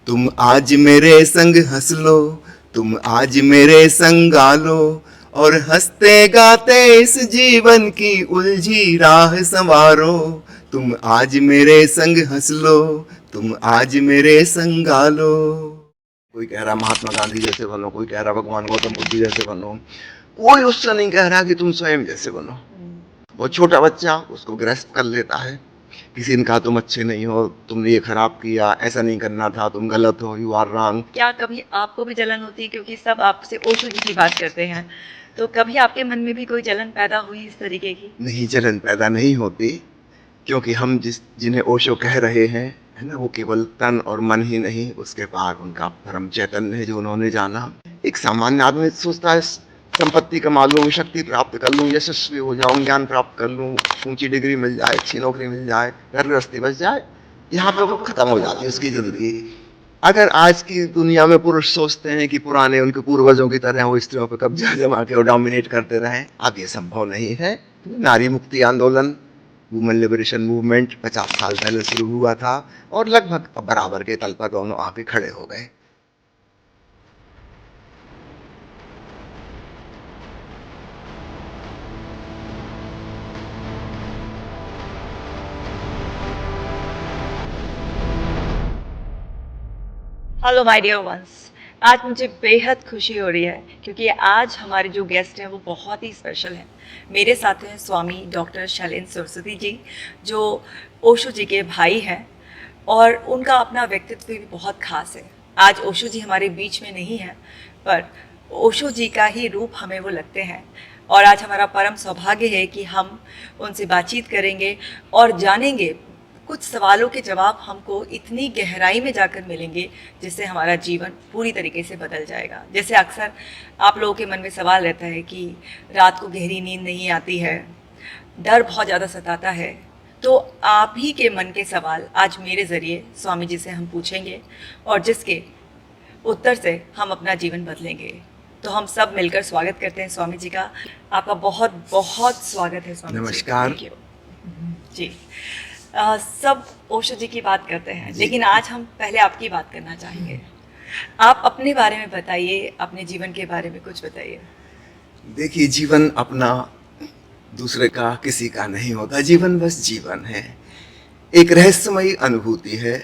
तुम आज मेरे संग हंस लो, तुम आज मेरे संग गा लो, और हंसते गाते इस जीवन की उलझी राह संवारो। तुम आज मेरे संग हंस लो, तुम आज मेरे संग गा लो। कोई कह रहा महात्मा गांधी जैसे बनो, कोई कह रहा भगवान गौतम बुद्ध जैसे बनो, कोई उससे नहीं कह रहा कि तुम स्वयं जैसे बनो। वो छोटा बच्चा उसको ग्रस्त कर लेता है, किसी ने कहा तुम अच्छे नहीं हो, तुमने ये खराब किया, ऐसा नहीं करना था, तुम गलत हो, यू आर रॉन्ग। क्या कभी आपको भी जलन होती है, क्योंकि सब आपसे ओशो जी की बात करते हैं, तो कभी आपके मन में भी कोई जलन पैदा हुई इस तरीके की? नहीं, जलन पैदा नहीं होती, क्योंकि हम जिन्हें ओशो कह रहे हैं, है ना, वो केवल तन और मन ही नहीं, उसके पार उनका परम चैतन्य है जो उन्होंने जाना। एक सामान्य आदमी सोचता है संपत्ति कमा लूँ, शक्ति प्राप्त कर लूँ, यशस्वी हो जाऊँ, ज्ञान प्राप्त कर लूँ, ऊंची डिग्री मिल जाए, अच्छी नौकरी मिल जाए, घर गृहस्थी बच जाए, यहाँ पे वो खत्म हो जाती है उसकी जिंदगी। अगर आज की दुनिया में पुरुष सोचते हैं कि पुराने उनके पूर्वजों की तरह वो स्त्रियों पर कब्जा जमा के और डोमिनेट करते रहे, अब ये संभव नहीं है। नारी मुक्ति आंदोलन, वुमेन लिबरेशन मूवमेंट 50 साल पहले शुरू हुआ था और लगभग बराबर के तल पर दोनों आके खड़े हो गए। हेलो माय डियर वंस, आज मुझे बेहद खुशी हो रही है क्योंकि आज हमारे जो गेस्ट हैं वो बहुत ही स्पेशल हैं। मेरे साथ हैं स्वामी डॉक्टर शैलेंद्र सरस्वती जी, जो ओशो जी के भाई हैं और उनका अपना व्यक्तित्व भी बहुत खास है। आज ओशो जी हमारे बीच में नहीं हैं, पर ओशो जी का ही रूप हमें वो लगते हैं और आज हमारा परम सौभाग्य है कि हम उनसे बातचीत करेंगे और जानेंगे, कुछ सवालों के जवाब हमको इतनी गहराई में जाकर मिलेंगे जिससे हमारा जीवन पूरी तरीके से बदल जाएगा। जैसे अक्सर आप लोगों के मन में सवाल रहता है कि रात को गहरी नींद नहीं आती है, डर बहुत ज़्यादा सताता है, तो आप ही के मन के सवाल आज मेरे ज़रिए स्वामी जी से हम पूछेंगे और जिसके उत्तर से हम अपना जीवन बदलेंगे। तो हम सब मिलकर स्वागत करते हैं स्वामी जी का। आपका बहुत बहुत स्वागत है स्वामी जी। नमस्कार। थैंक यू जी। सब ओशो जी की बात करते हैं, लेकिन आज हम पहले आपकी बात करना चाहेंगे। आप अपने बारे में बताइए, अपने जीवन के बारे में कुछ बताइए। देखिए, जीवन अपना दूसरे का किसी का नहीं होता, जीवन बस जीवन है, एक रहस्यमयी अनुभूति है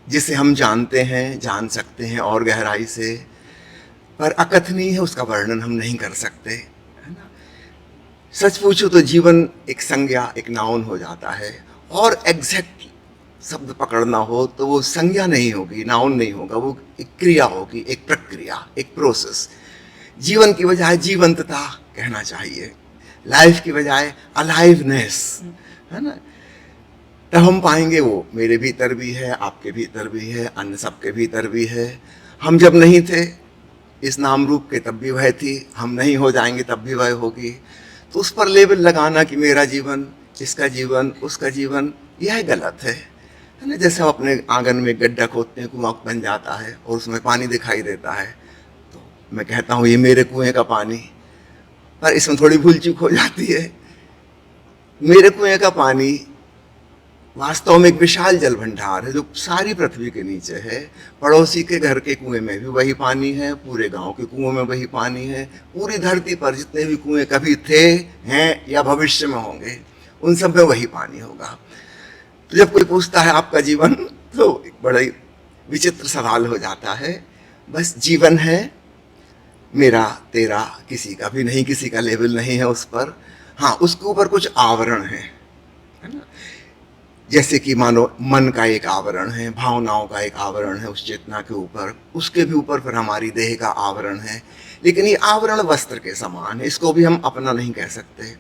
जिसे हम जानते हैं, जान सकते हैं और गहराई से, पर अकथनीय है, उसका वर्णन हम नहीं कर सकते, है ना। सच पूछो तो जीवन एक संज्ञा, एक नाउन हो जाता है, और एग्जैक्ट शब्द पकड़ना हो तो वो संज्ञा नहीं होगी, नाउन नहीं होगा, वो एक क्रिया होगी, एक प्रक्रिया, एक प्रोसेस। जीवन की बजाय जीवंतता कहना चाहिए, लाइफ की बजाय अलाइवनेस, है ना। तब हम पाएंगे वो मेरे भीतर भी है, आपके भीतर भी है, अन्य सबके भीतर भी है। हम जब नहीं थे इस नाम रूप के तब भी वह थी, हम नहीं हो जाएंगे तब भी वह होगी। तो उस पर लेबल लगाना कि मेरा जीवन, इसका जीवन, उसका जीवन, यह गलत है ना। जैसे हम अपने आंगन में गड्ढा खोदते हैं, कुआं बन जाता है और उसमें पानी दिखाई देता है, तो मैं कहता हूँ ये मेरे कुएं का पानी, पर इसमें थोड़ी भूल चूक हो जाती है। मेरे कुएं का पानी वास्तव में एक विशाल जल भंडार है जो सारी पृथ्वी के नीचे है। पड़ोसी के घर के कुएं में भी वही पानी है, पूरे गांव के कुओं में वही पानी है, पूरी धरती पर जितने भी कुएं कभी थे, हैं या भविष्य में होंगे, उन सब में वही पानी होगा। तो जब कोई पूछता है आपका जीवन, तो एक बड़ा विचित्र सवाल हो जाता है। बस जीवन है, मेरा तेरा किसी का भी नहीं, किसी का लेबल नहीं है उस पर। हाँ, उसके ऊपर कुछ आवरण है ना। जैसे कि मानो मन का एक आवरण है, भावनाओं का एक आवरण है उस चेतना के ऊपर, उसके भी ऊपर फिर हमारी देह का आवरण है। लेकिन ये आवरण वस्त्र के समान है, इसको भी हम अपना नहीं कह सकते।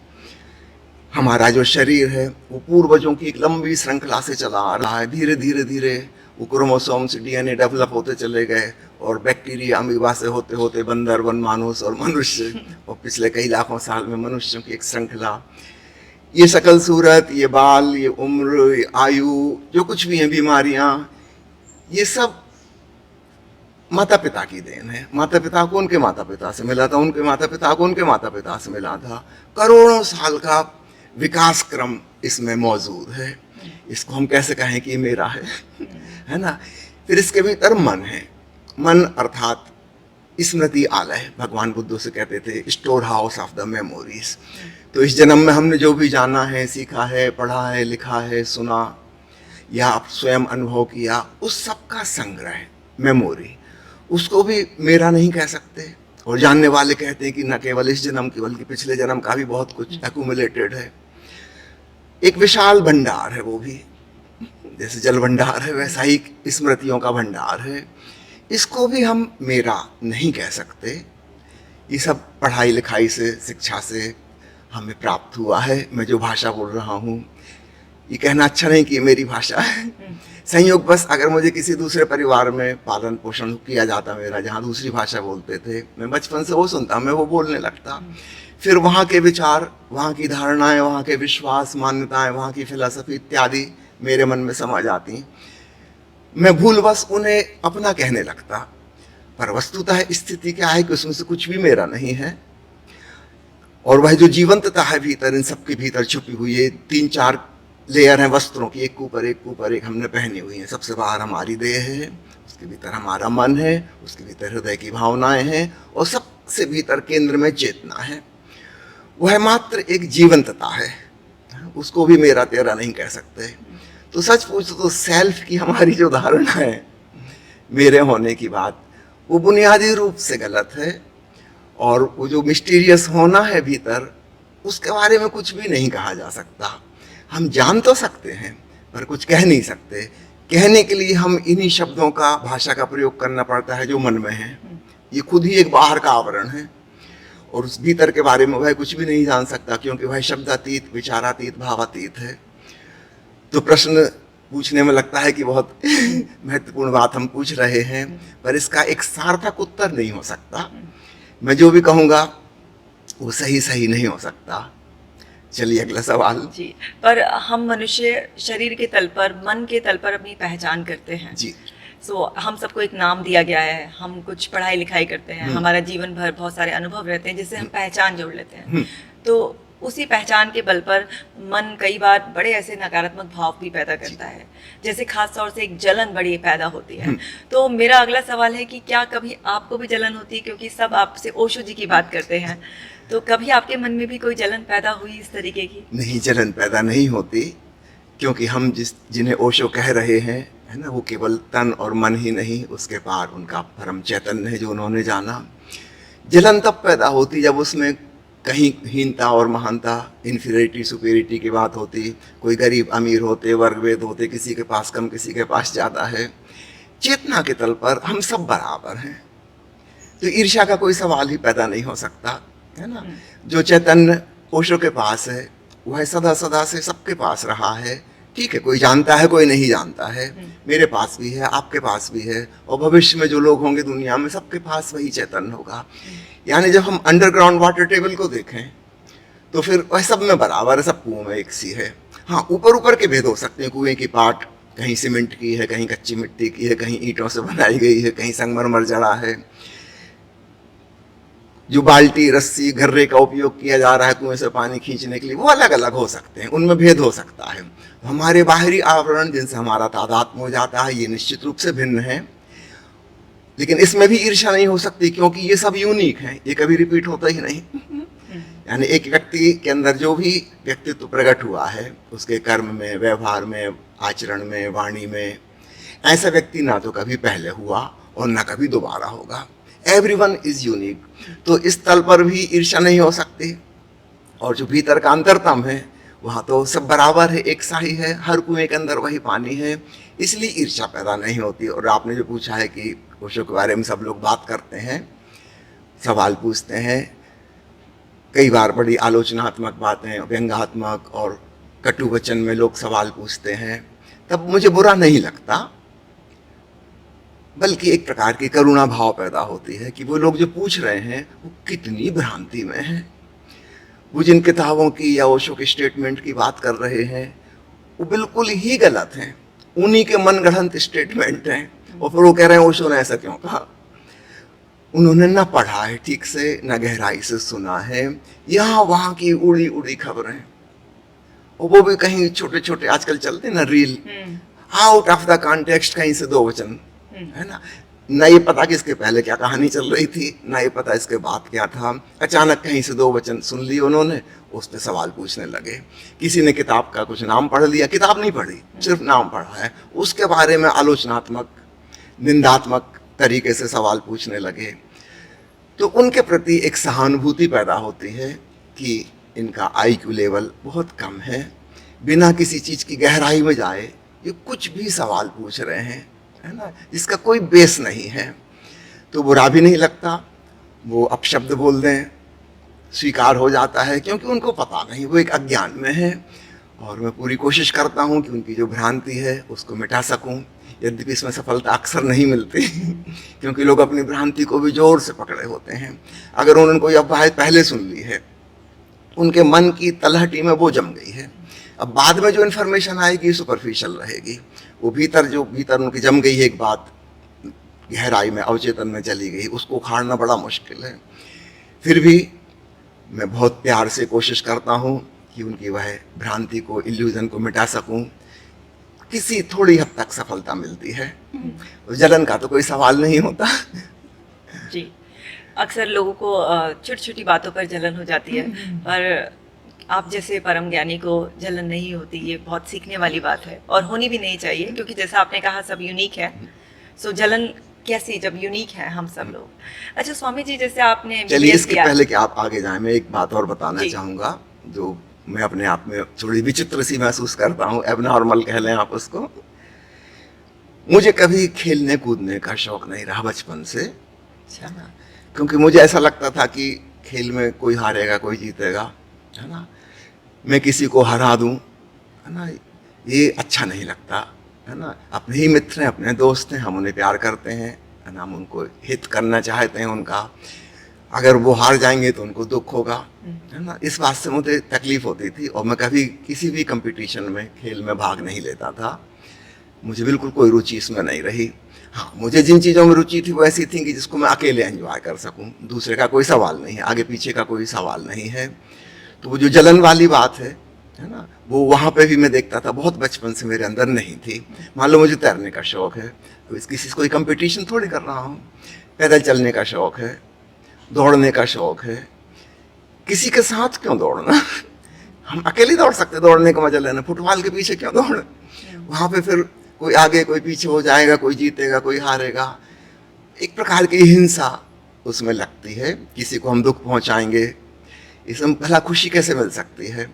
हमारा जो शरीर है वो पूर्वजों की एक लंबी श्रृंखला से चला आ रहा है। धीरे धीरे धीरे वो क्रोमोसोम से डीएनए डेवलप होते चले गए और बैक्टीरिया अमीबा से होते होते बंदर, वनमानुष और मनुष्य, और पिछले कई लाखों साल में मनुष्यों की एक श्रृंखला। ये शकल सूरत, ये बाल, ये उम्र, ये आयु, जो कुछ भी है, बीमारियां, ये सब माता पिता की देन है। माता पिता को उनके माता पिता से मिला था, उनके माता पिता को उनके माता पिता से मिला था। करोड़ों साल का विकास क्रम इसमें मौजूद है। इसको हम कैसे कहें कि मेरा है ना। फिर इसके भीतर मन है। मन अर्थात स्मृति आलय, भगवान बुद्ध उसे कहते थे, store house of the memories. तो इस जन्म में हमने जो भी जाना है, सीखा है, पढ़ा है, लिखा है, सुना या स्वयं अनुभव किया, उस सब का संग्रह, मेमोरी। उसको भी मेरा नहीं कह सकते। और जानने वाले कहते हैं कि न केवल इस जन्म की बल्कि पिछले जन्म का भी बहुत कुछ एक्यूमुलेटेड है। एक विशाल भंडार है वो भी, जैसे जल भंडार है वैसा ही स्मृतियों का भंडार है। इसको भी हम मेरा नहीं कह सकते। ये सब पढ़ाई लिखाई से, शिक्षा से हमें प्राप्त हुआ है। मैं जो भाषा बोल रहा हूँ, ये कहना अच्छा नहीं कि ये मेरी भाषा है। संयोग बस अगर मुझे किसी दूसरे परिवार में पालन पोषण किया जाता मेरा, जहाँ दूसरी भाषा बोलते थे, मैं बचपन से वो सुनता, मैं वो बोलने लगता। फिर वहाँ के विचार, वहाँ की धारणाएं, वहाँ के विश्वास, मान्यताएं, वहाँ की फिलॉसफी इत्यादि मेरे मन में समा जाती। मैं भूलवश उन्हें अपना कहने लगता। पर वस्तुतः स्थिति क्या है कि उसमें से कुछ भी मेरा नहीं है। और वह जो जीवंतता है भीतर, इन सबके भीतर छुपी हुई है, 3-4 लेयर हैं वस्त्रों की, एक ऊपर एक ऊपर एक हमने पहनी हुई हैं। सबसे बाहर हमारी देह है, उसके भीतर हमारा मन है, उसके भीतर हृदय की भावनाएं हैं, और सबसे भीतर केंद्र में चेतना है। वह मात्र एक जीवंतता है, उसको भी मेरा तेरा नहीं कह सकते। तो सच पूछो तो सेल्फ की हमारी जो धारणा है, मेरे होने की बात, वो बुनियादी रूप से गलत है। और वो जो मिस्टीरियस होना है भीतर, उसके बारे में कुछ भी नहीं कहा जा सकता। हम जान तो सकते हैं पर कुछ कह नहीं सकते। कहने के लिए हम इन्हीं शब्दों का, भाषा का प्रयोग करना पड़ता है जो मन में है। ये खुद ही एक बाहर का आवरण है, और उस भीतर के बारे में वह कुछ भी नहीं जान सकता, क्योंकि वह शब्दातीत, विचारातीत, भावातीत है। तो प्रश्न पूछने में लगता है कि बहुत महत्वपूर्ण बात हम पूछ रहे हैं, पर इसका एक सार्थक उत्तर नहीं हो सकता। मैं जो भी कहूँगा वो सही नहीं हो सकता। चलिए अगला सवाल। जी, पर हम मनुष्य शरीर के तल पर, मन के तल पर अपनी पहचान करते हैं जी। हम सबको एक नाम दिया गया है, हम कुछ पढ़ाई लिखाई करते हैं, हमारा जीवन भर बहुत सारे अनुभव रहते हैं जिससे हम पहचान जोड़ लेते हैं। तो उसी पहचान के बल पर मन कई बार बड़े ऐसे नकारात्मक भाव भी पैदा करता है, जैसे खास तौर से एक जलन बड़ी पैदा होती है। तो मेरा अगला सवाल है कि क्या कभी आपको भी जलन होती है? क्योंकि सब आपसे ओशो जी की बात करते हैं, तो कभी आपके मन में भी कोई जलन पैदा हुई इस तरीके की? नहीं, जलन पैदा नहीं होती, क्योंकि हम जिन्हें ओशो कह रहे हैं, है ना, वो केवल तन और मन ही नहीं, उसके पार उनका परम चैतन्य है जो उन्होंने जाना। जलन तब पैदा होती जब उसमें कहीं हीनता और महानता, इन्फीरियरिटी सुपीरियरिटी की बात होती। कोई गरीब अमीर होते, वर्गभेद होते, किसी के पास कम, किसी के पास ज़्यादा है। चेतना के तल पर हम सब बराबर हैं, तो ईर्ष्या का कोई सवाल ही पैदा नहीं हो सकता, है ना। जो चैतन्य ओशो के पास है वह सदा सदा से सबके पास रहा है। ठीक है, कोई जानता है, कोई नहीं जानता है, मेरे पास भी है, आपके पास भी है, और भविष्य में जो लोग होंगे दुनिया में, सबके पास वही चैतन्य होगा। यानी जब हम अंडरग्राउंड वाटर टेबल को देखें तो फिर वह सब में बराबर है, सब कुओं में एक सी है। हाँ, ऊपर ऊपर के भेद हो सकते हैं। कुएं की पाट कहीं सीमेंट की है, कहीं कच्ची मिट्टी की है, कहीं ईंटों से बनाई गई है, कहीं संगमरमर जड़ा है। जो बाल्टी, रस्सी, घर्रे का उपयोग किया जा रहा है कुएं से पानी खींचने के लिए, वो अलग अलग हो सकते हैं, उनमें भेद हो सकता है। हमारे बाहरी आवरण जिनसे हमारा तादात्म्य हो जाता है, ये निश्चित रूप से भिन्न है। लेकिन इसमें भी ईर्ष्या नहीं हो सकती, क्योंकि ये सब यूनिक है, ये कभी रिपीट होता ही नहीं। यानी एक व्यक्ति के अंदर जो भी व्यक्तित्व प्रकट हुआ है, उसके कर्म में, व्यवहार में, आचरण में, वाणी में, ऐसा व्यक्ति ना तो कभी पहले हुआ और ना कभी दोबारा होगा। Everyone is unique. तो इस तल पर भी ईर्ष्या नहीं हो सकती। और जो भीतर का अंतरतम है, वहाँ तो सब बराबर है, एक सा ही है, हर कुएं के अंदर वही पानी है, इसलिए ईर्ष्या पैदा नहीं होती। और आपने जो पूछा है कि ओशो के बारे में सब लोग बात करते हैं, सवाल पूछते हैं, कई बार बड़ी आलोचनात्मक बातें, व्यंग्यात्मक और कटु वचन में लोग सवाल पूछते हैं, तब मुझे बुरा नहीं लगता, बल्कि एक प्रकार की करुणा भाव पैदा होती है कि वो लोग जो पूछ रहे हैं वो कितनी भ्रांति में हैं। वो जिन किताबों की या ओशो के स्टेटमेंट की बात कर रहे हैं वो बिल्कुल ही गलत हैं, उन्हीं के मनगढ़ंत स्टेटमेंट हैं। और फिर वो कह रहे हैं ओशो ने ऐसा क्यों कहा। उन्होंने ना पढ़ा है ठीक से, ना गहराई से सुना है, यहाँ वहाँ की उड़ी उड़ी खबरें, और वो भी कहीं छोटे छोटे आजकल चलते ना reel, out of the context, कहीं से 2 वचन है ना ये पता कि इसके पहले क्या कहानी चल रही थी, ना ये पता इसके बाद क्या था। अचानक कहीं से दो वचन सुन लिए उन्होंने, उस पर सवाल पूछने लगे। किसी ने किताब का कुछ नाम पढ़ लिया, किताब नहीं पढ़ी, सिर्फ नाम पढ़ा है, उसके बारे में आलोचनात्मक निंदात्मक तरीके से सवाल पूछने लगे। तो उनके प्रति एक सहानुभूति पैदा होती है कि इनका IQ लेवल बहुत कम है, बिना किसी चीज़ की गहराई में जाए ये कुछ भी सवाल पूछ रहे हैं, है ना, इसका कोई बेस नहीं है। तो बुरा भी नहीं लगता, वो अपशब्द बोल दें, स्वीकार हो जाता है, क्योंकि उनको पता नहीं, वो एक अज्ञान में है। और मैं पूरी कोशिश करता हूँ कि उनकी जो भ्रांति है उसको मिटा सकूँ, यद्यपि इसमें सफलता अक्सर नहीं मिलती क्योंकि लोग अपनी भ्रांति को भी जोर से पकड़े होते हैं। अगर उन्होंने कोई अफवाह पहले सुन ली है, उनके मन की तलहटी में वो जम गई है, अब बाद में जो इन्फॉर्मेशन आएगी सुपरफिशियल रहेगी, वो भीतर उनकी जम गई है एक बात, गहराई में अवचेतन में चली गई, उसको उखाड़ना बड़ा मुश्किल है। फिर भी मैं बहुत प्यार से कोशिश करता हूँ कि उनकी वह भ्रांति को, इल्यूजन को मिटा सकूँ। किसी थोड़ी हद तक सफलता मिलती है, जलन का तो कोई सवाल नहीं होता। जी, अक्सर लोगों को छोटी छोटी बातों पर जलन हो जाती है, पर आप जैसे परम ज्ञानी को जलन नहीं होती, ये बहुत सीखने वाली बात है और होनी भी नहीं चाहिए, क्योंकि जैसा आपने कहा सब यूनिक है। सो जलन कैसी जब यूनिक है हम सब लोग। अच्छा स्वामी जी, जैसे आपने चलिए इसके पहले कि आप आगे जाएं, मैं एक बात और बताना चाहूँगा जो मैं अपने आप में थोड़ी विचित्र सी महसूस करता हूँ, एबनॉर्मल कह लें आप उसको। मुझे कभी खेलने कूदने का शौक नहीं रहा बचपन से, अच्छा, क्योंकि मुझे ऐसा लगता था कि खेल में कोई हारेगा कोई जीतेगा, है ना, मैं किसी को हरा दूं, है ना, ये अच्छा नहीं लगता, है ना। अपने ही मित्र हैं, अपने दोस्त हैं, हम उन्हें प्यार करते हैं, है ना, हम उनको हित करना चाहते हैं उनका। अगर वो हार जाएंगे तो उनको दुख होगा, है ना, इस बात से मुझे तकलीफ होती थी और मैं कभी किसी भी कंपटीशन में, खेल में भाग नहीं लेता था। मुझे बिल्कुल कोई रुचि इसमें नहीं रही। हाँ, मुझे जिन चीज़ों में रुचि थी वो ऐसी थी कि जिसको मैं अकेले एंजॉय कर सकूं, दूसरे का कोई सवाल नहीं है, आगे पीछे का कोई सवाल नहीं है। तो वो जो जलन वाली बात है ना, वो वहाँ पे भी मैं देखता था, बहुत बचपन से मेरे अंदर नहीं थी। मान लो मुझे तैरने का शौक है, तो किसी से कोई कंपटीशन थोड़ी कर रहा हूँ। पैदल चलने का शौक है, दौड़ने का शौक है, किसी के साथ क्यों दौड़ना हम अकेले दौड़ सकते, दौड़ने का मजा लेना, फुटबॉल के पीछे क्यों दौड़। वहाँ पे फिर कोई आगे कोई पीछे हो जाएगा, कोई जीतेगा कोई हारेगा, एक प्रकार की हिंसा उसमें लगती है। किसी को हम दुख पहुँचाएंगे, इसमें भला खुशी कैसे मिल सकती है।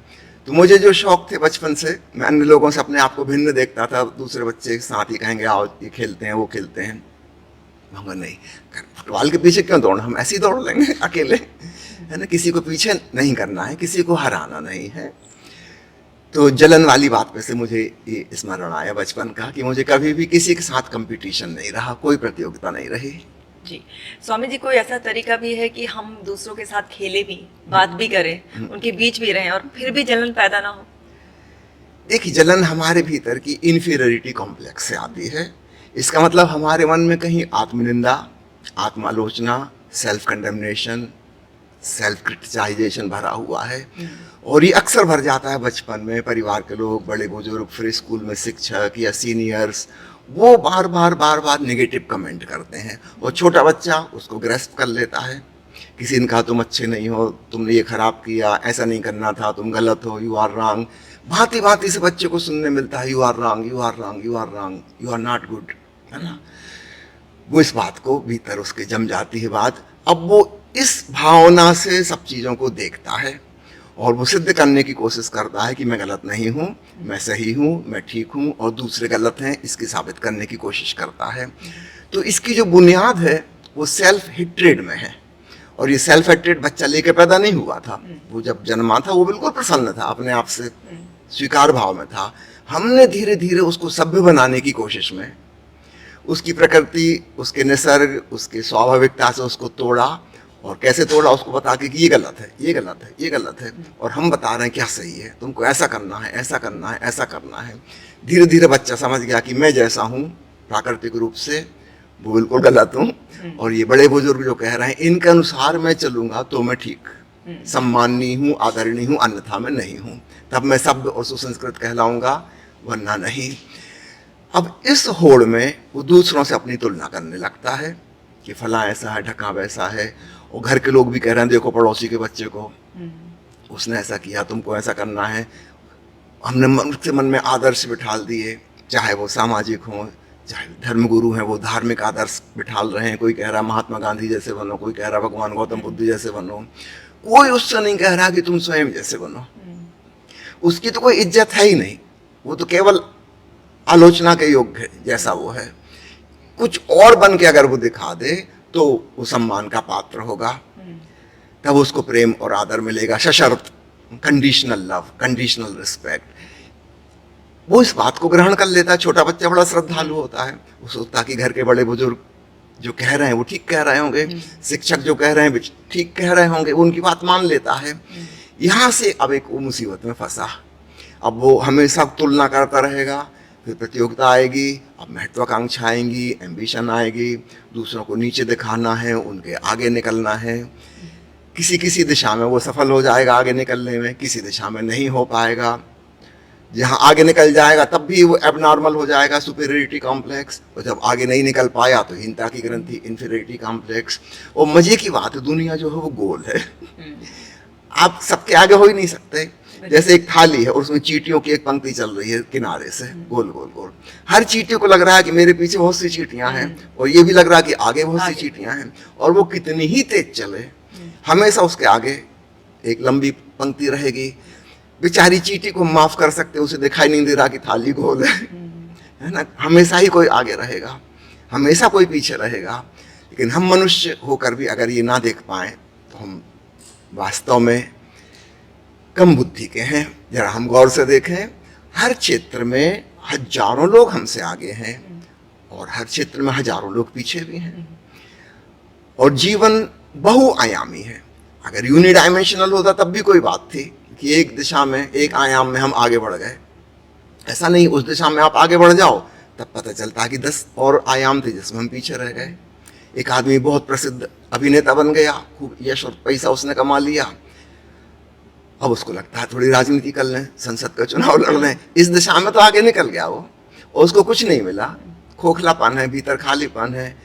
तो मुझे जो शौक थे बचपन से, मैं अन्य लोगों से अपने आप को भिन्न देखता था। दूसरे बच्चे साथ ही कहेंगे आओ ये खेलते हैं वो खेलते हैं, मगर नहीं, फुटबॉल के पीछे क्यों दौड़ना, हम ऐसे ही दौड़ लेंगे अकेले, है ना, किसी को पीछे नहीं करना है, किसी को हराना नहीं है। तो जलन वाली बात पे से मुझे ये स्मरण आया बचपन का कि मुझे कभी भी किसी के साथ कंपटीशन नहीं रहा, कोई प्रतियोगिता नहीं रही। जी स्वामी जी, कोई ऐसा तरीका भी है कि हम दूसरों के साथ खेले भी, बात भी करें, उनके बीच भी रहें और फिर भी जलन पैदा ना हो? देखिए, जलन हमारे भीतर की इन्फीरियरिटी कॉम्प्लेक्स से आती है। इसका मतलब हमारे मन में कहीं आत्मनिंदा, आत्मालोचना, सेल्फ कंडेमनेशन, सेल्फ क्रिटिसाइजेशन भरा हुआ है। और ये अक्सर भर जाता है बचपन में। परिवार के लोग, बड़े बुजुर्ग, फिर स्कूल में शिक्षक या सीनियर्स, वो बार बार नेगेटिव कमेंट करते हैं और छोटा बच्चा उसको ग्रैस्प कर लेता है। किसी ने कहा तुम अच्छे नहीं हो, तुमने ये खराब किया, ऐसा नहीं करना था, तुम गलत हो, यू आर रॉन्ग। भांति भांति से बच्चे को सुनने मिलता है, you are wrong, you are wrong, you are wrong, you are not good, है ना। वो इस बात को भीतर उसके जम जाती है बात। अब वो इस भावना से सब चीज़ों को देखता है और वो सिद्ध करने की कोशिश करता है कि मैं गलत नहीं हूँ, मैं सही हूँ, मैं ठीक हूँ और दूसरे गलत हैं, इसकी साबित करने की कोशिश करता है। तो इसकी जो बुनियाद है वो सेल्फ हेट्रेड में है। और ये सेल्फ हेट्रेड बच्चा लेके पैदा नहीं हुआ था। वो जब जन्मा था वो बिल्कुल प्रसन्न था, अपने आप से स्वीकार भाव में था। हमने धीरे धीरे उसको सभ्य बनाने की कोशिश में उसकी प्रकृति, उसके निसर्ग, उसके स्वाभाविकता से उसको तोड़ा। और कैसे तोड़ा, उसको बता के कि ये गलत है, ये गलत है, ये गलत है, और हम बता रहे हैं क्या सही है, तुमको ऐसा करना है, ऐसा करना है, ऐसा करना है। धीरे धीरे बच्चा समझ गया कि मैं जैसा हूँ प्राकृतिक रूप से वो बिल्कुल गलत हूँ, और ये बड़े बुजुर्ग जो कह रहे हैं इनके अनुसार मैं चलूँगा तो मैं ठीक, सम्माननीय हूँ, आदरणीय हूँ, अन्यथा मैं नहीं हूँ। तब मैं सभ्य और सुसंस्कृत कहलाऊँगा, वरना नहीं। अब इस होड़ में वो दूसरों से अपनी तुलना करने लगता है कि फला ऐसा है, ढका वैसा है, और घर के लोग भी कह रहे हैं देखो पड़ोसी के बच्चे को, उसने ऐसा किया, तुमको ऐसा करना है। हमने उसके मन में आदर्श बिठाल दिए, चाहे वो सामाजिक हों, चाहे धर्मगुरु हैं वो धार्मिक आदर्श बिठाल रहे हैं। कोई कह रहा महात्मा गांधी जैसे बनो, कोई कह रहा भगवान गौतम बुद्ध जैसे बनो, कोई उससे नहीं कह रहा कि तुम स्वयं जैसे बनो। उसकी तो कोई इज्जत है ही नहीं, वो तो केवल आलोचना के योग्य है जैसा वो है। कुछ और बन के अगर वो दिखा दे तो वो सम्मान का पात्र होगा, तब उसको प्रेम और आदर मिलेगा, सशर्त, कंडीशनल लव, कंडीशनल रिस्पेक्ट। वो इस बात को ग्रहण कर लेता है। छोटा बच्चा बड़ा श्रद्धालु होता है, वो सोचता कि घर के बड़े बुजुर्ग जो कह रहे हैं वो ठीक कह रहे होंगे, शिक्षक जो कह रहे हैं ठीक कह रहे होंगे, वो उनकी बात मान लेता है। यहाँ से अब एक वो मुसीबत में फंसा। अब वो हमेशा तुलना करता रहेगा, फिर प्रतियोगिता आएगी, अब महत्वाकांक्षा आएंगी, एम्बिशन आएगी, दूसरों को नीचे दिखाना है, उनके आगे निकलना है। किसी किसी दिशा में वो सफल हो जाएगा आगे निकलने में, किसी दिशा में नहीं हो पाएगा। जहाँ आगे निकल जाएगा तब भी वो एबनॉर्मल हो जाएगा, सुपीरियरिटी कॉम्प्लेक्स, और जब आगे नहीं निकल पाया तो हीनता की ग्रंथि, इन्फीरियरिटी कॉम्प्लेक्स। और मजे की बात है, दुनिया जो है वो गोल है, आप सबके आगे हो ही नहीं सकते। जैसे एक थाली है और उसमें चींटियों की एक पंक्ति चल रही है किनारे से, गोल गोल गोल। हर चींटी को लग रहा है कि मेरे पीछे बहुत सी चींटियां हैं, और ये भी लग रहा है कि आगे बहुत सी चींटियां हैं, और वो कितनी ही तेज चले हमेशा उसके आगे एक लंबी पंक्ति रहेगी। बेचारी चींटी को माफ कर सकते, उसे दिखाई नहीं दे रहा कि थाली गोल है ना। हमेशा ही कोई आगे रहेगा, हमेशा कोई पीछे रहेगा। लेकिन हम मनुष्य होकर भी अगर ये ना देख पाए तो हम वास्तव में कम बुद्धि के हैं। जरा हम गौर से देखें, हर क्षेत्र में हजारों लोग हमसे आगे हैं और हर क्षेत्र में हजारों लोग पीछे भी हैं। और जीवन बहुआयामी है। अगर यूनिडायमेंशनल होता तब भी कोई बात थी कि एक दिशा में, एक आयाम में हम आगे बढ़ गए। ऐसा नहीं, उस दिशा में आप आगे बढ़ जाओ तब पता चलता है कि 10 और आयाम थे जिसमें हम पीछे रह गए। एक आदमी बहुत प्रसिद्ध अभिनेता बन गया, खूब यश और पैसा उसने कमा लिया, अब उसको लगता है थोड़ी राजनीति कर लें, संसद का चुनाव लड़ लें। इस दिशा में तो आगे निकल गया वो, और उसको कुछ नहीं मिला, खोखलापन है, भीतर खालीपन है।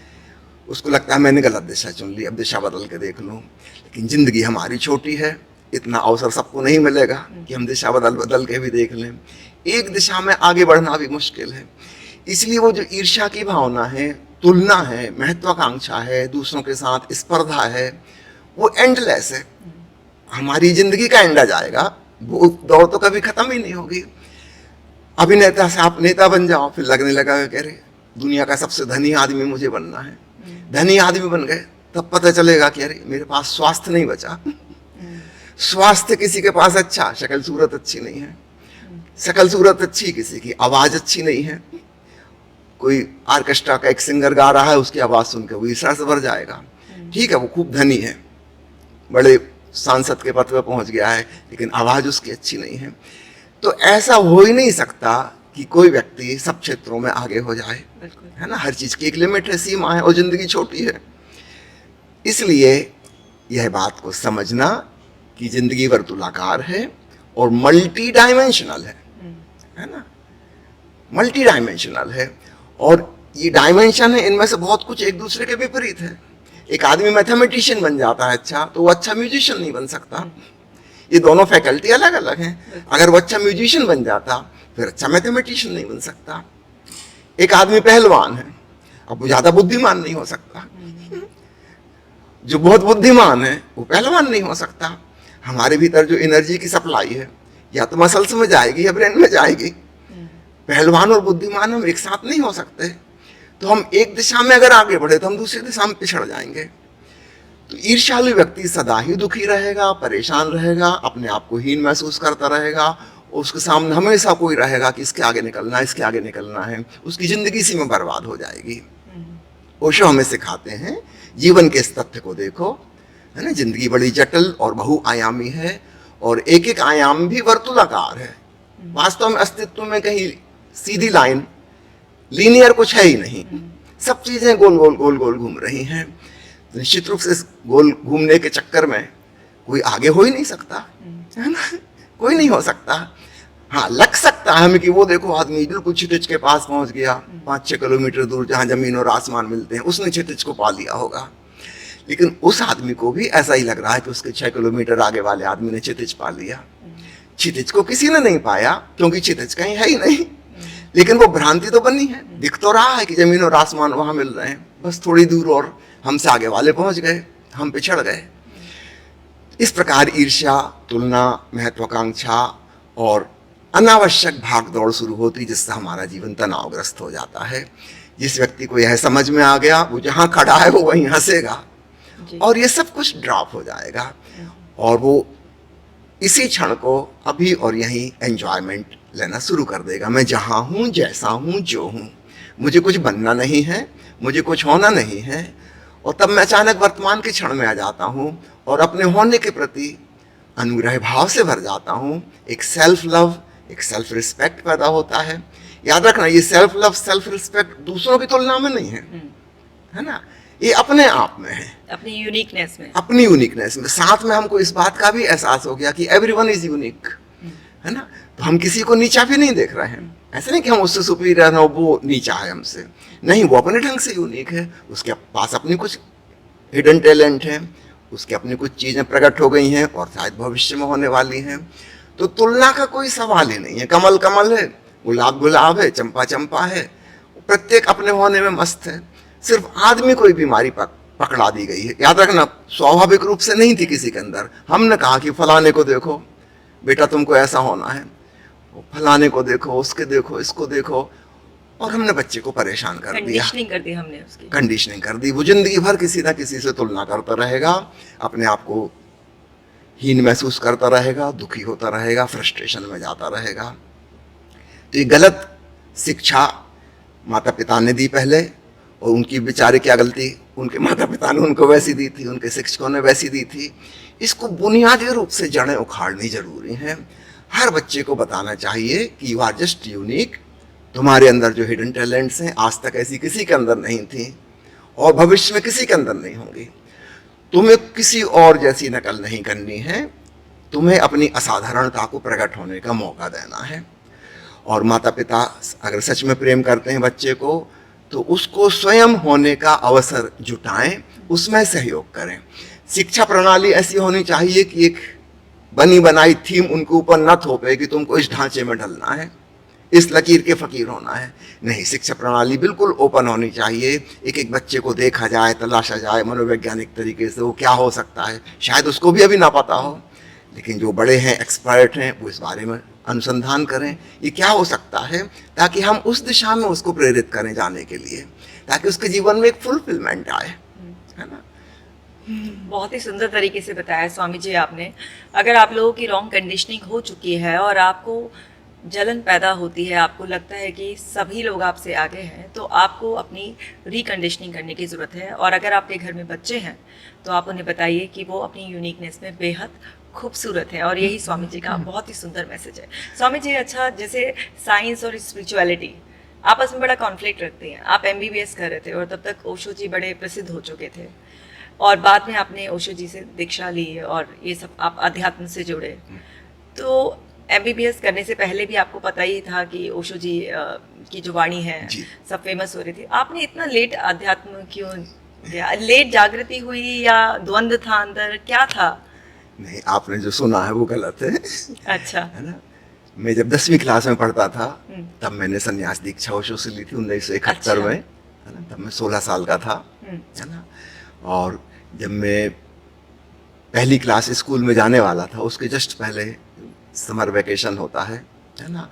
उसको लगता है मैंने गलत दिशा चुन ली, अब दिशा बदल के देख लूं। लेकिन जिंदगी हमारी छोटी है, इतना अवसर सबको नहीं मिलेगा कि हम दिशा बदल बदल के भी देख लें। एक दिशा में आगे बढ़ना भी मुश्किल है। इसलिए वो जो ईर्ष्या की भावना है, तुलना है, महत्वाकांक्षा है, दूसरों के साथ स्पर्धा है, वो एंडलेस है। हमारी जिंदगी का एंड आ जाएगा, वो दौड़ तो कभी खत्म ही नहीं होगी। अभिनेता से आप नेता बन जाओ, फिर लगने लगा कह रहे दुनिया का सबसे धनी आदमी मुझे बनना है। धनी आदमी बन गए तब पता चलेगा कि अरे मेरे पास स्वास्थ्य नहीं बचा। स्वास्थ्य किसी के पास अच्छा, शक्ल सूरत अच्छी नहीं है। शक्ल सूरत अच्छी, किसी की आवाज अच्छी नहीं है। कोई ऑर्केस्ट्रा का एक सिंगर गा रहा है, उसकी आवाज सुन के वो ईर्ष्या से भर जाएगा। ठीक है, वो खूब धनी है, बड़े सांसद के पद पर पहुंच गया है, लेकिन आवाज उसकी अच्छी नहीं है। तो ऐसा हो ही नहीं सकता कि कोई व्यक्ति सब क्षेत्रों में आगे हो जाए, है ना। हर चीज की एक लिमिट है, सीमा है, और जिंदगी छोटी है। इसलिए यह बात को समझना कि जिंदगी वर्तुलाकार है और मल्टी डायमेंशनल है ना, मल्टी डायमेंशनल है। और ये डायमेंशन है, इनमें से बहुत कुछ एक दूसरे के विपरीत है। एक आदमी मैथमेटिशियन बन जाता है अच्छा, तो वो अच्छा म्यूजिशियन नहीं बन सकता। ये दोनों फैकल्टी अलग अलग हैं। अगर वो अच्छा म्यूजिशियन बन जाता फिर अच्छा मैथमेटिशियन नहीं बन सकता। एक आदमी पहलवान है, अब वो ज्यादा बुद्धिमान नहीं हो सकता। जो बहुत बुद्धिमान है वो पहलवान नहीं हो सकता। हमारे भीतर जो एनर्जी की सप्लाई है, या तो मसल्स में जाएगी या ब्रेन में जाएगी। पहलवान और बुद्धिमान हम एक साथ नहीं हो सकते। तो हम एक दिशा में अगर आगे बढ़े तो हम दूसरी दिशा में पिछड़ जाएंगे। तो ईर्ष्यालु व्यक्ति सदा ही दुखी रहेगा, परेशान रहेगा, अपने आप को हीन महसूस करता रहेगा। उसके सामने हमेशा कोई रहेगा कि इसके आगे निकलना है, इसके आगे निकलना है। उसकी जिंदगी इसी में बर्बाद हो जाएगी। ओशो हमें सिखाते हैं, जीवन के इस तथ्य को देखो, है ना। जिंदगी बड़ी जटिल और बहुआयामी है, और एक एक आयाम भी वर्तुलाकार है। वास्तव में अस्तित्व में कहीं सीधी लाइन, लीनियर कुछ है ही नहीं। सब चीजें गोल गोल गोल गोल घूम रही हैं। तो निश्चित रूप से इस गोल घूमने के चक्कर में कोई आगे हो ही नहीं सकता, है ना। कोई नहीं हो सकता। हाँ, लग सकता है हमें कि वो देखो आदमी बिल्कुल क्षितिज के पास पहुंच गया, 5-6 किलोमीटर दूर जहां जमीन और आसमान मिलते हैं, उसने क्षितिज को पा लिया होगा। लेकिन उस आदमी को भी ऐसा ही लग रहा है कि उसके 6 किलोमीटर आगे वाले आदमी ने क्षितिज पा लिया। क्षितिज को किसी ने नहीं पाया क्योंकि क्षितिज कहीं है ही नहीं। लेकिन वो भ्रांति तो बनी है, दिख तो रहा है कि जमीन और आसमान वहां मिल रहे हैं, बस थोड़ी दूर और हमसे आगे वाले पहुंच गए, हम पिछड़ गए। इस प्रकार ईर्ष्या, तुलना, महत्वाकांक्षा और अनावश्यक भाग दौड़ शुरू होती, जिससे हमारा जीवन तनावग्रस्त हो जाता है। जिस व्यक्ति को यह समझ में आ गया, वो जहां खड़ा है वो वहीं हंसेगा और ये सब कुछ ड्रॉप हो जाएगा और वो इसी क्षण को अभी और यहीं एंजॉयमेंट लेना शुरू कर देगा। मैं जहां हूं, जैसा हूं, जो हूं, मुझे कुछ बनना नहीं है, मुझे कुछ होना नहीं है। और तब मैं अचानक वर्तमान के क्षण में आ जाता हूं और अपने होने के प्रति अनुग्रह भाव से भर जाता हूं। एक सेल्फ लव, एक सेल्फ रिस्पेक्ट पैदा होता है। याद रखना, ये सेल्फ लव, सेल्फ रिस्पेक्ट दूसरों की तुलना में नहीं है ना, ये अपने आप में है, अपनी यूनिकनेस में, अपनी यूनिकनेस में। साथ में हमको इस बात का भी एहसास हो गया कि एवरीवन इज यूनिक, है ना। तो हम किसी को नीचा भी नहीं देख रहे हैं। ऐसा नहीं कि हम उससे सुपीरियर हैं, वो नीचा है हमसे, नहीं, वो अपने ढंग से यूनिक है। उसके पास अपनी कुछ हिडन टैलेंट है, उसके अपनी कुछ चीजें प्रकट हो गई हैं और शायद भविष्य में होने वाली हैं। तो तुलना का कोई सवाल ही नहीं है। कमल कमल है, गुलाब गुलाब है, चंपा चंपा है, प्रत्येक अपने होने में मस्त है। सिर्फ आदमी को बीमारी पकड़ा दी गई है। याद रखना, स्वाभाविक रूप से नहीं थी किसी के अंदर। हमने कहा कि फलाने को देखो बेटा, तुमको ऐसा होना है, फलाने को देखो, उसके देखो, इसको देखो, और हमने बच्चे को परेशान कर दिया, कंडीशनिंग कर दी हमने, उसकी कंडीशनिंग कर दी। वो जिंदगी भर किसी ना किसी से तुलना करता रहेगा, अपने आप को हीन महसूस करता रहेगा, दुखी होता रहेगा, फ्रस्ट्रेशन में जाता रहेगा। तो ये गलत शिक्षा माता पिता ने दी पहले, और उनकी बेचारे क्या गलती, उनके माता पिता ने उनको वैसी दी थी, उनके शिक्षकों ने वैसी दी थी। इसको बुनियादी रूप से जड़ें उखाड़नी जरूरी है। हर बच्चे को बताना चाहिए कि यू आर जस्ट यूनिक। तुम्हारे अंदर जो हिडन टैलेंट्स हैं, आज तक ऐसी किसी के अंदर नहीं थी और भविष्य में किसी के अंदर नहीं होंगी। तुम्हें किसी और जैसी नकल नहीं करनी है, तुम्हें अपनी असाधारणता को प्रकट होने का मौका देना है। और माता पिता अगर सच में प्रेम करते हैं बच्चे को, तो उसको स्वयं होने का अवसर जुटाएं, उसमें सहयोग करें। शिक्षा प्रणाली ऐसी होनी चाहिए कि एक बनी बनाई थीम उनके ऊपर न थोपे कि तुमको इस ढांचे में ढलना है, इस लकीर के फकीर होना है। नहीं, शिक्षा प्रणाली बिल्कुल ओपन होनी चाहिए। एक एक बच्चे को देखा जाए, तलाशा जाए मनोवैज्ञानिक तरीके से, वो क्या हो सकता है। शायद उसको भी अभी ना पता हो, लेकिन जो बड़े हैं, एक्सपर्ट हैं, वो इस बारे में अनुसंधान करें, ये क्या हो सकता है, ताकि हम उस दिशा में उसको प्रेरित करें जाने के लिए, ताकि उसके जीवन में एक फुलफिलमेंट आए, है ना। बहुत ही सुंदर तरीके से बताया स्वामी जी आपने। अगर आप लोगों की रॉन्ग कंडीशनिंग हो चुकी है और आपको जलन पैदा होती है, आपको लगता है कि सभी लोग आपसे आगे हैं, तो आपको अपनी रिकंडीशनिंग करने की ज़रूरत है। और अगर आपके घर में बच्चे हैं तो आप उन्हें बताइए कि वो अपनी यूनिकनेस में बेहद खूबसूरत है। और यही स्वामी जी का बहुत ही सुंदर मैसेज है। स्वामी जी, अच्छा, जैसे साइंस और स्पिरिचुअलिटी आपस में बड़ा कॉन्फ्लिक्ट रखती हैं। आप MBBS कर रहे थे और तब तक ओशो जी बड़े प्रसिद्ध हो चुके थे, और बाद में आपने ओशो जी से दीक्षा ली और ये सब आप अध्यात्म से जुड़े। तो MBBS करने से पहले भी आपको पता ही था कि ओशो जी की जो वाणी है सब फेमस हो रही थी। आपने इतना लेट अध्यात्म क्यों लिया? लेट जागृति हुई या द्वंद्व था अंदर, क्या था? नहीं, आपने जो सुना है वो गलत है। अच्छा, है ना। मैं जब 10वीं क्लास में पढ़ता था तब मैंने संन्यास दीक्षा ओशो से ली थी 1971 में, है ना। तब मैं 16 साल का था, है ना। और जब मैं पहली क्लास स्कूल में जाने वाला था, उसके जस्ट पहले समर वेकेशन होता है ना।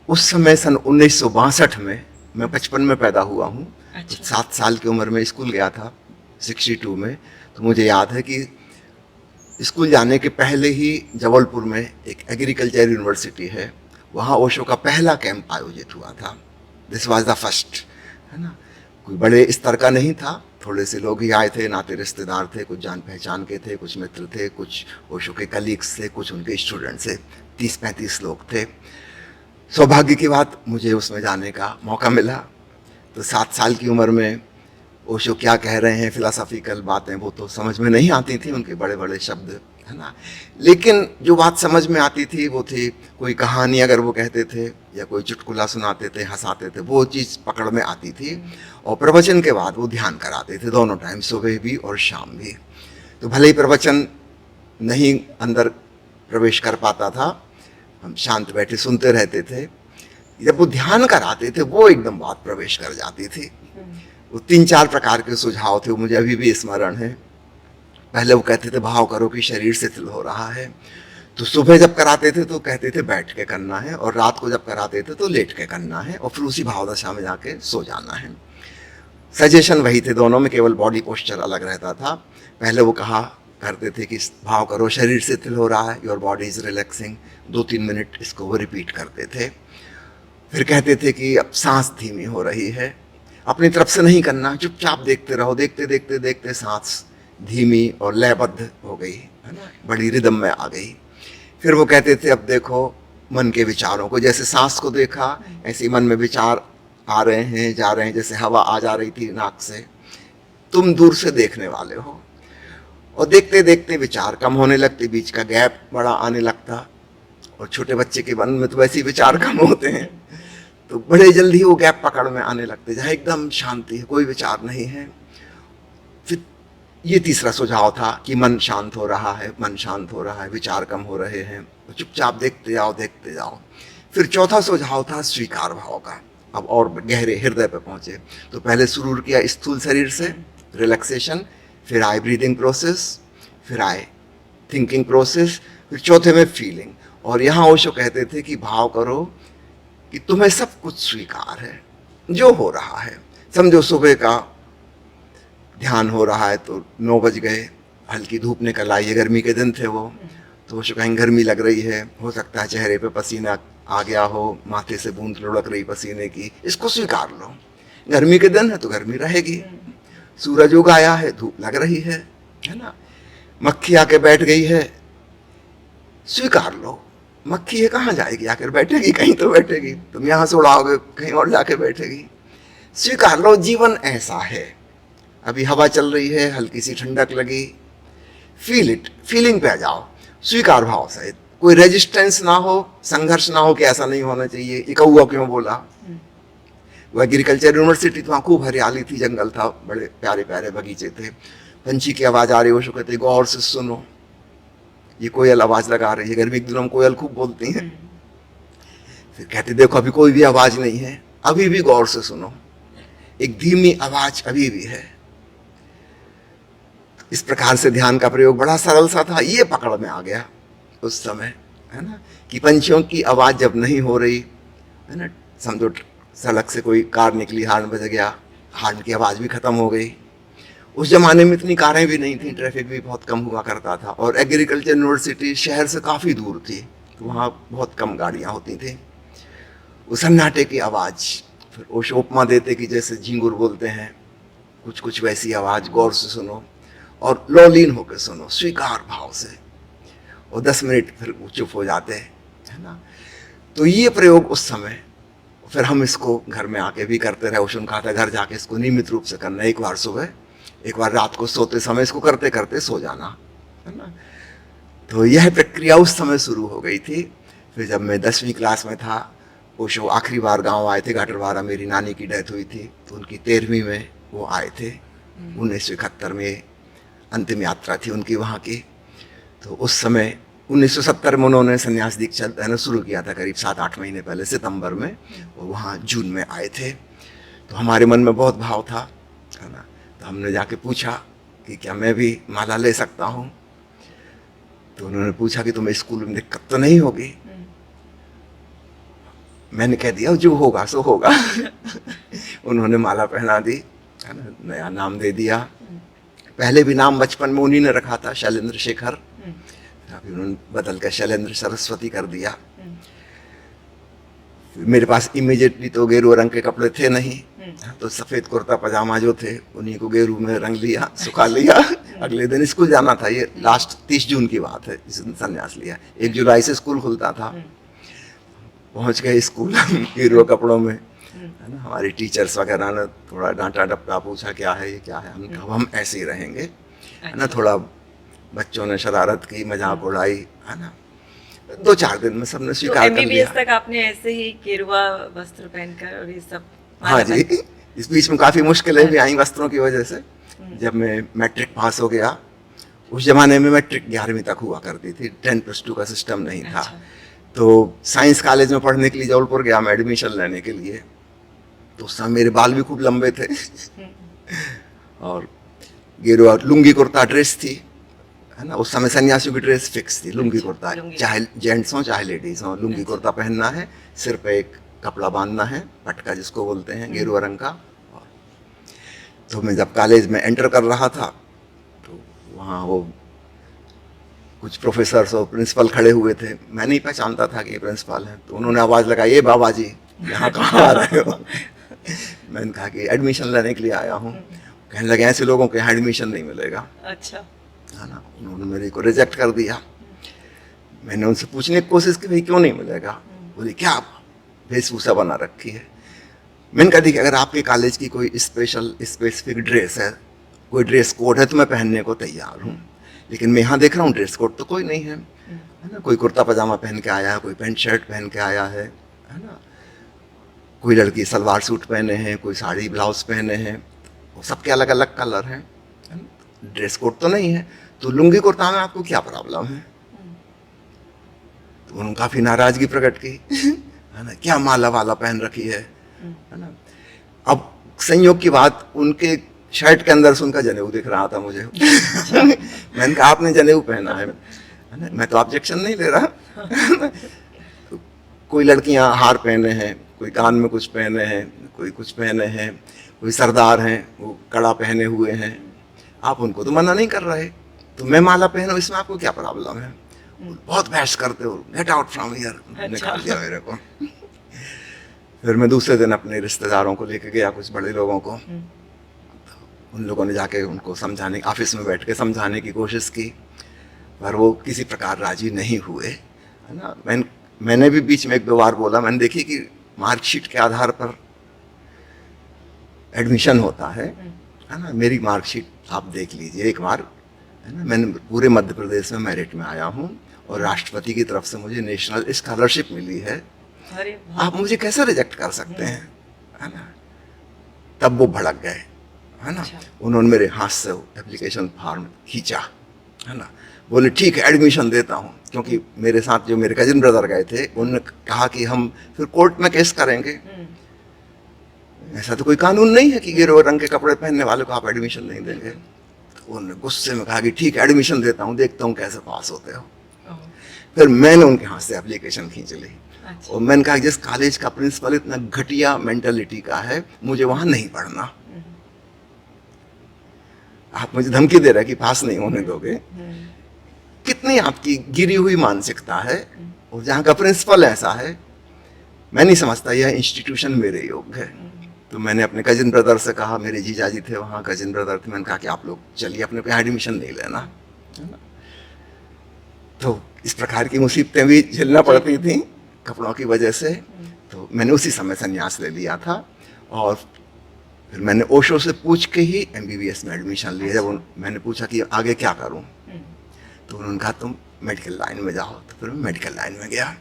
उस समय सन 1962 में, मैं 55 में पैदा हुआ हूँ। अच्छा। तो 7 साल की उम्र में स्कूल गया था 62 में। तो मुझे याद है कि स्कूल जाने के पहले ही जबलपुर में एक एग्रीकल्चर यूनिवर्सिटी है, वहाँ ओशो का पहला कैंप आयोजित हुआ था। दिस वाज द फर्स्ट, है ना। कोई बड़े स्तर का नहीं था, थोड़े से लोग ही आए थे, नाते रिश्तेदार थे, कुछ जान पहचान के थे, कुछ मित्र थे, कुछ ओशो के कलीग्स थे, कुछ उनके स्टूडेंट्स थे। 30-35 लोग थे। सौभाग्य की बात, मुझे उसमें जाने का मौका मिला। तो 7 साल की उम्र में ओशो क्या कह रहे हैं, फिलोसॉफिकल बातें, वो तो समझ में नहीं आती थी, उनके बड़े बड़े शब्द, है ना। लेकिन जो बात समझ में आती थी वो थी, कोई कहानी अगर वो कहते थे या कोई चुटकुला सुनाते थे, हंसाते थे, वो चीज़ पकड़ में आती थी। और प्रवचन के बाद वो ध्यान कराते थे दोनों टाइम, सुबह भी और शाम भी। तो भले ही प्रवचन नहीं अंदर प्रवेश कर पाता था, हम शांत बैठे सुनते रहते थे। जब वो ध्यान कराते थे वो एकदम बात प्रवेश कर जाती थी। वो 3-4 प्रकार के सुझाव थे, वो मुझे अभी भी स्मरण है। पहले वो कहते थे भाव करो कि शरीर शिथिल हो रहा है। तो सुबह जब कराते थे तो कहते थे बैठ के करना है, और रात को जब कराते थे तो लेट के करना है, और फिर उसी भाव दशा में जाके सो जाना है। सजेशन वही थे दोनों में, केवल बॉडी पोस्चर अलग रहता था। पहले वो कहा करते थे कि भाव करो शरीर शिथिल हो रहा है, your body is relaxing. 2-3 minute इसको वो रिपीट करते थे। फिर कहते थे कि अब सांस धीमी हो रही है, अपनी तरफ से नहीं करना, चुपचाप देखते रहो। देखते देखते देखते सांस धीमी और लयबद्ध हो गई, है ना, बड़ी रिदम में आ गई। फिर वो कहते थे अब देखो मन के विचारों को, जैसे सांस को देखा ऐसे ही मन में विचार आ रहे हैं जा रहे हैं, जैसे हवा आ जा रही थी नाक से। तुम दूर से देखने वाले हो, और देखते देखते विचार कम होने लगते, बीच का गैप बड़ा आने लगता। और छोटे बच्चे के मन में तो वैसे ही विचार कम होते हैं, तो बड़े जल्दी वो गैप पकड़ में आने लगते जहाँ एकदम शांति है, कोई विचार नहीं है। फिर ये तीसरा सुझाव था कि मन शांत हो रहा है, मन शांत हो रहा है, विचार कम हो रहे हैं, तो चुपचाप देखते जाओ देखते जाओ। फिर चौथा सुझाव था स्वीकार भाव का। अब और गहरे हृदय पे पहुंचे, तो पहले शुरू किया स्थूल शरीर से रिलैक्सेशन, फिर आए ब्रीदिंग प्रोसेस, फिर आए थिंकिंग प्रोसेस, फिर चौथे में फीलिंग। और यहाँ ओशो कहते थे कि भाव करो कि तुम्हें सब कुछ स्वीकार है जो हो रहा है। समझो सुबह का ध्यान हो रहा है तो 9 बज गए, हल्की धूप निकल आई है, गर्मी के दिन थे वो, तो ओशो कहेंगे गर्मी लग रही है, हो सकता है चेहरे पे पसीना आ गया हो, माथे से बूंद लुढ़क रही पसीने की, इसको स्वीकार लो। गर्मी के दिन है तो गर्मी रहेगी, सूरज उग आया है, धूप लग रही है ना। मक्खी आके बैठ गई है, स्वीकार लो। मक्खी है, कहाँ जाएगी, आकर बैठेगी, कहीं तो बैठेगी, तुम यहाँ से उड़ाओगे कहीं और जाके बैठेगी। स्वीकार लो, जीवन ऐसा है। अभी हवा चल रही है, हल्की सी ठंडक लगी, फील इट, फीलिंग पे आ जाओ, स्वीकार भाव सहित। कोई रेजिस्टेंस ना हो, संघर्ष ना हो कि ऐसा नहीं होना चाहिए, ये कौआ क्यों बोला। वो एग्रीकल्चर यूनिवर्सिटी, तो वहाँ खूब हरियाली थी, जंगल था, बड़े प्यारे प्यारे बगीचे थे, पंछी की आवाज़ आ रही है, वो कहते गौर से सुनो, ये कोयल आवाज़ लगा रही है। गर्मी के दिनों में कोयल खूब बोलती हैं। फिर कहते देखो अभी कोई भी आवाज़ नहीं है, अभी भी गौर से सुनो, एक धीमी आवाज़ अभी भी है। इस प्रकार से ध्यान का प्रयोग बड़ा सरल सा था, ये पकड़ में आ गया उस समय, है ना, कि पंछियों की आवाज़ जब नहीं हो रही, है ना, समझो सड़क से कोई कार निकली, हॉर्न बज गया, हॉर्न की आवाज़ भी ख़त्म हो गई। उस ज़माने में इतनी कारें भी नहीं थी, ट्रैफिक भी बहुत कम हुआ करता था, और एग्रीकल्चर यूनिवर्सिटी शहर से काफ़ी दूर थी, तो वहाँ बहुत कम गाड़ियाँ होती थी। उस सन्नाटे की आवाज़, फिर ओशो उपमा देते कि जैसे झींगुर बोलते हैं, कुछ कुछ वैसी आवाज़, गौर से सुनो और लौलीन होकर सुनो, स्वीकार भाव से। और 10 मिनट फिर वो चुप हो जाते हैं, है ना। तो ये प्रयोग उस समय, फिर हम इसको घर में आके भी करते रहे। ओशो ने कहा था घर जाके इसको नियमित रूप से करना, एक बार सुबह, एक बार रात को सोते समय, इसको करते करते सो जाना, है ना। तो यह प्रक्रिया उस समय शुरू हो गई थी। फिर जब मैं 10वीं क्लास में था, ओशो आखिरी बार गांव आए थे, घाटरवारा, मेरी नानी की डेथ हुई थी, तो उनकी 13वीं में वो आए थे। 1971 में अंतिम यात्रा थी उनकी वहाँ की। तो उस समय 1970 में उन्होंने संन्यास दीक्षा देना शुरू किया था, करीब 7-8 महीने पहले, सितंबर में। वो वहाँ जून में आए थे। तो हमारे मन में बहुत भाव था, है ना। तो हमने जाके पूछा कि क्या मैं भी माला ले सकता हूँ। तो उन्होंने पूछा कि तुम्हें स्कूल में दिक्कत तो नहीं होगी। मैंने कह दिया जो होगा सो होगा। उन्होंने माला पहना दी, है ना, नया नाम दे दिया। पहले भी नाम बचपन में उन्हीं ने रखा था, शैलेंद्र शेखर, अभी उन्होंने बदल कर शैलेंद्र सरस्वती कर दिया। मेरे पास इमीडिएटली तो गेरुआ रंग के कपड़े थे नहीं, तो सफ़ेद कुर्ता पजामा जो थे उन्हीं को गेरू में रंग लिया, सुखा लिया। अगले दिन स्कूल जाना था, ये लास्ट 30 जून की बात है जिस दिन संन्यास लिया। 1 जुलाई से स्कूल खुलता था। पहुंच गए स्कूल गेरुआ कपड़ों में, है ना। हमारी टीचर्स वगैरह ने थोड़ा डांटा डपटा, पूछा क्या है ये क्या है। हम कहा हम ऐसे ही रहेंगे, है ना, थोड़ा बच्चों ने शरारत की, मजाक उड़ाई, है ना। 2-4 दिन में सबने तो स्वीकार कर एमबीबीएस लिया। तक आपने ऐसे ही गेरुआ वस्त्र पहनकर और ये सब हाँ माला जी, पहन- इस बीच में काफ़ी मुश्किलें भी आई अच्छा। वस्त्रों की वजह से। जब मैं मैट्रिक पास हो गया, उस जमाने में मैट्रिक 11वीं तक हुआ करती थी, 10+2 का सिस्टम नहीं था। अच्छा। तो साइंस कॉलेज में पढ़ने के लिए जबलपुर गया मैं एडमिशन लेने के लिए। तो उस समय मेरे बाल भी खूब लंबे थे और गेरुआ लुंगी कुर्ता ड्रेस थी, है ना। उस समय सन्यासियों की ड्रेस फिक्स थी, लुंगी अच्छा, कुर्ता, लुंगी। चाहे जेंट्स हों चाहे लेडीज हों, लुंगी कुर्ता पहनना है, सिर पे एक कपड़ा बांधना है, पटका जिसको बोलते हैं, गेरुआ रंग का। तो मैं जब कॉलेज में एंटर कर रहा था तो वहाँ वो कुछ प्रोफेसर्स और प्रिंसिपल खड़े हुए थे। मैं नहीं पहचानता था कि ये प्रिंसिपल हैं, तो उन्होंने आवाज़ लगाई, ये बाबा जी यहाँ कहाँ आ रहे हो? मैंने कहा कि एडमिशन लेने के लिए आया हूँ। कहने लगे ऐसे लोगों के यहाँ एडमिशन नहीं मिलेगा, अच्छा। है ना। उन्होंने मेरे को रिजेक्ट कर दिया। मैंने उनसे पूछने की कोशिश की, भाई क्यों नहीं मिलेगा? बोले क्या आप वेशभूषा बना रखी है। मैंने कहा देखिए, अगर आपके कॉलेज की कोई स्पेसिफिक ड्रेस है, कोई ड्रेस कोड है, तो मैं पहनने को तैयार हूँ। लेकिन मैं यहाँ देख रहा हूँ ड्रेस कोड तो कोई नहीं है, है ना। कोई कुर्ता पजामा पहन के आया है, कोई पैंट शर्ट पहन के आया है ना। कोई लड़की सलवार सूट पहने हैं, कोई साड़ी ब्लाउज पहने हैं, वो सबके अलग अलग कलर हैं, है ना? ड्रेस कोड तो नहीं है। तो लुंगी कुर्ता में आपको क्या प्रॉब्लम है? तो उन्होंने काफ़ी नाराज़गी प्रकट की, है ना, क्या माला वाला पहन रखी है ना। अब संयोग की बात, उनके शर्ट के अंदर से उनका जनेऊ दिख रहा था मुझे। मैंने कहा आपने जनेऊ पहना है ना, मैं तो ऑब्जेक्शन नहीं ले रहा। कोई लड़कियां हार पहने हैं, कोई कान में कुछ पहने हैं, कोई कुछ पहने हैं, कोई सरदार हैं वो कड़ा पहने हुए हैं, आप उनको तो मना नहीं कर रहे, तो मैं माला पहनूं, इसमें आपको क्या प्रॉब्लम है? बहुत बहस करते हो, गेट आउट फ्रॉम हियर, निकाल दिया मेरे को। फिर मैं दूसरे दिन अपने रिश्तेदारों को लेके गया, कुछ बड़े लोगों को। तो उन लोगों ने जाके उनको समझाने, ऑफिस में बैठ के समझाने की कोशिश की, पर वो किसी प्रकार राजी नहीं हुए, है ना। मैंने भी बीच में एक दो बार बोला, मैंने देखी कि मार्कशीट के आधार पर एडमिशन होता है ना। मेरी मार्कशीट आप देख लीजिए एक बार, है ना। मैंने पूरे मध्य प्रदेश में मेरिट में आया हूँ और राष्ट्रपति की तरफ से मुझे नेशनल स्कॉलरशिप मिली है। अरे वाह। आप मुझे कैसे रिजेक्ट कर सकते हैं, है ना। तब वो भड़क गए, है ना। अच्छा। उन्होंने मेरे हाथ से एप्लीकेशन फॉर्म खींचा, है ना। बोले ठीक है एडमिशन देता हूँ, क्योंकि मेरे साथ जो मेरे कजिन ब्रदर गए थे, उन्होंने कहा कि हम फिर कोर्ट में केस करेंगे। ऐसा तो कोई कानून नहीं है कि गेरुआ रंग के कपड़े पहनने वाले को आप एडमिशन नहीं देंगे। तो उन्होंने गुस्से में कहा कि ठीक है एडमिशन देता हूँ, देखता हूँ कैसे पास होते हो। फिर मैंने उनके हाथ से एप्लीकेशन खींच ली। अच्छा। और मैंने कहा जिस कॉलेज का प्रिंसिपल इतना घटिया मेंटालिटी का है, मुझे वहां नहीं पढ़ना। आप मुझे धमकी दे रहे हैं कि पास नहीं होने दोगे। कितनी आपकी गिरी हुई मानसिकता है। और जहाँ का प्रिंसिपल ऐसा है, मैं नहीं समझता यह इंस्टीट्यूशन मेरे योग्य है। तो मैंने अपने कजिन ब्रदर से कहा, मेरे जीजा जी थे वहाँ, कजिन ब्रदर थे, मैंने कहा कि आप लोग चलिए, अपने को यहाँ एडमिशन नहीं लेना, है ना। तो इस प्रकार की मुसीबतें भी झेलना पड़ती थी कपड़ों की वजह से। तो मैंने उसी समय संन्यास ले लिया था और फिर मैंने ओशो से पूछ के ही एमबीबीएस में एडमिशन लिया। जब मैंने पूछा कि आगे क्या करूं, तो उन्होंने कहा तुम मेडिकल लाइन में जाओ, तो फिर मैं मेडिकल लाइन में गया।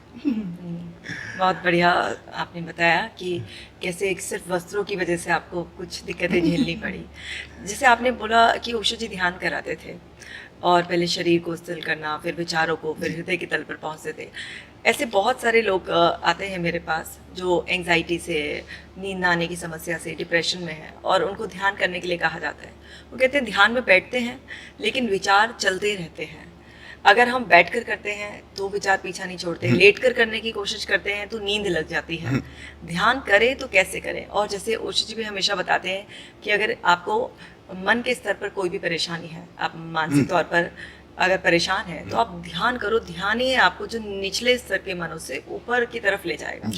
बहुत बढ़िया आपने बताया कि कैसे एक सिर्फ वस्त्रों की वजह से आपको कुछ दिक्कतें झेलनी पड़ी। जैसे आपने बोला कि ओशो जी ध्यान कराते थे और पहले शरीर को स्थिर करना, फिर विचारों को, फिर हृदय के तल पर पहुंचते थे। ऐसे बहुत सारे लोग आते हैं मेरे पास जो एंग्जाइटी से, नींद ना आने की समस्या से, डिप्रेशन में है, और उनको ध्यान करने के लिए कहा जाता है। वो कहते हैं ध्यान में बैठते हैं लेकिन विचार चलते रहते हैं। अगर हम बैठकर करते हैं तो विचार पीछा नहीं छोड़ते, लेटकर करने की कोशिश करते हैं तो नींद लग जाती है। ध्यान करें तो कैसे करें? और जैसे ओशो जी भी हमेशा बताते हैं कि अगर आपको मन के स्तर पर कोई भी परेशानी है, आप मानसिक तौर पर अगर परेशान है, तो आप ध्यान करो। ध्यान ही आपको जो निचले स्तर के मनों से ऊपर की तरफ ले जाएगा।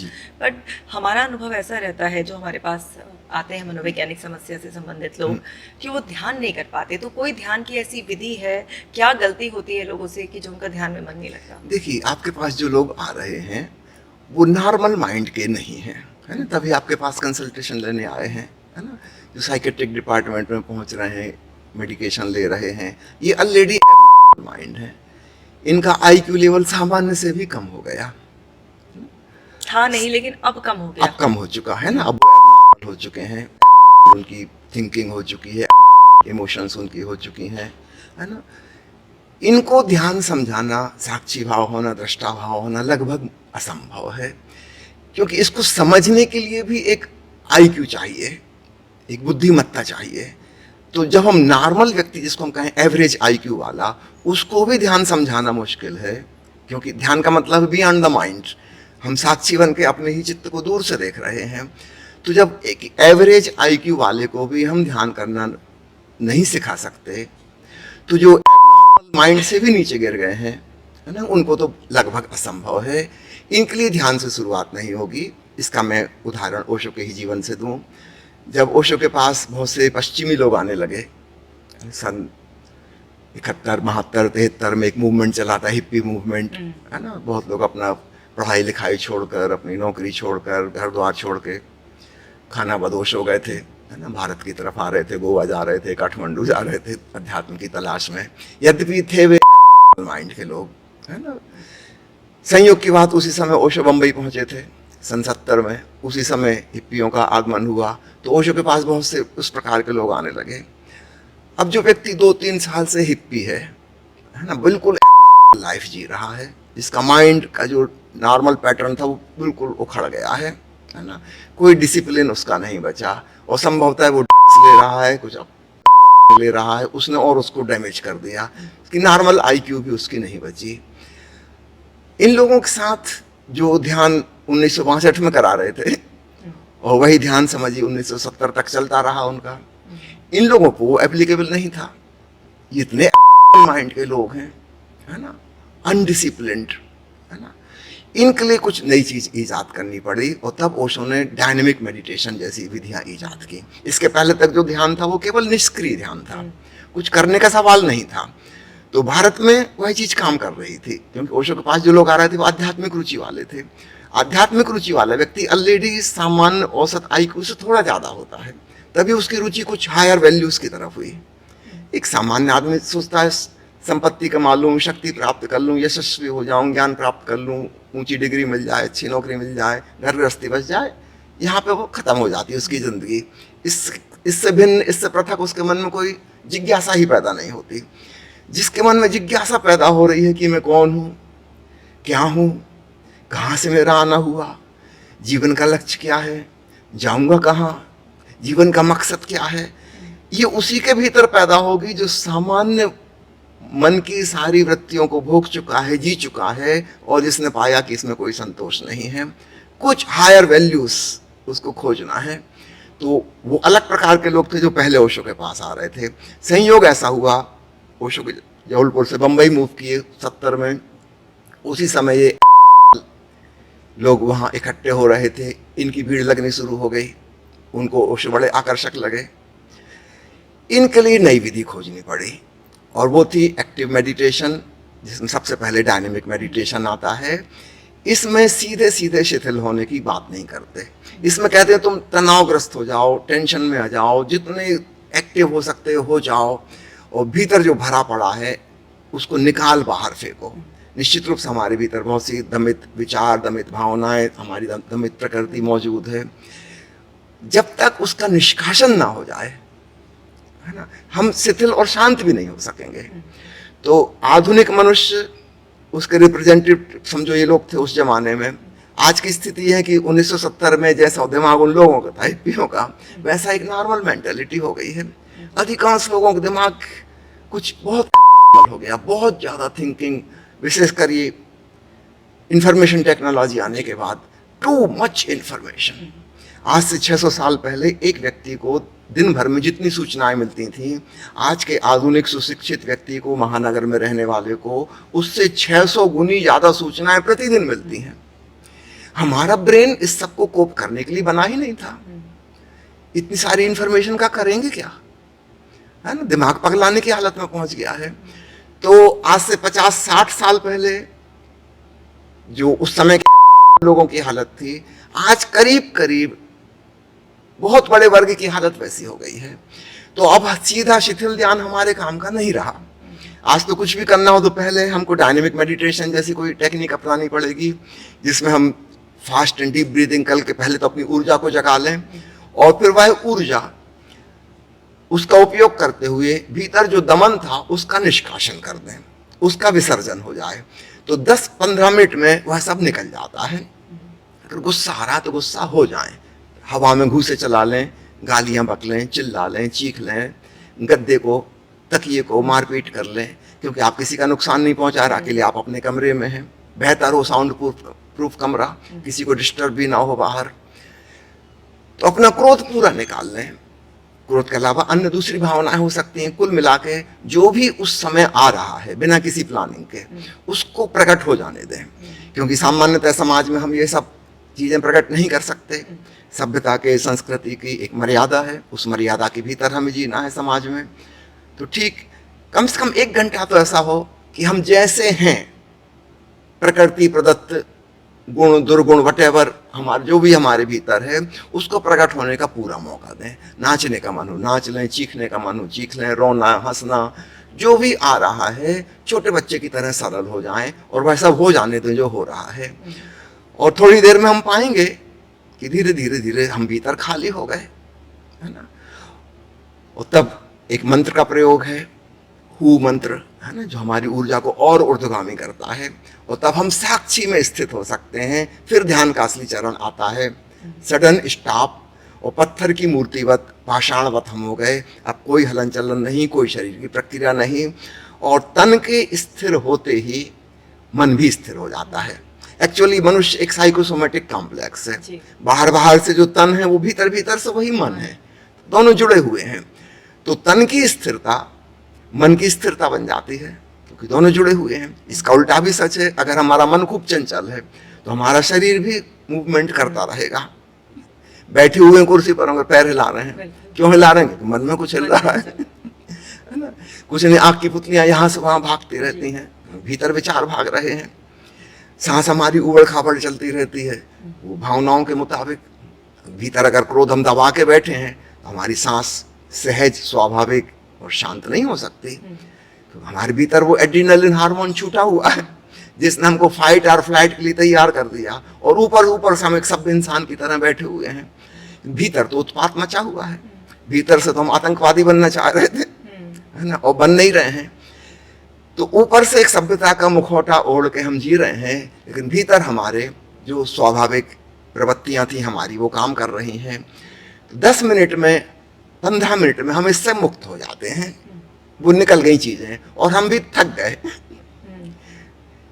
बट हमारा अनुभव ऐसा रहता है, जो हमारे पास आते हैं मनोवैज्ञानिक समस्या से संबंधित लोग, कि वो ध्यान नहीं कर पाते। तो कोई ध्यान की ऐसी विधि है, क्या गलती होती है लोगों से कि जो उनका ध्यान में मन नहीं लगता? देखिए, आपके पास जो लोग आ रहे हैं वो नॉर्मल माइंड के नहीं हैं, है ना। तभी आपके पास कंसल्टेशन लेने आए हैं, है ना। जो साइकेट्रिक डिपार्टमेंट में पहुंच रहे हैं, मेडिकेशन ले रहे हैं, ये ऑलरेडी एबनॉर्मल माइंड हैं। इनका आईक्यू लेवल सामान्य से भी कम हो गया, था नहीं लेकिन अब कम हो गया। अब कम हो चुका है ना, अब वो एबनॉर्मल हो चुके हैं, abnormal उनकी थिंकिंग हो चुकी है, इमोशंस उनकी हो चुकी हैं, है ना। इनको ध्यान समझाना, साक्षी भाव होना, दृष्टा भाव होना लगभग असंभव है, क्योंकि इसको समझने के लिए भी एक आईक्यू चाहिए, एक बुद्धिमत्ता चाहिए। तो जब हम नॉर्मल व्यक्ति, जिसको हम कहें एवरेज आईक्यू वाला, उसको भी ध्यान समझाना मुश्किल है, क्योंकि ध्यान का मतलब बियॉन्ड द माइंड, हम साक्षी बन के अपने ही चित्त को दूर से देख रहे हैं। तो जब एक एवरेज आईक्यू वाले को भी हम ध्यान करना नहीं सिखा सकते, तो जो एबनॉर्मल माइंड से भी नीचे गिर गए हैं, है ना, उनको तो लगभग असंभव है। इनके लिए ध्यान से शुरुआत नहीं होगी। इसका मैं उदाहरण ओशो के ही जीवन से दूं। जब ओशो के पास बहुत से पश्चिमी लोग आने लगे, सन 71, 72, 73 में एक मूवमेंट चला था, हिप्पी मूवमेंट, है ना। बहुत लोग अपना पढ़ाई लिखाई छोड़कर, अपनी नौकरी छोड़कर, घर द्वार छोड़ के खाना बदोश हो गए थे, है ना। भारत की तरफ आ रहे थे, गोवा जा रहे थे, काठमांडू जा रहे थे अध्यात्म की तलाश में। यद्यपि थे वे माइंड के लोग, है ना। संयोग की बात, उसी समय ओशो बम्बई पहुंचे थे सन 70 में। उसी समय हिप्पियों का आगमन हुआ, तो ओशो के पास बहुत से उस प्रकार के लोग आने लगे। अब जो व्यक्ति 2-3 साल से हिप्पी है ना, बिल्कुल लाइफ जी रहा है, जिसका माइंड का जो नॉर्मल पैटर्न था वो बिल्कुल उखड़ गया है ना। कोई डिसिप्लिन उसका नहीं बचा, और संभवतः वो ड्रग्स ले रहा है, कुछ ले रहा है, उसने और उसको डैमेज कर दिया कि नॉर्मल आईक्यू भी उसकी नहीं बची। इन लोगों के साथ जो ध्यान 1962 में करा रहे थे, और वही ध्यान समझिए 1970 तक चलता रहा उनका, इन लोगों को वो एप्लीकेबल नहीं था। ये इतने माइंड के लोग हैं, है ना, अनडिसिप्लिन्ड, है ना। इनके लिए कुछ नई चीज ईजाद करनी पड़ी, और तब ओशो ने डायनेमिक मेडिटेशन जैसी विधियां ईजाद की। इसके पहले तक जो ध्यान था वो केवल निष्क्रिय ध्यान था, कुछ करने का सवाल नहीं था। तो भारत में वह चीज काम कर रही थी, क्योंकि ओशो के पास जो लोग आ रहे थे वो आध्यात्मिक रुचि वाले थे। आध्यात्मिक रुचि वाला व्यक्ति ऑलरेडी सामान्य औसत आईक्यू से थोड़ा ज्यादा होता है, तभी उसकी रुचि कुछ हायर वैल्यूज की तरफ हुई। एक सामान्य आदमी सोचता है संपत्ति कमा लूँ, शक्ति प्राप्त कर लूँ, यशस्वी हो जाऊँ, ज्ञान प्राप्त कर लूँ, ऊंची डिग्री मिल जाए, अच्छी नौकरी मिल जाए, घर गृहस्थी बच जाए, यहाँ पे वो खत्म हो जाती है उसकी जिंदगी। इससे भिन्न, इससे पृथक उसके मन में कोई जिज्ञासा ही पैदा नहीं होती। जिसके मन में जिज्ञासा पैदा हो रही है कि मैं कौन हूँ, क्या हूँ, कहाँ से मेरा आना हुआ, जीवन का लक्ष्य क्या है, जाऊँगा कहाँ, जीवन का मकसद क्या है, ये उसी के भीतर पैदा होगी जो सामान्य मन की सारी वृत्तियों को भोग चुका है, जी चुका है, और जिसने पाया कि इसमें कोई संतोष नहीं है, कुछ हायर वैल्यूज उसको खोजना है। तो वो अलग प्रकार के लोग थे जो पहले ओशो के पास आ रहे थे। संयोग ऐसा हुआ, ओशो के जबलपुर से बम्बई मूव किए 70 में, उसी समय ये लोग वहाँ इकट्ठे हो रहे थे, इनकी भीड़ लगनी शुरू हो गई, उनको ओशो बड़े आकर्षक लगे। इनके लिए नई विधि खोजनी पड़ी, और वो थी एक्टिव मेडिटेशन, जिसमें सबसे पहले डायनेमिक मेडिटेशन आता है। इसमें सीधे सीधे शिथिल होने की बात नहीं करते। इसमें कहते हैं तुम तनावग्रस्त हो जाओ, टेंशन में आ जाओ, जितने एक्टिव हो सकते हो जाओ, और भीतर जो भरा पड़ा है उसको निकाल बाहर फेंको। निश्चित रूप से हमारे भीतर बहुत सी दमित विचार, दमित भावनाएं, हमारी दमित प्रकृति मौजूद है। जब तक उसका निष्कासन ना हो जाए, है ना, हम शिथिल और शांत भी नहीं हो सकेंगे। तो आधुनिक मनुष्य, उसके रिप्रेजेंटेटिव समझो ये लोग थे उस जमाने में। आज की स्थिति है कि 1970 में जैसा दिमाग उन लोगों का था, हिप्पियों का, वैसा एक नॉर्मल मेंटेलिटी हो गई है। अधिकांश लोगों का दिमाग कुछ बहुत नॉर्मल हो गया, बहुत ज़्यादा थिंकिंग, विशेषकर ये इंफॉर्मेशन टेक्नोलॉजी आने के बाद, टू मच इंफॉर्मेशन। आज से 600 साल पहले एक व्यक्ति को दिन भर में जितनी सूचनाएं मिलती थी, आज के आधुनिक सुशिक्षित व्यक्ति को, महानगर में रहने वाले को, उससे 600 गुनी ज़्यादा सूचनाएं प्रतिदिन मिलती हैं। हमारा ब्रेन इस सब को कोप करने के लिए बना ही नहीं था। इतनी सारी इंफॉर्मेशन का करेंगे क्या, है ना, दिमाग पगलाने की हालत में पहुंच गया है। तो आज से 50-60 साल पहले जो उस समय के लोगों की हालत थी, आज करीब करीब बहुत बड़े वर्ग की हालत वैसी हो गई है। तो अब सीधा शिथिल ध्यान हमारे काम का नहीं रहा। आज तो कुछ भी करना हो तो पहले हमको डायनेमिक मेडिटेशन जैसी कोई टेक्निक अपनानी पड़ेगी, जिसमें हम फास्ट एंड डीप ब्रीदिंग करके पहले तो अपनी ऊर्जा को जगा लें, और फिर वह ऊर्जा उसका उपयोग करते हुए भीतर जो दमन था उसका निष्कासन कर दें, उसका विसर्जन हो जाए। तो 10-15 मिनट में वह सब निकल जाता है। अगर गुस्सा आ रहा तो गुस्सा हो जाए, हवा में घूसे चला लें, गालियां बकलें, चिल्ला लें, चीख लें, गद्दे को तकिए को मारपीट कर लें, क्योंकि आप किसी का नुकसान नहीं पहुंचा रहा, के लिए आप अपने कमरे में हैं। बेहतर हो साउंड प्रूफ कमरा, किसी को डिस्टर्ब भी ना हो बाहर। तो अपना क्रोध पूरा निकाल लें। क्रोध के अलावा अन्य दूसरी भावनाएं हो सकती हैं। कुल मिला के जो भी उस समय आ रहा है बिना किसी प्लानिंग के, उसको प्रकट हो जाने दें, क्योंकि सामान्यतः समाज में हम ये सब चीजें प्रकट नहीं कर सकते। सभ्यता के, संस्कृति की एक मर्यादा है, उस मर्यादा के भीतर हमें जीना है समाज में। तो ठीक कम से कम 1 घंटा तो ऐसा हो कि हम जैसे हैं, प्रकृति प्रदत्त गुण दुर्गुण वटेवर हमारे जो भी हमारे भीतर है, उसको प्रकट होने का पूरा मौका दें। नाचने का मन हो नाच लें, चीखने का मन हो चीख लें, रोना हंसना जो भी आ रहा है छोटे बच्चे की तरह सरल हो जाएं और वह सब हो जाने दें जो हो रहा है। और थोड़ी देर में हम पाएंगे कि धीरे धीरे धीरे हम भीतर खाली हो गए, है ना। और तब एक मंत्र का प्रयोग है, हु मंत्र, है ना, जो हमारी ऊर्जा को और ऊर्ध्वगामी करता है। और तब हम साक्षी में स्थित हो सकते हैं। फिर ध्यान का असली चरण आता है, सडन स्टॉप। और पत्थर की मूर्तिवत, पाषाणवत हम हो गए। अब कोई हलन चलन नहीं, कोई शरीर की प्रक्रिया नहीं, और तन के स्थिर होते ही मन भी स्थिर हो जाता है। एक्चुअली मनुष्य एक साइकोसोमेटिक कॉम्प्लेक्स है। बाहर बाहर से जो तन है वो भीतर भीतर से वही मन है, दोनों जुड़े हुए हैं। तो तन की स्थिरता मन की स्थिरता बन जाती है, क्योंकि दोनों जुड़े हुए हैं। इसका उल्टा भी सच है, अगर हमारा मन खूब चंचल है तो हमारा शरीर भी मूवमेंट करता रहेगा। बैठे हुए हैं कुर्सी पर, अगर पैर हिला रहे हैं, क्यों हिला रहे हैं? मन में कुछ हिल रहा है ना। कुछ नहीं, आँख की पुतलियां यहाँ से वहां भागती रहती हैं, भीतर विचार भाग रहे हैं। सांस हमारी उबड़ खाबड़ चलती रहती है, वो भावनाओं के मुताबिक। भीतर अगर क्रोध हम दबा के बैठे हैं तो हमारी सांस सहज, स्वाभाविक और शांत नहीं हो सकती। तो हमारे भीतर वो एड्रीनलिन हार्मोन छूटा हुआ है, जिसने हमको फाइट और फ्लाइट के लिए तैयार कर दिया। और ऊपर ऊपर से हम एक सभ्य इंसान की तरह बैठे हुए हैं। भीतर तो उत्पात मचा हुआ है, भीतर से तो हम आतंकवादी बनना चाह रहे थे, है ना, और बन नहीं रहे हैं। तो ऊपर से एक सभ्यता का मुखौटा ओढ़ के हम जी रहे हैं, लेकिन भीतर हमारे जो स्वाभाविक प्रवृत्तियां थी हमारी, वो काम कर रही हैं। तो 10 मिनट में, 15 मिनट में हम इससे मुक्त हो जाते हैं। वो निकल गई चीजें और हम भी थक गए।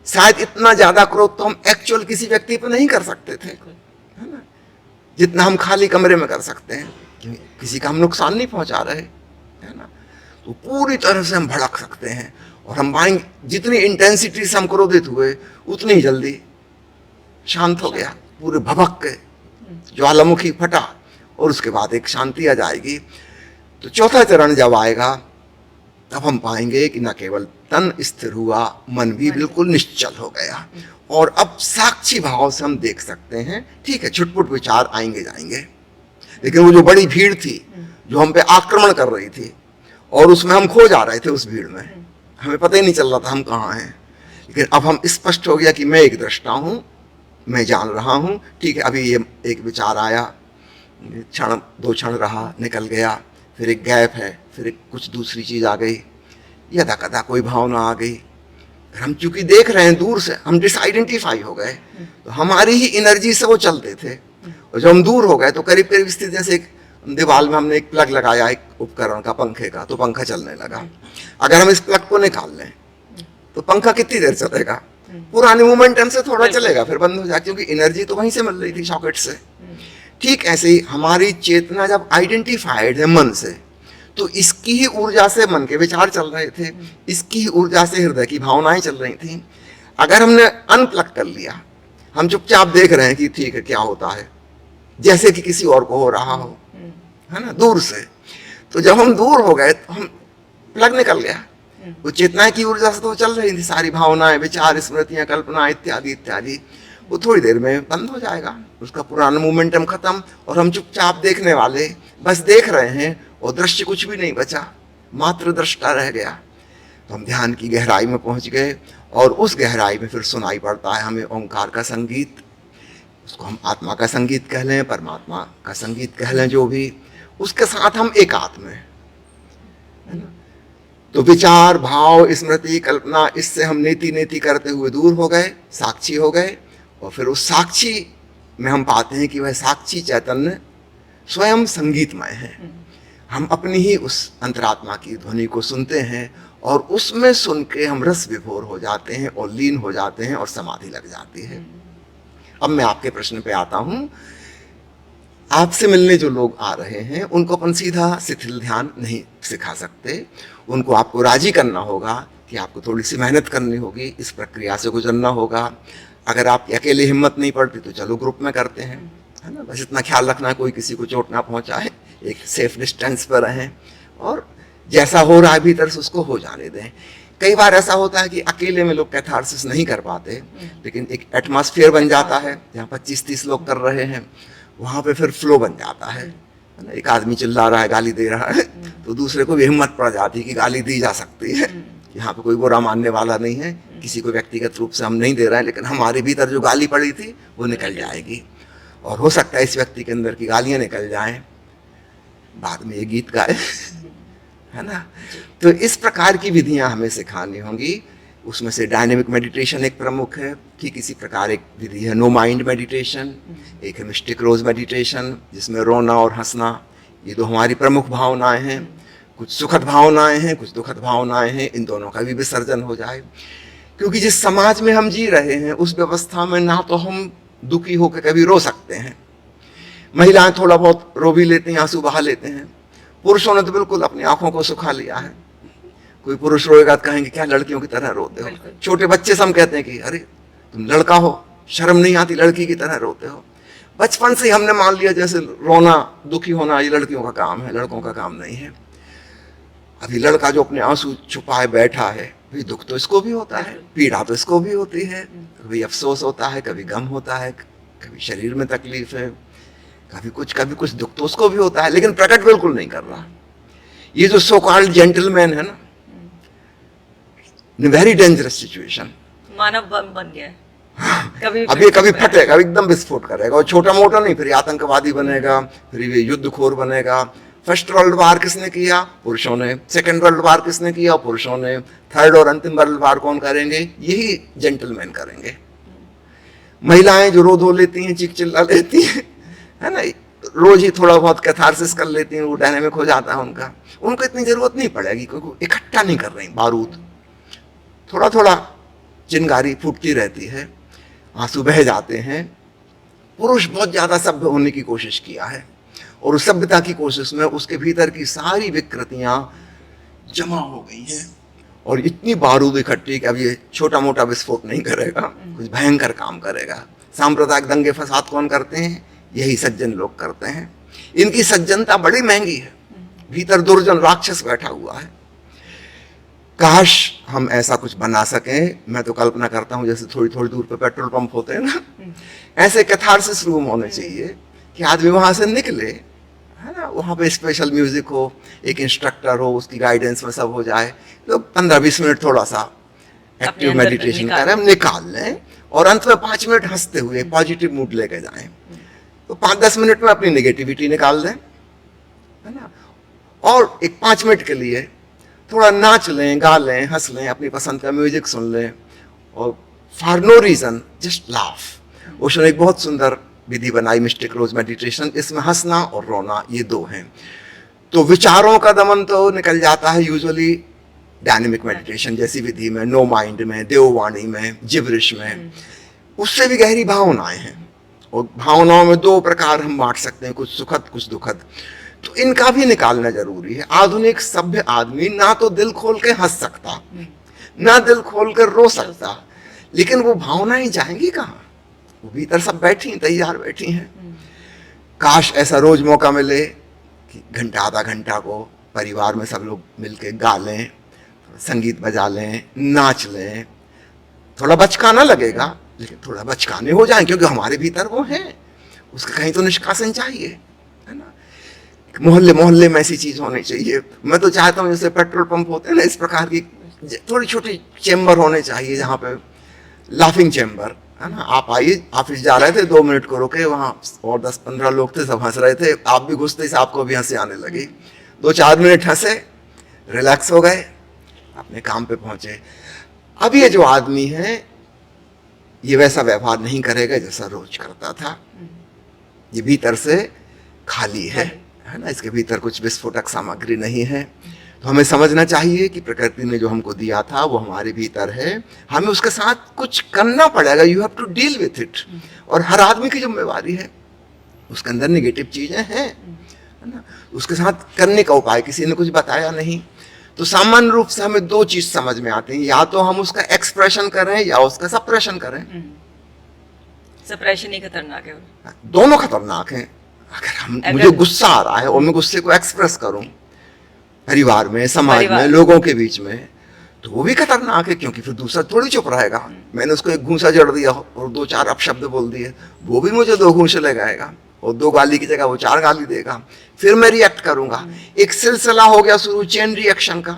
शायद इतना ज्यादा क्रोध तो हम एक्चुअल किसी व्यक्ति पर नहीं कर सकते थे, है ना, जितना हम खाली कमरे में कर सकते हैं, क्योंकि किसी का हम नुकसान नहीं पहुंचा रहे, है ना। तो पूरी तरह से हम भड़क सकते हैं, और हम पाएंगे जितनी इंटेंसिटी से हम क्रोधित हुए उतनी ही जल्दी शांत हो गया, पूरे भभक के ज्वालामुखी फटा, और उसके बाद एक शांति आ जाएगी। तो चौथा चरण जब आएगा तब हम पाएंगे कि न केवल तन स्थिर हुआ, मन भी बिल्कुल निश्चल हो गया। और अब साक्षी भाव से हम देख सकते हैं, ठीक है, छुटपुट विचार आएंगे जाएंगे, लेकिन वो जो बड़ी भीड़ थी जो हम पे आक्रमण कर रही थी, और उसमें हम खो जा रहे थे, उस भीड़ में हमें पता ही नहीं चल रहा था हम कहाँ हैं। लेकिन अब हम स्पष्ट हो गया कि मैं एक दृष्टा हूँ, मैं जान रहा हूँ, ठीक है, अभी ये एक विचार आया, क्षण 2 क्षण रहा, निकल गया, फिर एक गैप है, फिर एक कुछ दूसरी चीज आ गई, यदा कदा कोई भावना आ गई। हम चूंकि देख रहे हैं दूर से, हम डिसआइडेंटिफाई हो गए, तो हमारी ही एनर्जी से वो चलते थे। और जब हम दूर हो गए तो करीब करीब स्थिति, जैसे एक दीवार में हमने एक प्लग लगाया, एक उपकरण का, पंखे का, तो पंखा चलने लगा। अगर हम इस प्लग को निकाल लें तो पंखा कितनी देर चलेगा? पुराने मोमेंटम से थोड़ा चलेगा, फिर बंद हो जाए, क्योंकि एनर्जी तो वहीं से मिल रही थी, सॉकेट से। ठीक ऐसे ही हमारी चेतना जब आइडेंटिफाइड है मन से, तो इसकी ही ऊर्जा से मन के विचार चल रहे थे, इसकी ही ऊर्जा से हृदय की भावनाएं चल रही थी। अगर हमने अनप्लग कर लिया, हम चुपचाप देख रहे हैं कि ठीक है, क्या होता है, जैसे कि किसी और को हो रहा हो, है ना, दूर से। तो जब हम दूर हो गए तो हम प्लग निकल गया, वो चेतना की ऊर्जा से तो चल रही थी, सारी भावनाएं, विचार, स्मृतियां, कल्पना इत्यादि इत्यादि, वो थोड़ी देर में बंद हो जाएगा, उसका पुराना मोमेंटम खत्म, और हम चुपचाप देखने वाले बस देख रहे हैं, और दृश्य कुछ भी नहीं बचा, मात्र दृष्टा रह गया। तो हम ध्यान की गहराई में पहुंच गए, और उस गहराई में फिर सुनाई पड़ता है हमें ओंकार का संगीत। उसको हम आत्मा का संगीत कह लें, परमात्मा का संगीत कह लें, जो भी, उसके साथ हम एकात्म हैं, है ना। तो विचार, भाव, स्मृति, कल्पना, इससे हम नेति नेति करते हुए दूर हो गए, साक्षी हो गए। और फिर उस साक्षी में हम पाते हैं कि वह साक्षी चैतन्य स्वयं संगीतमय है। हम अपनी ही उस अंतरात्मा की ध्वनि को सुनते हैं, और उसमें सुन के हम रस विभोर हो जाते हैं और लीन हो जाते हैं, और समाधि लग जाती है। अब मैं आपके प्रश्न पे आता हूं। आपसे मिलने जो लोग आ रहे हैं उनको अपन सीधा शिथिल ध्यान नहीं सिखा सकते। उनको आपको राजी करना होगा कि आपको थोड़ी सी मेहनत करनी होगी, इस प्रक्रिया से गुजरना होगा। अगर आपकी अकेले हिम्मत नहीं पड़ती तो चलो ग्रुप में करते हैं, है ना। बस इतना ख्याल रखना कोई किसी को चोट ना पहुंचाए, एक सेफ डिस्टेंस पर रहें, और जैसा हो रहा है भीतर से उसको हो जाने दें। कई बार ऐसा होता है कि अकेले में लोग कैथारसिस नहीं कर पाते, लेकिन एक एटमॉस्फेयर बन जाता है जहाँ 25-30 लोग कर रहे हैं, वहाँ पे फिर फ्लो बन जाता है ना। एक आदमी चिल्ला रहा है, गाली दे रहा है, तो दूसरे को भी हिम्मत पड़ जाती है कि गाली दी जा सकती है। यहाँ पे कोई बुरा मानने वाला नहीं है, किसी को व्यक्तिगत रूप से हम नहीं दे रहे हैं, लेकिन हमारे भीतर जो गाली पड़ी थी वो निकल जाएगी, और हो सकता है इस व्यक्ति के अंदर की गालियाँ निकल जाएं, बाद में ये गीत गाए, है ना। तो इस प्रकार की विधियां हमें सिखानी होंगी। उसमें से डायनेमिक मेडिटेशन एक प्रमुख है, ठीक इसी प्रकार एक विधि है नो माइंड मेडिटेशन, एक है मिस्टिक रोज मेडिटेशन, जिसमें रोना और हंसना ये दो हमारी प्रमुख भावनाएं हैं। कुछ सुखद भावनाएं हैं, कुछ दुखद भावनाएं हैं, इन दोनों का भी विसर्जन हो जाए। क्योंकि जिस समाज में हम जी रहे हैं उस व्यवस्था में ना तो हम दुखी होकर कभी रो सकते हैं, महिलाएं थोड़ा बहुत रो भी लेते हैं, आंसू बहा लेते हैं, पुरुषों ने तो बिल्कुल अपनी आंखों को सुखा लिया है। कोई पुरुष रोएगा तो कहेंगे क्या लड़कियों की तरह रोते हो। छोटे बच्चे से हम कहते हैं कि अरे तुम लड़का हो, शर्म नहीं आती, लड़की की तरह रोते हो। बचपन से ही हमने मान लिया जैसे रोना, दुखी होना ये लड़कियों का काम है, लड़कों का काम नहीं है। अभी लड़का जो अपने आंसू छुपाए बैठा है, भाई दुख तो इसको भी होता है, पीड़ा तो इसको भी होती है, कभी अफसोस होता है, कभी गम होता है, कभी शरीर में तकलीफ है, कभी कुछ दुख तो उसको भी होता है, लेकिन प्रकट बिल्कुल नहीं कर रहा। ये जो सो कॉल्ड जेंटलमैन है ना, इन वेरी डेंजरस सिचुएशन, मानव बम बन गया है। कभी अब ये कभी फटेगा, एकदम विस्फोट करेगा, और छोटा मोटा नहीं, फिर आतंकवादी बनेगा, फिर ये युद्धखोर बनेगा। फर्स्ट वर्ल्ड वार किसने किया? पुरुषों ने। सेकंड वर्ल्ड वार किसने किया? पुरुषों ने। थर्ड और अंतिम वर्ल्ड वार कौन करेंगे? यही जेंटलमैन करेंगे। महिलाएं जो रो धो लेती हैं, चीख चिल्ला लेती हैं, है ना, रोज ही थोड़ा बहुत कैथारसिस कर लेती हैं, वो डायनेमिक हो जाता है उनका। उनको इतनी जरूरत नहीं पड़ेगी, क्योंकि इकट्ठा नहीं कर रही बारूद, थोड़ा थोड़ा चिंगारी फूटती रहती है, आंसू बह जाते हैं। पुरुष बहुत ज्यादा सभ्य होने की कोशिश किया है, और उस सभ्यता की कोशिश में उसके भीतर की सारी विकृतियां जमा हो गई हैं, और इतनी बारूद इकट्ठी कि अब ये छोटा मोटा विस्फोट नहीं करेगा, कुछ भयंकर काम करेगा। सांप्रदायिक दंगे फसाद कौन करते हैं? यही सज्जन लोग करते हैं। इनकी सज्जनता बड़ी महंगी है, भीतर दुर्जन राक्षस बैठा हुआ है। काश हम ऐसा कुछ बना सकें। मैं तो कल्पना करता हूँ जैसे थोड़ी थोड़ी दूर पे पेट्रोल पंप होते हैं ना, ऐसे कैथारसिस रूम होने चाहिए कि आदमी वहां से निकले, है ना, वहाँ पे स्पेशल म्यूजिक हो, एक इंस्ट्रक्टर हो, उसकी गाइडेंस में सब हो जाए, तो 15-20 मिनट थोड़ा सा एक्टिव मेडिटेशन करें, हम निकाल लें, और अंत में 5 मिनट हंसते हुए पॉजिटिव मूड लेके जाएं। तो 5-10 मिनट में अपनी नेगेटिविटी निकाल दें, है ना, और एक 5 मिनट के लिए थोड़ा नाच लें, गा लें, हंस लें, अपनी पसंद का म्यूजिक सुन लें, और for no reason just laugh. उसने एक बहुत सुंदर विधि बनाई, मिस्टिक रोज मेडिटेशन, इसमें हंसना और रोना ये दो हैं। तो विचारों का दमन तो निकल जाता है यूजुअली डायनेमिक मेडिटेशन जैसी विधि में, नो माइंड में, देववाणी में, जिब्रिश में। उससे भी गहरी भावनाएं हैं, और भावनाओं में 2 प्रकार हम बांट सकते हैं, कुछ सुखद कुछ दुखद, तो इनका भी निकालना जरूरी है। आधुनिक सभ्य आदमी ना तो दिल खोल के हंस सकता, ना दिल खोल कर रो सकता, लेकिन वो भावनाएं जाएंगी कहाँ? वो भीतर सब बैठी तैयार बैठी हैं। काश ऐसा रोज मौका मिले कि घंटा आधा घंटा को परिवार में सब लोग मिलके गा लें, संगीत बजा लें, नाच लें। थोड़ा बचकाना लगेगा, लेकिन थोड़ा बचकाने हो जाएं, क्योंकि हमारे भीतर वो हैं, उसका कहीं तो निष्कासन चाहिए, है ना। मोहल्ले मोहल्ले में ऐसी चीज होनी चाहिए। मैं तो चाहता हूँ जैसे पेट्रोल पंप होते हैं ना, इस प्रकार की थोड़ी छोटी चेम्बर होने चाहिए जहाँ पे लाफिंग चेम्बर है ना। आप आइए, ऑफिस जा रहे थे, 2 मिनट को रुके, वहाँ और 10-15 लोग थे, सब हंस रहे थे, आप भी घुसते ही आपको भी हंसी आने लगी। 2-4 मिनट हंसे, रिलैक्स हो गए, अपने काम पे पहुंचे। अब ये जो आदमी है ये वैसा व्यवहार नहीं करेगा जैसा रोज करता था। ये भीतर से खाली है ना, इसके भीतर कुछ विस्फोटक सामग्री नहीं है। तो हमें समझना चाहिए कि प्रकृति ने जो हमको दिया था वो हमारे भीतर है, हमें उसके साथ कुछ करना पड़ेगा। You have to deal with it. और हर आदमी की जिम्मेवारी है, उसके अंदर निगेटिव चीजें हैं, है ना, उसके साथ करने का उपाय किसी ने कुछ बताया नहीं। तो सामान्य रूप से हमें 2 चीज समझ में आती हैं, या तो हम उसका एक्सप्रेशन करें या उसका सप्रेशन करें। सप्रेशन ही खतरनाक है। दोनों खतरनाक हैं। अगर मुझे गुस्सा आ रहा है और मैं गुस्से को एक्सप्रेस करूं परिवार में, समाज में, लोगों के बीच में, तो वो भी खतरनाक है, क्योंकि फिर दूसरा थोड़ी चुप रहेगा। मैंने उसको एक घूंसा जड़ दिया और 2-4 अपशब्द बोल दिए, वो भी मुझे 2 घूंसे लगाएगा और 2 गाली की जगह वो 4 गाली देगा, फिर मैं रिएक्ट करूंगा। एक सिलसिला हो गया शुरू, चेन रिएक्शन का।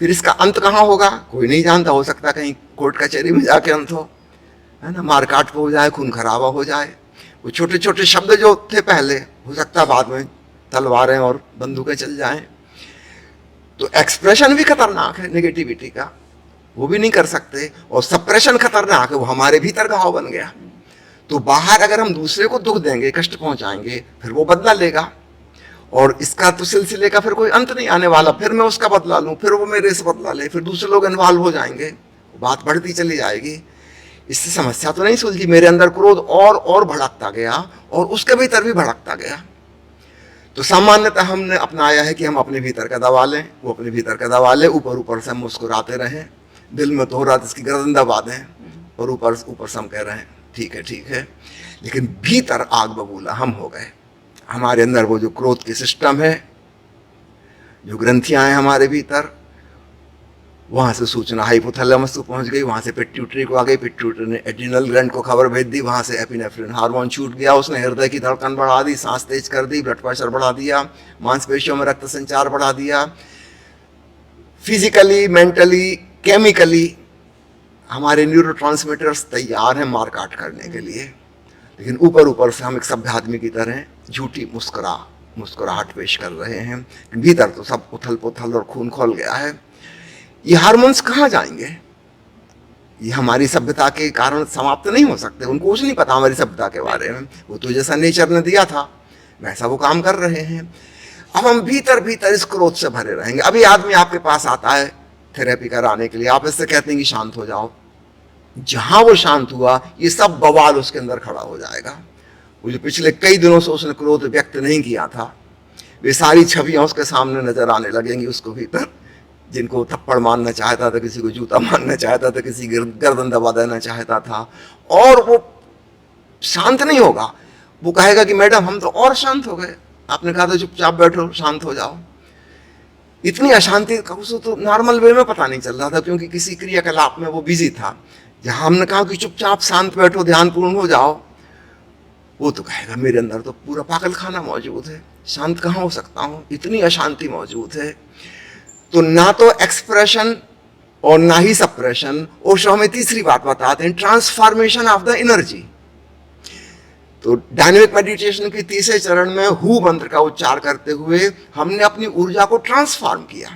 फिर इसका अंत कहाँ होगा कोई नहीं जानता। हो सकता है कहीं कोर्ट कचहरी में जाके अंत हो, है ना, मारकाट हो जाए, खून खराबा हो जाए। वो छोटे छोटे शब्द जो थे पहले, हो सकता है बाद में तलवारें और बंदूकें चल जाएं। तो एक्सप्रेशन भी खतरनाक है नेगेटिविटी का, वो भी नहीं कर सकते। और सप्रेशन खतरनाक है, वो हमारे भीतर घाव बन गया। तो बाहर अगर हम दूसरे को दुख देंगे, कष्ट पहुंचाएंगे, फिर वो बदला लेगा और इसका तो सिलसिले का फिर कोई अंत नहीं आने वाला। फिर मैं उसका बदला लूं, फिर वो मेरे से बदला ले, फिर दूसरे लोग इन्वॉल्व हो जाएंगे, बात बढ़ती चली जाएगी। इससे समस्या तो नहीं सुलझी। मेरे अंदर क्रोध और भड़कता गया और उसके भीतर भी भड़कता गया। तो सामान्यतः हमने अपनाया है कि हम अपने भीतर का दबा लें, वो अपने भीतर का दबा ले, ऊपर ऊपर से हम मुस्कुराते रहें, दिल में तो हो रहा था इसकी गर्दन दबा दें, और ऊपर से हम कह रहे हैं ठीक है ठीक है। लेकिन भीतर आग बबूला हम हो गए। हमारे अंदर वो जो क्रोध की सिस्टम है, जो ग्रंथियां हैं हमारे भीतर, वहां से सूचना हाइपोथैलेमस को पहुंच गई, वहां से पिट्यूटरी को आ गई, पिट्यूटरी ने एड्रिनल ग्लैंड को खबर भेज दी, वहां से एपिनेफ्रिन हार्मोन छूट गया, उसने हृदय की धड़कन बढ़ा दी, सांस तेज कर दी, ब्लड प्रेशर बढ़ा दिया, मांसपेशियों में रक्त संचार बढ़ा दिया। फिजिकली, मेंटली, केमिकली हमारे न्यूरोट्रांसमीटर्स तैयार हैं मार काट करने के लिए। लेकिन ऊपर ऊपर से हम एक सभ्य आदमी की तरह झूठी मुस्कुराहट पेश कर रहे हैं। भीतर तो सब उथल पुथल और खून खोल गया है। ये हार्मोन्स कहाँ जाएंगे? ये हमारी सभ्यता के कारण समाप्त नहीं हो सकते। उनको कुछ नहीं पता हमारी सभ्यता के बारे में। वो तो जैसा नेचर ने दिया था वैसा वो काम कर रहे हैं। अब हम भीतर भीतर इस क्रोध से भरे रहेंगे। अभी आदमी आपके पास आता है थेरेपी कराने के लिए, आप इससे कहते हैं कि शांत हो जाओ। जहां वो शांत हुआ, ये सब बवाल उसके अंदर खड़ा हो जाएगा। वो जो पिछले कई दिनों से उसने क्रोध व्यक्त नहीं किया था, वे सारी छवियां उसके सामने नजर आने लगेंगी उसको भीतर। जिनको थप्पड़ मारना चाहता था, किसी को जूता मारना चाहता था, किसी गर्दन दबा देना चाहता था, और वो शांत नहीं होगा। वो कहेगा कि मैडम हम तो और शांत हो गए, आपने कहा था चुपचाप बैठो, शांत हो जाओ। इतनी अशांति का उसको तो नॉर्मल वे में पता नहीं चल रहा था, क्योंकि किसी क्रियाकलाप में वो बिजी था। जहां हमने कहा कि चुपचाप शांत बैठो, ध्यानपूर्ण हो जाओ, वो तो कहेगा मेरे अंदर तो पूरा पागल खाना मौजूद है, शांत कहाँ हो सकता हूँ, इतनी अशांति मौजूद है। तो ना तो एक्सप्रेशन और ना ही सप्रेशन। ओशो हमें तीसरी बात बताते हैं, ट्रांसफॉर्मेशन ऑफ द एनर्जी। तो डायनेमिक मेडिटेशन के तीसरे चरण में हु मंत्र का उच्चार करते हुए हमने अपनी ऊर्जा को ट्रांसफॉर्म किया।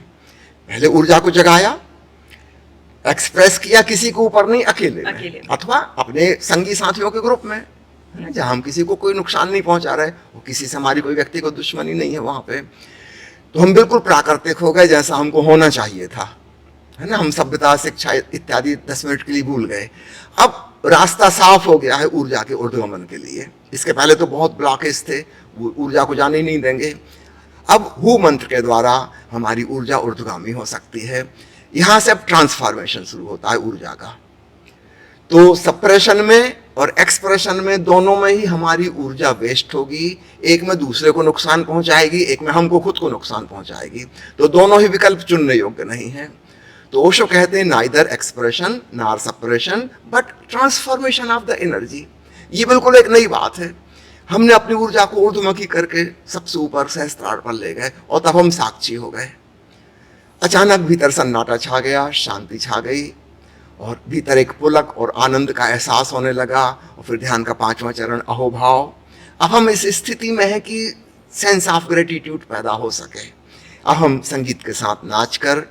पहले ऊर्जा को जगाया, एक्सप्रेस किया, किसी को ऊपर नहीं, अकेले अथवा अपने संगी साथियों के ग्रुप में, जहां हम किसी को कोई नुकसान नहीं पहुंचा रहे, वो किसी से हमारी कोई व्यक्तिगत दुश्मनी नहीं है वहां पे। तो हम बिल्कुल प्राकृतिक हो गए, जैसा हमको होना चाहिए था, है ना। हम सभ्यता, शिक्षा इत्यादि 10 मिनट के लिए भूल गए। अब रास्ता साफ हो गया है ऊर्जा के ऊर्ध्वगमन के लिए। इसके पहले तो बहुत ब्लॉकेज थे, वो ऊर्जा को जाने ही नहीं देंगे। अब हु मंत्र के द्वारा हमारी ऊर्जा ऊर्ध्वगामी हो सकती है। यहां से अब ट्रांसफॉर्मेशन शुरू होता है ऊर्जा का। तो सप्रेशन में और एक्सप्रेशन में, दोनों में ही हमारी ऊर्जा वेस्ट होगी। एक में दूसरे को नुकसान पहुंचाएगी, एक में हमको खुद को नुकसान पहुंचाएगी। तो दोनों ही विकल्प चुनने योग्य नहीं है। तो ओशो कहते हैं नाइदर एक्सप्रेशन नार suppression but transformation of the energy. ये बिल्कुल एक नई बात है। हमने अपनी ऊर्जा को ऊर्ध्वमुखी करके सबसे ऊपर सहस्त्रार पर ले गए और तब हम साक्षी हो गए। अचानक भीतर सन्नाटा छा गया, शांति छा गई और भीतर एक पुलक और आनंद का एहसास होने लगा। और फिर ध्यान का 5वां चरण अहोभाव। अब हम इस स्थिति में हैं कि सेंस ऑफ ग्रेटिट्यूड पैदा हो सके। अब हम संगीत के साथ नाचकर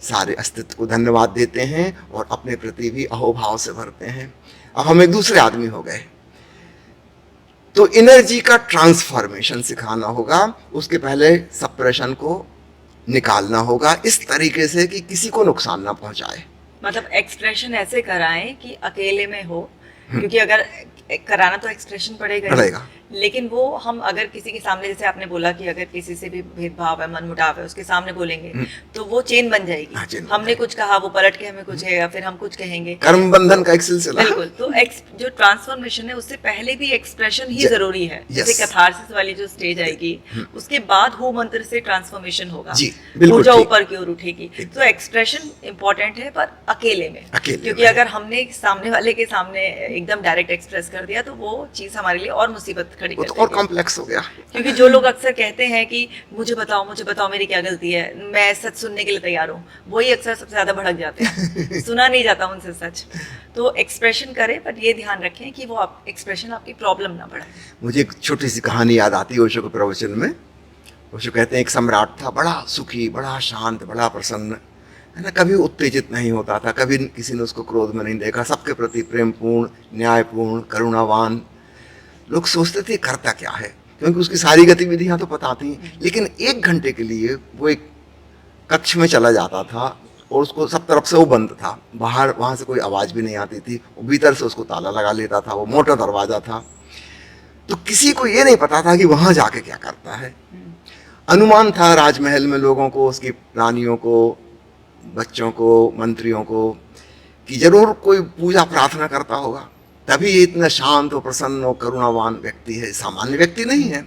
सारे अस्तित्व को धन्यवाद देते हैं और अपने प्रति भी अहोभाव से भरते हैं। अब हम एक दूसरे आदमी हो गए। तो एनर्जी का ट्रांसफॉर्मेशन सिखाना होगा। उसके पहले सप्रेशन को निकालना होगा इस तरीके से कि किसी को नुकसान ना पहुंचाए। मतलब एक्सप्रेशन ऐसे कराएं कि अकेले में हो, क्योंकि अगर कराना तो एक्सप्रेशन पड़ेगा ही। पड़ेगा। लेकिन वो हम अगर किसी के सामने, जैसे आपने बोला कि अगर किसी से भी भेदभाव है, मनमुटाव है, उसके सामने बोलेंगे तो वो चेन बन जाएगी। हाँ, चेन बन हमने कुछ कहा, वो पलट के हमें कुछ कहेगा, फिर हम कुछ कहेंगे। कर्म बंधन का एक सिलसिला। बिल्कुल। तो जो ट्रांसफॉर्मेशन है उससे पहले भी एक्सप्रेशन ही जरूरी है। जैसे yes. कैथारसिस वाली जो स्टेज आएगी, उसके बाद हो मंत्र से ट्रांसफॉर्मेशन होगा, जी, बिल्कुल ऊर्जा ठीक। ऊपर की ओर उठेगी। तो एक्सप्रेशन इंपॉर्टेंट है, पर अकेले में। क्योंकि में। अगर हमने सामने वाले के सामने एकदम डायरेक्ट एक्सप्रेस कर दिया तो वो चीज हमारे लिए और मुसीबत खड़ी कर वो तो देगी। और कॉम्प्लेक्स हो गया। क्योंकि जो लोग अक्सर कहते हैं कि मुझे बताओ मेरी क्या गलती है, मैं सच सुनने के लिए तैयार हूँ, वही अक्सर सबसे ज्यादा भड़क जाते हैं। सुना नहीं जाता उनसे सच। तो एक्सप्रेशन करें, पर ये ध्यान रखें कि वो एक्सप्रेशन आपकी प्रॉब्लम ना बढ़ाए। मुझे एक छोटी सी कहानी याद आती है ओशो के प्रवचन में। ओशो कहते हैं एक सम्राट था, बड़ा सुखी, बड़ा शांत, बड़ा प्रसन्न, है ना, कभी उत्तेजित नहीं होता था, कभी किसी ने उसको क्रोध में नहीं देखा, सबके प्रति प्रेमपूर्ण, न्यायपूर्ण, करुणावान। लोग सोचते थे करता क्या है, क्योंकि उसकी सारी गतिविधियां तो पता थी। लेकिन 1 घंटे के लिए वो एक कक्ष में चला जाता था और उसको सब तरफ से वो बंद था, बाहर वहाँ से कोई आवाज़ भी नहीं आती थी, वो भीतर से उसको ताला लगा लेता था, वो मोटा दरवाज़ा था। तो किसी को ये नहीं पता था कि वहाँ जाके क्या करता है। अनुमान था राजमहल में लोगों को, उसकी रानियों को, बच्चों को, मंत्रियों को, कि जरूर कोई पूजा प्रार्थना करता होगा, तभी ये इतना शांत और प्रसन्न और करुणावान व्यक्ति है, सामान्य व्यक्ति नहीं है।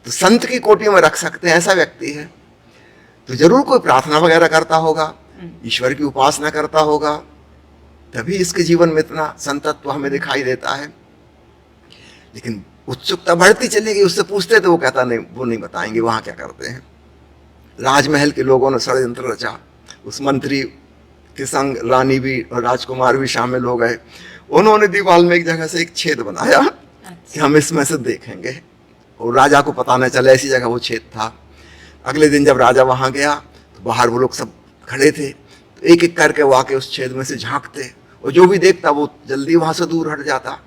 तो संत की कोटि में रख सकते हैं ऐसा व्यक्ति है, तो जरूर कोई प्रार्थना वगैरह करता होगा, ईश्वर की उपासना करता होगा, तभी इसके जीवन में इतना संतत्व हमें दिखाई देता है। लेकिन उत्सुकता बढ़ती चली गई, उससे पूछते तो वो कहता नहीं, वो नहीं बताएंगे वहाँ क्या करते हैं। राजमहल के लोगों ने षड्यंत्र रचा, उस मंत्री के संग रानी भी और राजकुमार भी शामिल हो गए। उन्होंने दीवार में एक जगह से एक छेद बनाया कि हम इसमें से देखेंगे, और राजा को पता न चले ऐसी जगह वो छेद था। अगले दिन जब राजा वहाँ गया तो बाहर वो लोग सब खड़े थे, तो एक एक करके वो आके उस छेद में से झांकते, और जो भी देखता वो जल्दी वहाँ से दूर हट जाता।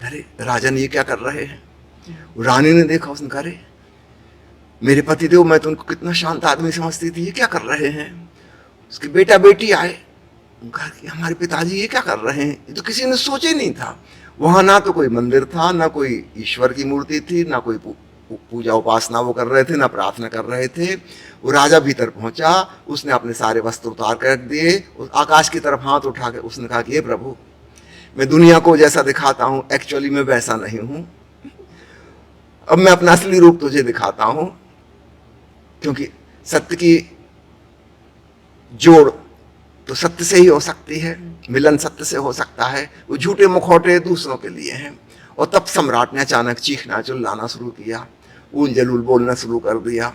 अरे राजन ये क्या कर रहे हैं? रानी ने देखा, उसने कहा अरे मेरे पतिदेव, मैं तो उनको कितना शांत आदमी समझती थी, ये क्या कर रहे हैं? उसके बेटा बेटी आए, कहा कि हमारे पिताजी ये क्या कर रहे हैं? ये तो किसी ने सोचा ही नहीं था। वहाँ ना तो कोई मंदिर था, ना कोई ईश्वर की मूर्ति थी, ना कोई पूजा उपासना वो कर रहे थे, ना प्रार्थना कर रहे थे। वो राजा भीतर पहुंचा, उसने अपने सारे वस्त्र उतार कर रख दिए, उस आकाश की तरफ हाथ उठा के उसने कहा कि हे प्रभु, मैं दुनिया को जैसा दिखाता हूँ एक्चुअली मैं वैसा नहीं हूँ, अब मैं अपना असली रूप तुझे दिखाता हूँ। क्योंकि सत्य की जोड़ तो सत्य से ही हो सकती है, मिलन सत्य से हो सकता है, वो झूठे मुखौटे दूसरों के लिए हैं। और तब सम्राट ने अचानक चीखना चिल्लाना शुरू किया, ऊन जलूल बोलना शुरू कर दिया,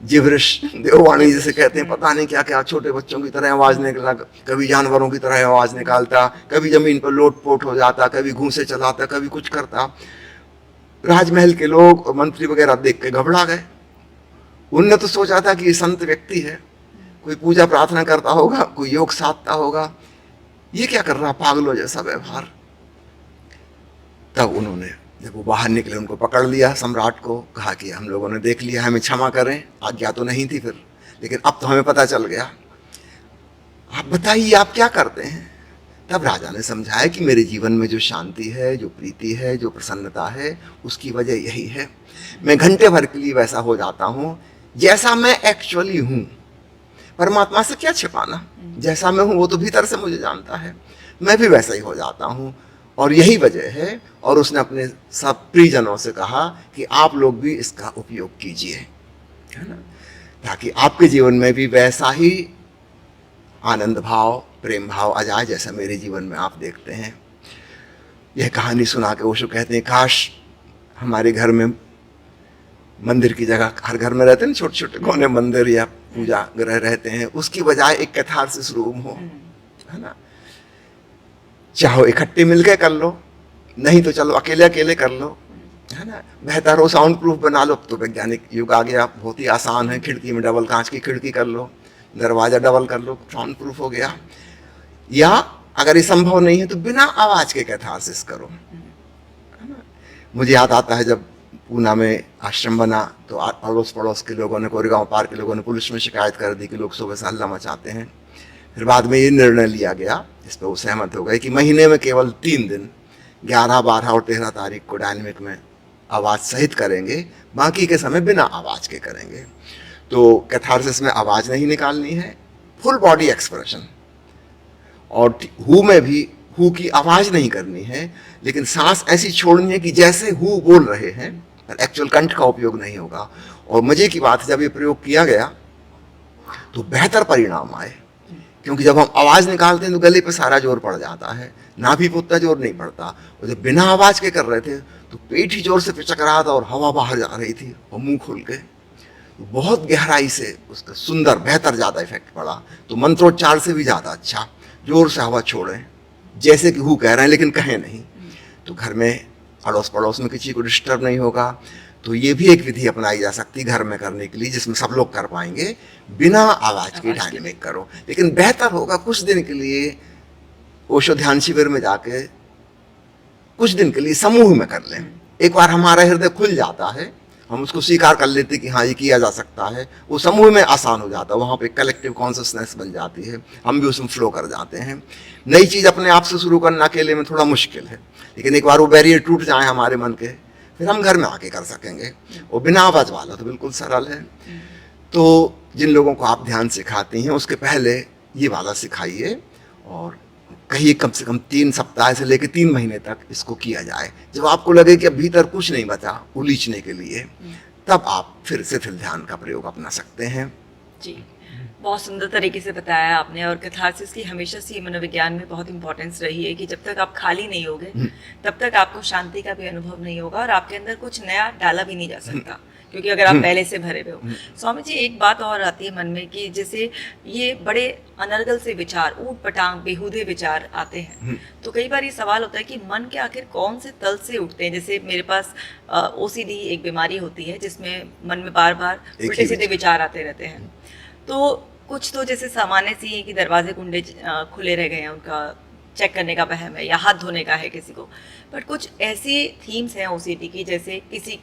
जिब्रिश देववाणी जिसे कहते हैं, पता नहीं क्या क्या, छोटे बच्चों की तरह आवाज निकला, कभी जानवरों की तरह आवाज निकालता, कभी जमीन पर लोटपोट हो जाता, कभी घूंसे चलाता, कभी कुछ करता। राजमहल के लोग और मंत्री वगैरह देख के घबरा गए। उनने तो सोचा था कि ये संत व्यक्ति है, कोई पूजा प्रार्थना करता होगा, कोई योग साधता होगा, ये क्या कर रहा, पागलों जैसा व्यवहार। तब उन्होंने जब वो बाहर निकले उनको पकड़ लिया, सम्राट को, कहा कि हम लोगों ने देख लिया, हमें क्षमा करें, आज्ञा तो नहीं थी फिर, लेकिन अब तो हमें पता चल गया, आप बताइए आप क्या करते हैं। तब राजा ने समझाया कि मेरे जीवन में जो शांति है, जो प्रीति है, जो प्रसन्नता है, उसकी वजह यही है, मैं घंटे भर के लिए वैसा हो जाता हूँ जैसा मैं एक्चुअली हूँ। परमात्मा से क्या छिपाना, जैसा मैं हूँ वो तो भीतर से मुझे जानता है, मैं भी वैसा ही हो जाता हूँ, और यही वजह है। और उसने अपने सब प्रियजनों से कहा कि आप लोग भी इसका उपयोग कीजिए, है ना, ताकि आपके जीवन में भी वैसा ही आनंद भाव, प्रेम भाव आ जाए जैसा मेरे जीवन में आप देखते हैं। यह कहानी सुना के ओशो कहते हैं, काश हमारे घर में मंदिर की जगह, हर घर में रहते हैं छोटे छोटे कोने मंदिर या पूजा ग्रह रहते हैं, उसकी बजाय एक कैथारसिस रूम हो, है ना। चाहो इकट्ठे मिलके कर लो, नहीं तो चलो अकेले अकेले कर लो, है ना। बेहतर हो साउंड प्रूफ बना लो, तो वैज्ञानिक युग आ गया, बहुत ही आसान है। खिड़की में डबल कांच की खिड़की कर लो, दरवाजा डबल कर लो, साउंड प्रूफ हो गया। या अगर ये संभव नहीं है तो बिना आवाज के कैथारसिस करो, है ना। मुझे याद आता है जब पूना में आश्रम बना तो अड़ोस पड़ोस के लोगों ने, कोरेगांव पार्क के लोगों ने पुलिस में शिकायत कर दी कि लोग सुबह से हल्ला मचाते हैं। फिर बाद में ये निर्णय लिया गया, इस पर वो सहमत हो गए कि महीने में केवल 3 दिन 11, 12 और 13 तारीख को डायनेमिक में आवाज़ सहित करेंगे, बाकी के समय बिना आवाज़ के करेंगे। तो कैथारसिस में आवाज़ नहीं निकालनी है, फुल बॉडी एक्सप्रेशन। और हु में भी हु की आवाज़ नहीं करनी है, लेकिन सांस ऐसी छोड़नी है कि जैसे हु बोल रहे हैं, पर एक्चुअल कंठ का उपयोग नहीं होगा। और मजे की बात है, जब ये प्रयोग किया गया तो बेहतर परिणाम आए, क्योंकि जब हम आवाज़ निकालते हैं तो गले पे सारा जोर पड़ जाता है, नाभि पे उतना जोर नहीं पड़ता। और जब बिना आवाज़ के कर रहे थे तो पेट ही जोर से पिचक रहा था और हवा बाहर जा रही थी और मुंह खुल के, तो बहुत गहराई से उसका सुंदर बेहतर ज़्यादा इफेक्ट पड़ा। तो मंत्रोच्चार से भी ज़्यादा अच्छा, जोर से हवा छोड़ें, जैसे कि हु कह रहे हैं लेकिन कहें नहीं, तो घर में अड़ोस पड़ोस में किसी को डिस्टर्ब नहीं होगा। तो ये भी एक विधि अपनाई जा सकती है घर में करने के लिए, जिसमें सब लोग कर पाएंगे, बिना आवाज़ के डायनेमिक करो। लेकिन बेहतर होगा कुछ दिन के लिए ओशो ध्यान शिविर में जाके कुछ दिन के लिए समूह में कर लें। एक बार हमारा हृदय खुल जाता है, हम उसको स्वीकार कर लेते कि हाँ ये किया जा सकता है, वो समूह में आसान हो जाता है, वहाँ पे कलेक्टिव कॉन्शसनेस बन जाती है, हम भी उसमें फ्लो कर जाते हैं। नई चीज़ अपने आप से शुरू करना अकेले में थोड़ा मुश्किल है, लेकिन एक बार वो बैरियर टूट जाए हमारे मन के, फिर हम घर में आके कर सकेंगे। और बिना आवाज़ वाला तो बिल्कुल सरल है। तो जिन लोगों को आप ध्यान सिखाती हैं उसके पहले ये वाला सिखाइए, और कहिए कम से कम 3 सप्ताह से लेकर 3 महीने तक इसको किया जाए। जब आपको लगे कि अब भीतर कुछ नहीं बचा उलीचने के लिए, तब आप फिर से ध्यान का प्रयोग अपना सकते हैं। जी, बहुत सुंदर तरीके से बताया आपने। और कैथारसिस की हमेशा से मनोविज्ञान में बहुत इंपॉर्टेंस रही है कि जब तक आप खाली नहीं होगे तब तक आपको शांति का भी अनुभव नहीं होगा और आपके अंदर कुछ नया डाला भी नहीं जा सकता, क्योंकि अगर आप पहले से भरे हुए हो। स्वामी जी, एक बात और आती है मन में कि जैसे ये बड़े अनर्गल से विचार, ऊट पटांग बेहुदे विचार आते हैं, तो कई बार ये सवाल होता है कि मन के आखिर कौन से तल से उठते हैं। जैसे मेरे पास OCD एक बीमारी होती है जिसमें मन में बार बार उल्टे सीधे विचार आते रहते हैं। तो कुछ तो जैसे सामान्य सी है कि दरवाजे कुंडे खुले रह गए हैं, उनका चेक करने का वहम है या हाथ धोने का है किसी को। बट कुछ ऐसी थीम्स हैं OCD की, जैसे किसी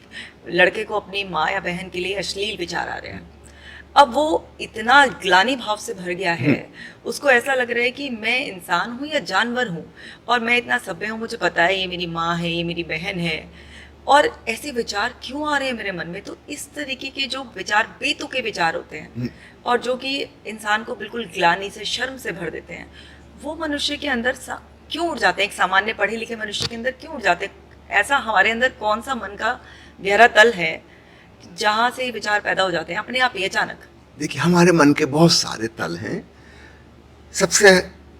लड़के को अपनी माँ या बहन के लिए अश्लील विचार आ रहे हैं। अब वो इतना ग्लानि भाव से भर गया है, उसको ऐसा लग रहा है कि मैं इंसान हूँ या जानवर हूँ, और मैं इतना सभ्य हूँ, मुझे पता है ये मेरी माँ है, ये मेरी बहन है, और ऐसे विचार क्यों आ रहे हैं मेरे मन में। तो इस तरीके के जो विचार बेतुके विचार होते हैं और जो कि इंसान को बिल्कुल ग्लानि से, शर्म से भर देते हैं, वो मनुष्य के अंदर क्यों उठ जाते हैं? एक सामान्य पढ़े लिखे मनुष्य के अंदर क्यों उठ जाते हैं? ऐसा हमारे अंदर कौन सा मन का गहरा तल है जहाँ से ये विचार पैदा हो जाते हैं अपने आप ही अचानक? देखिए, हमारे मन के बहुत सारे तल हैं। सबसे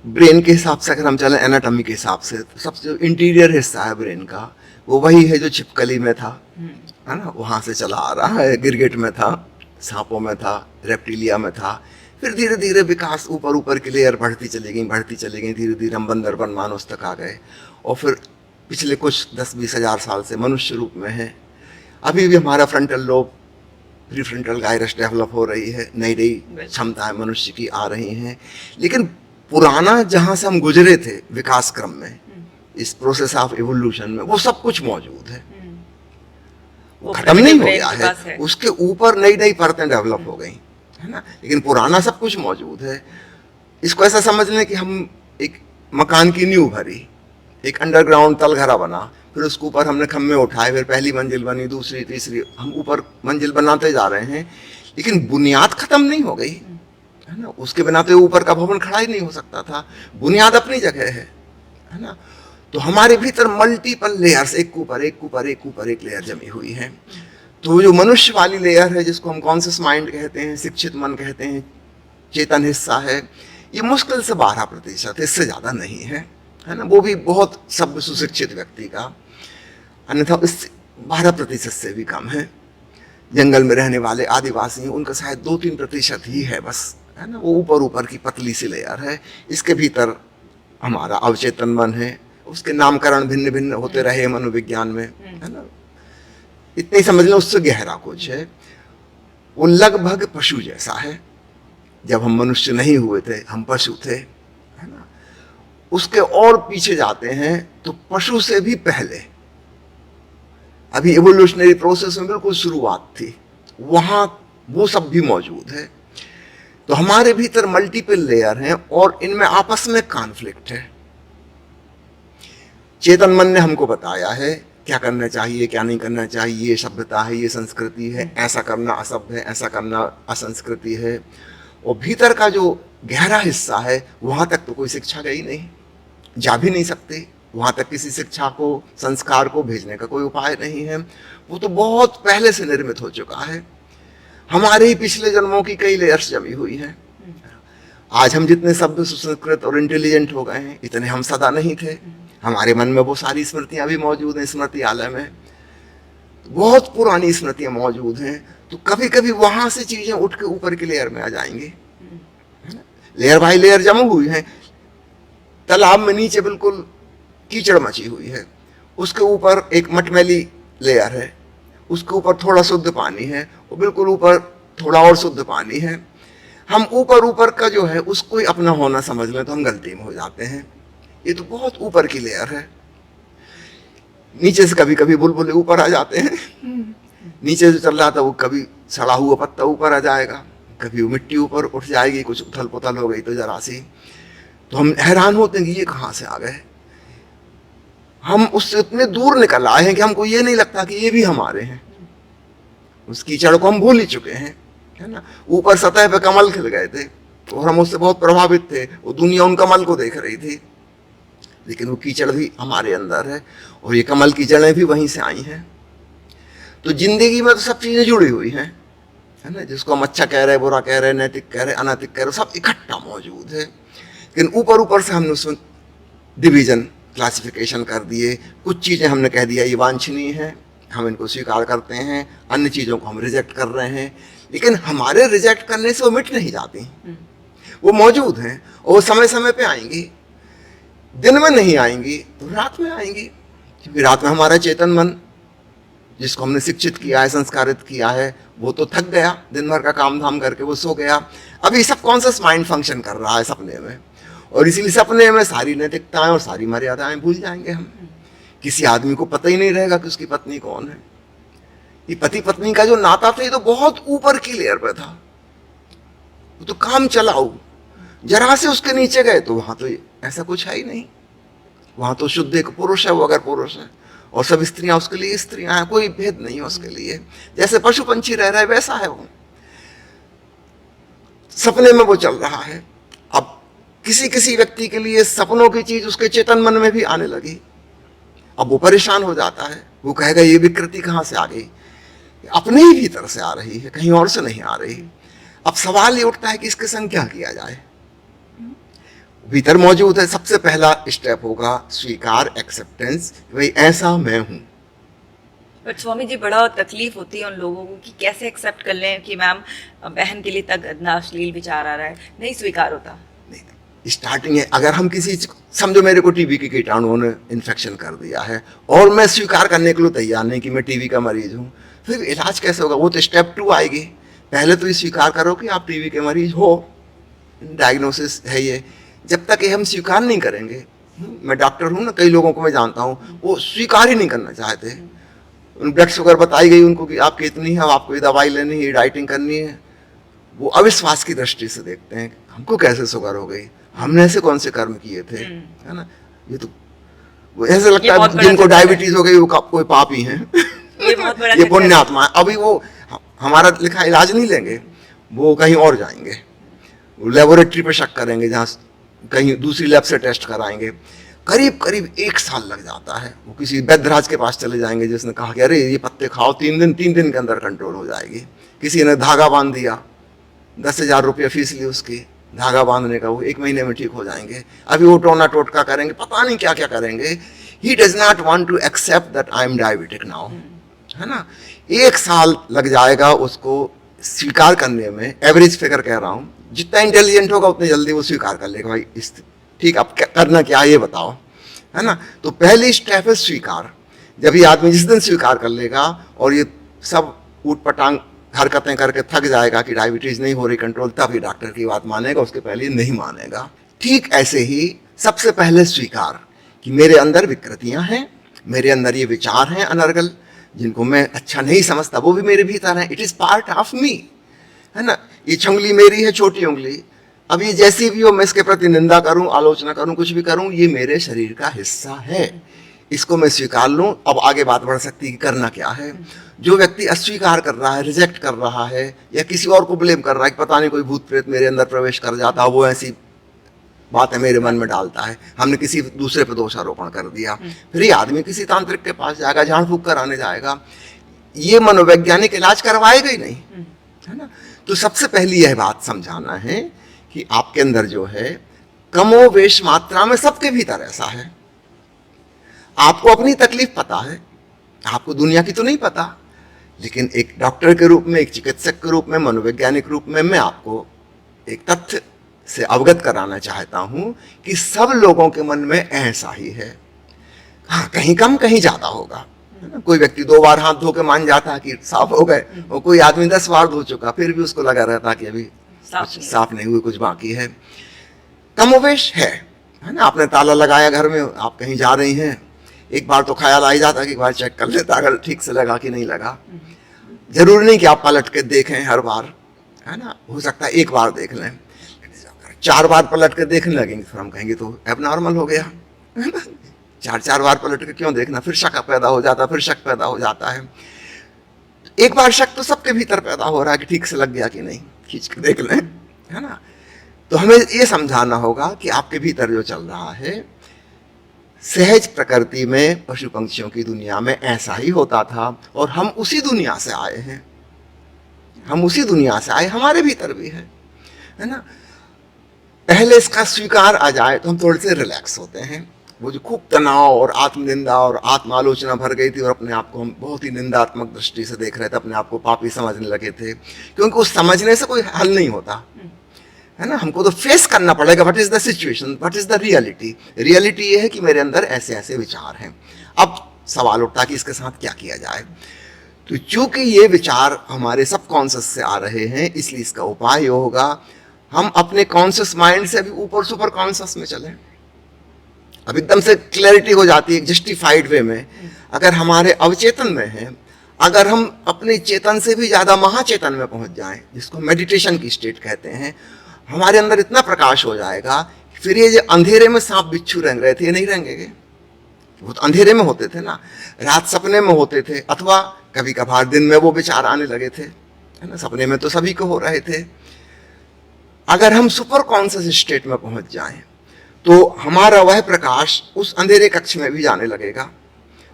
ब्रेन के हिसाब से अगर हम चलें, एनाटॉमी के हिसाब से, तो सबसे जो इंटीरियर हिस्सा है ब्रेन का, वो वही है जो छिपकली में था, है ना, वहाँ से चला आ रहा है, गिरगिट में था, सांपों में था, रेप्टिलिया में था। फिर धीरे धीरे विकास ऊपर ऊपर की लेयर बढ़ती चली गई, धीरे धीरे हम बंदरपन मानुस तक आ गए, और फिर पिछले कुछ 10-20 हज़ार साल से मनुष्य रूप में है। अभी भी हमारा frontal lobe, prefrontal gyrus develop हो रही है, नई नई क्षमताएं मनुष्य की आ रही हैं। लेकिन पुराना जहाँ से हम गुजरे थे विकास क्रम में, इस प्रोसेस ऑफ इवोल्यूशन में, वो सब कुछ मौजूद है, वो खत्म नहीं हो गया है। उसके ऊपर नई नई परतें डेवलप हो गई, है ना, लेकिन पुराना सब कुछ मौजूद है। इसको ऐसा समझ लें कि हम एक मकान की नींव भरी, एक अंडरग्राउंड तलघरा बना, फिर उसके ऊपर हमने खम्भे उठाए, फिर पहली मंजिल बनी, दूसरी, तीसरी, हम ऊपर मंजिल बनाते जा रहे हैं, लेकिन बुनियाद खत्म नहीं हो गई, है ना। उसके बिना तो ऊपर का भवन खड़ा ही नहीं हो सकता था, बुनियाद अपनी जगह है ना। तो हमारे भीतर मल्टीपल लेयर्स, एक ऊपर एक ऊपर एक ऊपर एक लेयर जमी हुई है। तो जो मनुष्य वाली लेयर है, जिसको हम कॉन्शियस माइंड कहते हैं, शिक्षित मन कहते हैं, चेतन हिस्सा है, ये मुश्किल से 12%, इससे ज़्यादा नहीं है ना। वो भी बहुत सभ्य सुशिक्षित व्यक्ति का, अन्यथा इससे 12% से भी कम है। जंगल में रहने वाले आदिवासी हैं, उनका शायद 2-3% ही है बस, है ना। वो ऊपर ऊपर की पतली सी लेयर है, इसके भीतर हमारा अवचेतन मन है। उसके नामकरण भिन्न भिन्न होते रहे मनोविज्ञान में, है ना। इतने ही समझ लो, उससे गहरा कुछ है। वो लगभग पशु जैसा है। जब हम मनुष्य नहीं हुए थे, हम पशु थे, है ना। उसके और पीछे जाते हैं तो पशु से भी पहले, अभी एवोल्यूशनरी प्रोसेस में बिल्कुल शुरुआत थी, वहां वो सब भी मौजूद है। तो हमारे भीतर मल्टीपल लेयर हैं और इनमें आपस में कॉन्फ्लिक्ट है। चेतन मन ने हमको बताया है क्या करना चाहिए, क्या नहीं करना चाहिए, ये सभ्यता है, ये संस्कृति है, ऐसा करना असभ्य है, ऐसा करना असंस्कृति है। और भीतर का जो गहरा हिस्सा है, वहां तक तो कोई शिक्षा गई नहीं, जा भी नहीं सकती। वहां तक किसी शिक्षा को, संस्कार को भेजने का कोई उपाय नहीं है। वो तो बहुत पहले से निर्मित हो चुका है। हमारे ही पिछले जन्मों की कई लेयर्स जमी हुई हैं। आज हम जितने सभ्य, सुसंस्कृत और इंटेलिजेंट हो गए हैं, इतने हम सदा नहीं थे। हमारे मन में वो सारी स्मृतियां भी मौजूद हैं, स्मृति आलय में बहुत पुरानी स्मृतियां मौजूद हैं। तो कभी कभी वहां से चीजें उठ के ऊपर की लेयर में आ जाएंगी, लेयर बाय लेयर जमी हुई है। तालाब में नीचे बिल्कुल कीचड़ मची हुई है, उसके ऊपर एक मटमैली लेयर है, उसके ऊपर थोड़ा शुद्ध पानी है, और बिल्कुल ऊपर थोड़ा और शुद्ध पानी है। हम ऊपर ऊपर का जो है उसको ही अपना होना समझ लें तो हम गलती में हो जाते हैं। ये तो बहुत ऊपर की लेयर है। नीचे से कभी कभी बुलबुले ऊपर आ जाते हैं, नीचे से चल रहा था वो कभी सड़ा हुआ पत्ता ऊपर आ जाएगा, कभी वो मिट्टी ऊपर उठ जाएगी, कुछ उथल पुथल हो गई तो जरा सी, तो हम हैरान होते हैं कि ये कहाँ से आ गए। हम उससे इतने दूर निकल आए हैं कि हमको ये नहीं लगता कि ये भी हमारे हैं। उस कीचड़ को हम भूल ही चुके हैं, है ना। ऊपर सतह पे कमल खिल गए थे और हम उससे बहुत प्रभावित थे, वो दुनिया उन कमल को देख रही थी, लेकिन वो कीचड़ भी हमारे अंदर है और ये कमल की जड़ें भी वहीं से आई हैं। तो जिंदगी में तो सब चीजें जुड़ी हुई हैं, है ना। जिसको हम अच्छा कह रहे, बुरा कह रहे, नैतिक कह रहे, अनैतिक कह रहे, सब इकट्ठा मौजूद है। लेकिन ऊपर ऊपर से हमने उसमें डिवीजन, क्लासिफिकेशन कर दिए। कुछ चीजें हमने कह दिया ये वांछनीय है, हम इनको स्वीकार करते हैं, अन्य चीजों को हम रिजेक्ट कर रहे हैं। लेकिन हमारे रिजेक्ट करने से वो मिट नहीं जाती, वो मौजूद हैं और वो समय समय पे आएंगी। दिन में नहीं आएंगी तो रात में आएंगी, क्योंकि रात में हमारा चेतन मन, जिसको हमने शिक्षित किया है, संस्कारित किया है, वो तो थक गया, दिन भर का काम धाम करके वो सो गया। अभी सबकॉन्शियस माइंड फंक्शन कर रहा है सपने में, और इसीलिए सपने में सारी नैतिकताएं और सारी मर्यादाएं भूल जाएंगे हम। किसी आदमी को पता ही नहीं रहेगा कि उसकी पत्नी कौन है। ये पति पत्नी का जो नाता था, ये तो बहुत ऊपर की लेयर पे था, वो तो काम चलाऊ। जरा से उसके नीचे गए तो वहां तो ऐसा कुछ है ही नहीं। वहां तो शुद्ध एक पुरुष है, वो अगर पुरुष है, और सब स्त्रियां उसके लिए स्त्रियां हैं, कोई भेद नहीं है उसके लिए। जैसे पशु पंछी रह रहा है वैसा है वो, सपने में वो चल रहा है। अब किसी किसी व्यक्ति के लिए सपनों की चीज उसके चेतन मन में भी आने लगी, अब वो परेशान हो जाता है। वो कहेगा ये विकृति कहां से आ गई, अपने ही भीतर से आ रही है, कहीं और से नहीं आ रही। अब सवाल ये उठता है कि इसके संग क्या किया जाए। भीतर मौजूद है। सबसे पहला स्टेप होगा स्वीकार, एक्सेप्टेंस, भाई ऐसा मैं हूं। बट स्वामी जी, बड़ा तकलीफ होती है उन लोगों को कि कैसे एक्सेप्ट कर लें कि मैम बहन के लिए तक इतना अश्लील विचार आ रहा है, नहीं स्वीकार होता। नहीं, स्टार्टिंग है। अगर हम किसी, समझो मेरे को टीबी के कीटाणुओं ने इन्फेक्शन कर दिया है और मैं स्वीकार करने के लिए तैयार नहीं कि मैं टीबी का मरीज हूँ, फिर इलाज कैसे होगा। वो तो स्टेप 2 आएगी। पहले तो ये स्वीकार करो कि आप टीबी के मरीज हो, डायग्नोसिस है ये। जब तक ये हम स्वीकार नहीं करेंगे, मैं डॉक्टर हूँ ना, कई लोगों को मैं जानता हूँ वो स्वीकार ही नहीं करना चाहते। ब्लड शुगर बताई गई उनको कि आपकी इतनी है, आपको ये दवाई लेनी है, ये डाइटिंग करनी है, वो अविश्वास की दृष्टि से देखते हैं, हमको कैसे शुगर हो गई, हमने ऐसे कौन से कर्म किए थे, है ना। ये तो वो ऐसे लगता है जिनको डायबिटीज हो गई वो कोई पापी हैं, ये पुण्यात्मा है। अभी वो हमारा लिखा इलाज नहीं लेंगे, वो कहीं और जाएंगे, लेबोरेटरी पे शक करेंगे, जहाँ कहीं दूसरी लैब से टेस्ट कराएंगे। करीब करीब 1 साल लग जाता है। वो किसी वैद्यराज के पास चले जाएंगे जिसने कहा कि अरे ये पत्ते खाओ, 3 दिन के अंदर कंट्रोल हो जाएगी। किसी ने धागा बांध दिया, 10,000 रुपया फीस ली उसकी धागा बांधने का, वो 1 महीने में ठीक हो जाएंगे। अभी वो टोना टोटका करेंगे, पता नहीं क्या क्या करेंगे। He does not want to accept that I am diabetic now. है ना। 1 साल लग जाएगा उसको स्वीकार करने में, एवरेज फिगर कह रहा हूँ। जितना इंटेलिजेंट होगा उतनी जल्दी वो स्वीकार कर लेगा, भाई इस ठीक, अब करना क्या है ये बताओ, है ना। तो पहली स्टेप है स्वीकार। जब ये आदमी जिस दिन स्वीकार कर लेगा और ये सब ऊट पटांग हरकतें करके थक जाएगा कि डायबिटीज नहीं हो रही कंट्रोल, तब ये डॉक्टर की बात मानेगा, उसके पहले नहीं मानेगा। ठीक ऐसे ही सबसे पहले स्वीकार कि मेरे अंदर विकृतियां हैं, मेरे अंदर ये विचार हैं अनर्गल, जिनको मैं अच्छा नहीं समझता, वो भी मेरे भीतर हैं, it is part of me, है ना। ये छंगली मेरी है, छोटी उंगली, अब ये जैसी भी हो मैं इसके प्रति निंदा करूं, आलोचना करूं, कुछ भी करूं, ये मेरे शरीर का हिस्सा है, इसको मैं स्वीकार लूं। अब आगे बात बढ़ सकती है कि करना क्या है। जो व्यक्ति अस्वीकार कर रहा है, रिजेक्ट कर रहा है, या किसी और को ब्लेम कर रहा है कि पता नहीं कोई भूत प्रेत मेरे अंदर प्रवेश कर जाता, वो ऐसी बातें मेरे मन में डालता है, हमने किसी दूसरे पर दोषारोपण कर दिया, फिर ये आदमी किसी तांत्रिक के पास जाएगा, झाड़ फूक कराने जाएगा, ये मनोवैज्ञानिक इलाज करवाएगा ही नहीं, है ना। तो सबसे पहली यह बात समझाना है कि आपके अंदर जो है कमोवेश मात्रा में सबके भीतर ऐसा है। आपको अपनी तकलीफ पता है, आपको दुनिया की तो नहीं पता, लेकिन एक डॉक्टर के रूप में, एक चिकित्सक के रूप में, मनोवैज्ञानिक रूप में मैं आपको एक तथ्य से अवगत कराना चाहता हूं कि सब लोगों के मन में ऐसा ही है। हाँ, कहीं कम कहीं ज्यादा होगा, है ना। कोई व्यक्ति 2 बार हाथ धो के मान जाता कि साफ हो गए, और कोई आदमी 10 बार धो चुका फिर भी उसको लगा रहता कि अभी साफ नहीं हुई, कुछ बाकी है। कमोवेश है ना। आपने ताला लगाया घर में, आप कहीं जा रही हैं, एक बार तो ख्याल आ ही जाता कि एक बार चेक कर लेता अगर ठीक से लगा कि नहीं लगा। जरूरी नहीं कि आप पलट के देखें हर बार, है ना, हो सकता है एक बार देख लें, 4 बार पलट के देखने लगेंगे फिर हम कहेंगे तो एबनॉर्मल हो गया, है ना। 4 बार पलट के क्यों देखना, फिर शक पैदा हो जाता, फिर शक पैदा हो जाता है। एक बार शक तो सबके भीतर पैदा हो रहा है कि ठीक से लग गया कि नहीं, खींच के देख लें, है ना। तो हमें ये समझाना होगा कि आपके भीतर जो चल रहा है सहज प्रकृति में, पशु पंक्षियों की दुनिया में ऐसा ही होता था, और हम उसी दुनिया से आए हैं, हम उसी दुनिया से आए, हमारे भीतर भी है ना। पहले इसका स्वीकार आ जाए तो हम थोड़े से रिलैक्स होते हैं। वो जो खूब तनाव और आत्मनिंदा और आत्मालोचना भर गई थी, और अपने आप को हम बहुत ही निंदात्मक दृष्टि से देख रहे थे, अपने आप को पापी समझने लगे थे, क्योंकि उस समझने से कोई हल नहीं होता, है ना। हमको तो फेस करना पड़ेगा, what is the situation, what is the reality. Reality ये है कि मेरे अंदर ऐसे ऐसे विचार हैं। अब सवाल उठता कि इसके साथ क्या किया जाए। तो चूंकि ये विचार हमारे सबकॉन्शियस से आ रहे हैं, इसलिए इसका उपाय ये होगा हम अपने कॉन्शियस माइंड से अभी ऊपर सुपर कॉन्शियस में चलें। अब एकदम से क्लैरिटी हो जाती है जस्टिफाइड वे में। अगर हमारे अवचेतन में है, अगर हम अपने चेतन से भी ज्यादा महाचेतन में पहुंच जाएं, जिसको मेडिटेशन की स्टेट कहते हैं, हमारे अंदर इतना प्रकाश हो जाएगा, फिर ये जो अंधेरे में सांप बिच्छू रंग रहे थे ये नहीं रंगेंगे। वो तो अंधेरे में होते थे ना, रात सपने में होते थे, अथवा कभी कभार दिन में वो विचार आने लगे थे, है ना। सपने में तो सभी को हो रहे थे। अगर हम सुपर कॉन्शियस स्टेट में पहुंच जाएं तो हमारा वह प्रकाश उस अंधेरे कक्ष में भी जाने लगेगा,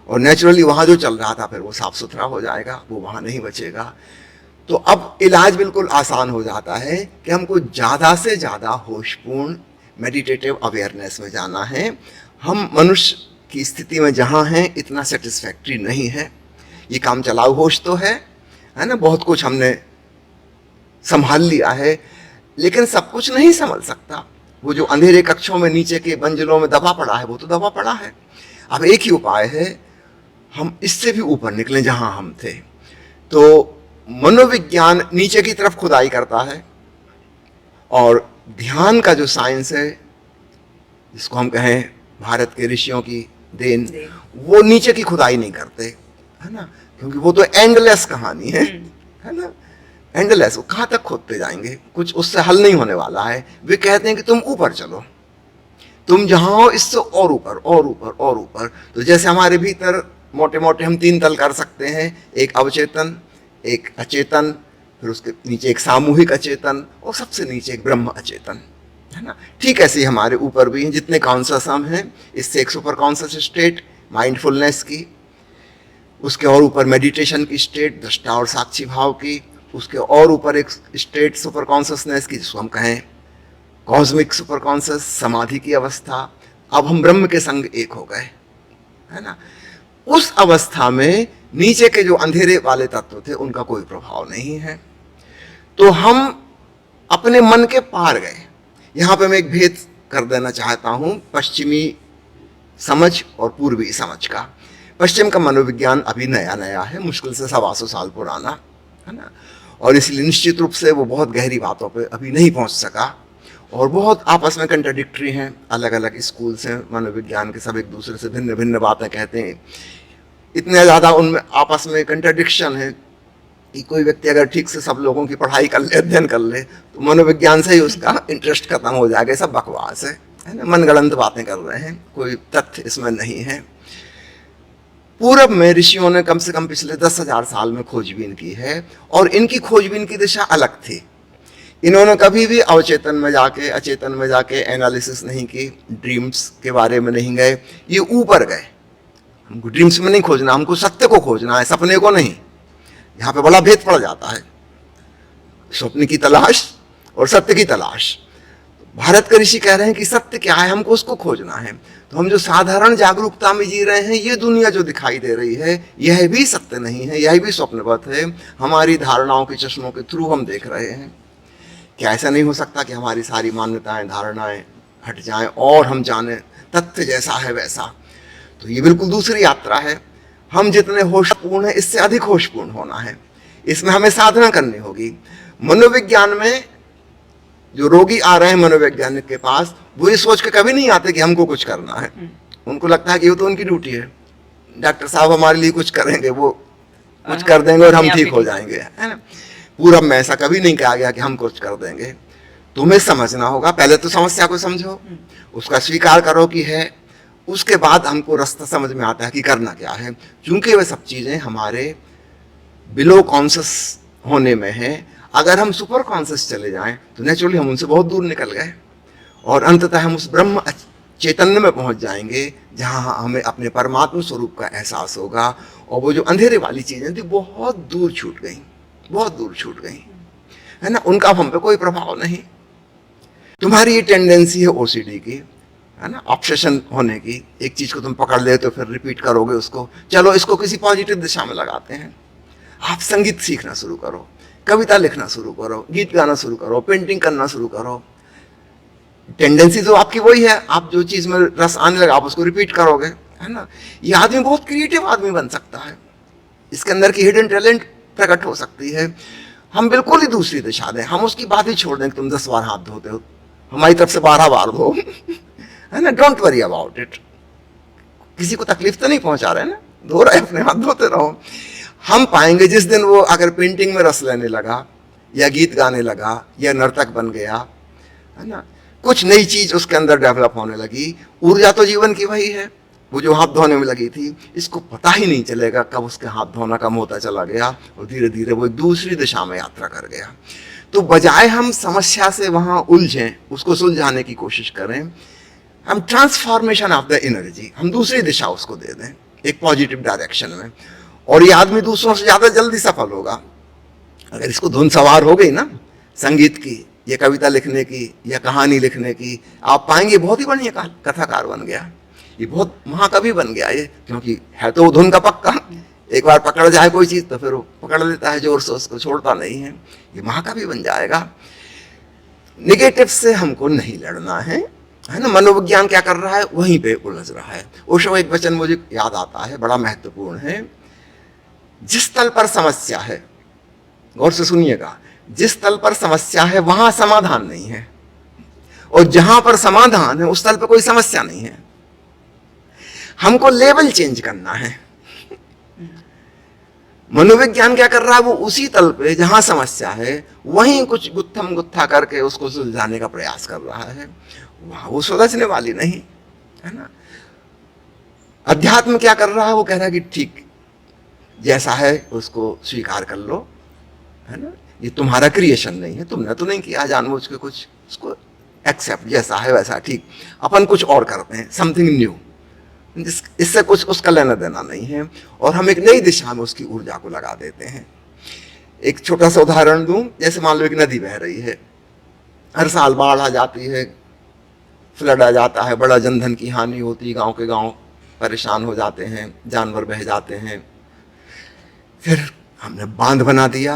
और नेचुरली वहां जो चल रहा था फिर वो साफ सुथरा हो जाएगा, वो वहां नहीं बचेगा। तो अब इलाज बिल्कुल आसान हो जाता है कि हमको ज़्यादा से ज़्यादा होशपूर्ण मेडिटेटिव अवेयरनेस में जाना है। हम मनुष्य की स्थिति में जहाँ हैं इतना सेटिस्फैक्ट्री नहीं है। ये काम चलाऊ होश तो है ना, बहुत कुछ हमने संभाल लिया है, लेकिन सब कुछ नहीं संभल सकता। वो जो अंधेरे कक्षों में नीचे के मंजिलों में दबा पड़ा है वो तो दबा पड़ा है। अब एक ही उपाय है, हम इससे भी ऊपर निकलें जहाँ हम थे। तो मनोविज्ञान नीचे की तरफ खुदाई करता है, और ध्यान का जो साइंस है, जिसको हम कहें भारत के ऋषियों की देन, वो नीचे की खुदाई नहीं करते, है ना, क्योंकि वो तो एंडलेस कहानी है ना, एंडलेस। वो कहाँ तक खोदते जाएंगे, कुछ उससे हल नहीं होने वाला है। वे कहते हैं कि तुम ऊपर चलो, तुम जहाँ हो इससे और ऊपर और ऊपर और ऊपर। तो जैसे हमारे भीतर मोटे मोटे हम 3 तल कर सकते हैं, एक अवचेतन, एक अचेतन, फिर उसके नीचे एक सामूहिक अचेतन, और सबसे नीचे एक ब्रह्म अचेतन, है ना। ठीक ऐसे ही हमारे ऊपर भी हैं, जितने कॉन्शियस हम हैं, इससे एक सुपर कॉन्शियस स्टेट माइंडफुलनेस की, उसके और ऊपर मेडिटेशन की स्टेट दृष्टा और साक्षी भाव की, उसके और ऊपर एक स्टेट सुपर कॉन्शियसनेस की, जिसको हम कहें कॉस्मिक सुपर कॉन्शियस, समाधि की अवस्था। अब हम ब्रह्म के संग एक हो गए, है ना। उस अवस्था में नीचे के जो अंधेरे वाले तत्व थे उनका कोई प्रभाव नहीं है। तो हम अपने मन के पार गए। यहाँ पे मैं एक भेद कर देना चाहता हूँ पश्चिमी समझ और पूर्वी समझ का। पश्चिम का मनोविज्ञान अभी नया नया है, मुश्किल से 125 साल पुराना है ना, और इसलिए निश्चित रूप से वो बहुत गहरी बातों पे अभी नहीं पहुंच सका और बहुत आपस में कंट्राडिक्टरी हैं। अलग अलग स्कूल्स हैं मनोविज्ञान के, सब एक दूसरे से भिन्न भिन्न बातें कहते हैं। इतने ज़्यादा उनमें आपस में कंट्राडिक्शन है कि कोई व्यक्ति अगर ठीक से सब लोगों की पढ़ाई कर ले, अध्ययन कर ले, तो मनोविज्ञान से ही उसका इंटरेस्ट खत्म हो जाएगा। सब बकवास है ना, मनगढ़ंत बातें कर रहे हैं, कोई तथ्य इसमें नहीं है। पूरब में ऋषियों ने कम से कम पिछले 10,000 साल में खोजबीन की है और इनकी खोजबीन की दिशा अलग थी। इन्होंने कभी भी अवचेतन में जाके, अचेतन में जाके एनालिसिस नहीं की, ड्रीम्स के बारे में नहीं गए, ये ऊपर गए। हमको ड्रीम्स में नहीं खोजना, हमको सत्य को खोजना है, सपने को नहीं। यहाँ पे बड़ा भेद पड़ जाता है, स्वप्न की तलाश और सत्य की तलाश। भारत के ऋषि कह रहे हैं कि सत्य क्या है, हमको उसको खोजना है। तो हम जो साधारण जागरूकता में जी रहे हैं, ये दुनिया जो दिखाई दे रही है, यह भी सत्य नहीं है, यह भी स्वप्नवत है। हमारी धारणाओं के चश्मों के थ्रू हम देख रहे हैं। क्या ऐसा नहीं हो सकता कि हमारी सारी मान्यताएं, धारणाएं हट जाएं और हम जाने तथ्य जैसा है वैसा? तो ये बिल्कुल दूसरी यात्रा है। हम जितने होशपूर्ण हैं, इससे अधिक होशपूर्ण होना है। इसमें हमें साधना करनी होगी। मनोविज्ञान में जो रोगी आ रहे हैं मनोवैज्ञानिक के पास, वो ये सोच के कभी नहीं आते कि हमको कुछ करना है। उनको लगता है कि ये तो उनकी ड्यूटी है, डॉक्टर साहब हमारे लिए कुछ करेंगे, वो कुछ कर देंगे और हम ठीक हो जाएंगे, है ना। पूरब में ऐसा कभी नहीं कहा गया कि हम कुछ कर देंगे। तुम्हें समझना होगा, पहले तो समस्या को समझो, उसका स्वीकार करो कि है, उसके बाद हमको रास्ता समझ में आता है कि करना क्या है। क्योंकि वे सब चीज़ें हमारे बिलो कॉन्शियस होने में हैं। अगर हम सुपर कॉन्शियस चले जाएं तो नेचुरली हम उनसे बहुत दूर निकल गए और अंततः हम उस ब्रह्म चैतन्य में पहुंच जाएंगे, जहां हमें अपने परमात्मा स्वरूप का एहसास होगा और वो जो अंधेरे वाली चीज़ें थी बहुत दूर छूट गई, बहुत दूर छूट गई, है ना। उनका हम पे कोई प्रभाव नहीं। तुम्हारी ये टेंडेंसी है ओसीडी की, है ना, ऑब्सेशन होने की। एक चीज़ को तुम पकड़ ले तो फिर रिपीट करोगे उसको। चलो इसको किसी पॉजिटिव दिशा में लगाते हैं। आप संगीत सीखना शुरू करो, कविता लिखना शुरू करो, गीत गाना शुरू करो, पेंटिंग करना शुरू करो। टेंडेंसी तो आपकी वही है, आप जो चीज़ में रस आने लगा आप उसको रिपीट करोगे, है ना। ये आदमी बहुत क्रिएटिव आदमी बन सकता है, इसके अंदर की हिडन टैलेंट प्रकट हो सकती है। हम बिल्कुल ही दूसरी दिशा दें, हम उसकी बात ही छोड़ दें कि तुम 10 बार हाथ धोते हो, हमारी तरफ से 12 बार धो, है ना। Don't worry about it. किसी को तकलीफ तो नहीं पहुंचा रहे ना, धो रहे अपने हाथ, धोते रहो। हम पाएंगे जिस दिन वो अगर पेंटिंग में रस लेने लगा या गीत गाने लगा या नर्तक बन गया, है ना, कुछ नई चीज उसके अंदर डेवलप होने लगी। ऊर्जा तो जीवन की वही है, वो जो हाथ धोने में लगी थी, इसको पता ही नहीं चलेगा कब उसके हाथ धोना कम होता चला गया और धीरे धीरे वो एक दूसरी दिशा में यात्रा कर गया। तो बजाय हम समस्या से वहां उलझें, उसको सुलझाने की कोशिश करें, हम ट्रांसफॉर्मेशन ऑफ द एनर्जी, हम दूसरी दिशा उसको दे दें, एक पॉजिटिव डायरेक्शन में। और ये आदमी दूसरों से ज्यादा जल्दी सफल होगा। अगर इसको धुन सवार हो गई ना संगीत की, या कविता लिखने की, या कहानी लिखने की, आप पाएंगे बहुत ही बढ़िया कथाकार बन गया, ये बहुत महाकवि बन गया ये। क्योंकि है तो वो धुन का पक्का, एक बार पकड़ जाए कोई चीज तो फिर वो पकड़ लेता है जोर से, उसको छोड़ता नहीं है, ये महाकवि बन जाएगा। निगेटिव से हमको नहीं लड़ना है ना। मनोविज्ञान क्या कर रहा है, वहीं पे उलझ रहा है। ओशो एक वचन मुझे याद आता है, बड़ा महत्वपूर्ण है। जिस तल पर समस्या है, गौर से सुनिएगा, जिस तल पर समस्या है वहां समाधान नहीं है, और जहां पर समाधान है उस तल पर कोई समस्या नहीं है। हमको लेवल चेंज करना है। मनोविज्ञान क्या कर रहा है, वो उसी तल पे जहां समस्या है वहीं कुछ गुत्थम गुत्था करके उसको सुलझाने का प्रयास कर रहा है, वहां वो सुलझने वाली नहीं, है ना। अध्यात्म क्या कर रहा है, वो कह रहा है कि ठीक जैसा है उसको स्वीकार कर लो, है ना, ये तुम्हारा क्रिएशन नहीं है, तुमने तो नहीं किया जानबूझ के कुछ, उसको एक्सेप्ट, जैसा है वैसा ठीक। अपन कुछ और करते हैं, समथिंग न्यू, इससे कुछ उसका लेना देना नहीं है, और हम एक नई दिशा में उसकी ऊर्जा को लगा देते हैं। एक छोटा सा उदाहरण दूं, जैसे मान लो एक नदी बह रही है, हर साल बाढ़ आ जाती है, फ्लड आ जाता है, बड़ा जनधन की हानि होती है, गांव के गांव परेशान हो जाते हैं, जानवर बह जाते हैं, फिर हमने बांध बना दिया,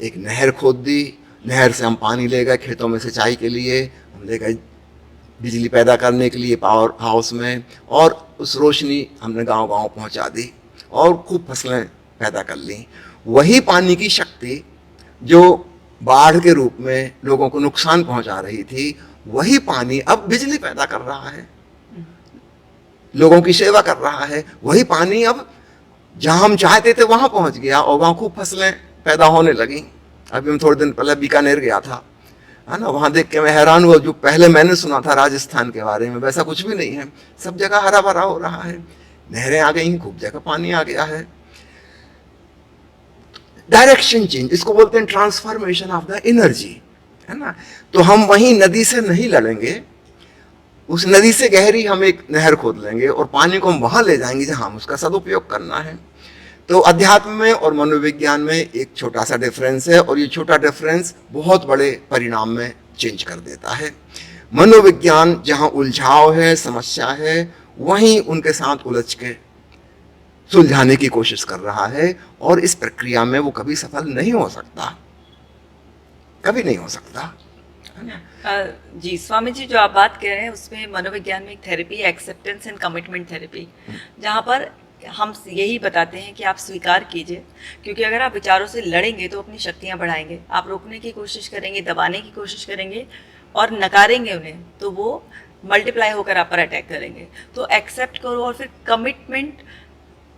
एक नहर खोद दी, नहर से हम पानी ले गए खेतों में सिंचाई के लिए, हम ले गए बिजली पैदा करने के लिए पावर हाउस में, और उस रोशनी हमने गांव-गांव पहुंचा दी और खूब फसलें पैदा कर ली। वही पानी की शक्ति जो बाढ़ के रूप में लोगों को नुकसान पहुंचा रही थी, वही पानी अब बिजली पैदा कर रहा है, लोगों की सेवा कर रहा है। वही पानी अब जहां हम चाहते थे वहां पहुंच गया और वहां खूब फसलें पैदा होने लगी। अभी हम थोड़े दिन पहले बीकानेर गया था, है ना, वहां देख के मैं हैरान हुआ। जो पहले मैंने सुना था राजस्थान के बारे में, वैसा कुछ भी नहीं है। सब जगह हरा भरा हो रहा है, नहरें आ गई, खूब जगह पानी आ गया है। डायरेक्शन चेंज, इसको बोलते हैं ट्रांसफॉर्मेशन ऑफ द एनर्जी, है ना। तो हम वहीं नदी से नहीं लड़ेंगे, उस नदी से गहरी हम एक नहर खोद लेंगे और पानी को हम वहां ले जाएंगे जहां हम उसका सदुपयोग करना है। तो अध्यात्म में और मनोविज्ञान में एक छोटा सा डिफरेंस है, और ये छोटा डिफरेंस बहुत बड़े परिणाम में चेंज कर देता है। मनोविज्ञान जहां उलझाव है, समस्या है, वहीं उनके साथ उलझ के सुलझाने की कोशिश कर रहा है, और इस प्रक्रिया में वो कभी सफल नहीं हो सकता, कभी नहीं हो सकता। जी स्वामी जी, जो आप बात कह रहे हैं उसमें मनोविज्ञान में एक थेरेपी है, एक्सेप्टेंस एंड कमिटमेंट थेरेपी, जहाँ पर हम यही बताते हैं कि आप स्वीकार कीजिए, क्योंकि अगर आप विचारों से लड़ेंगे तो अपनी शक्तियाँ बढ़ाएंगे, आप रोकने की कोशिश करेंगे, दबाने की कोशिश करेंगे और नकारेंगे उन्हें, तो वो मल्टीप्लाई होकर आप पर अटैक करेंगे। तो एक्सेप्ट करो, और फिर कमिटमेंट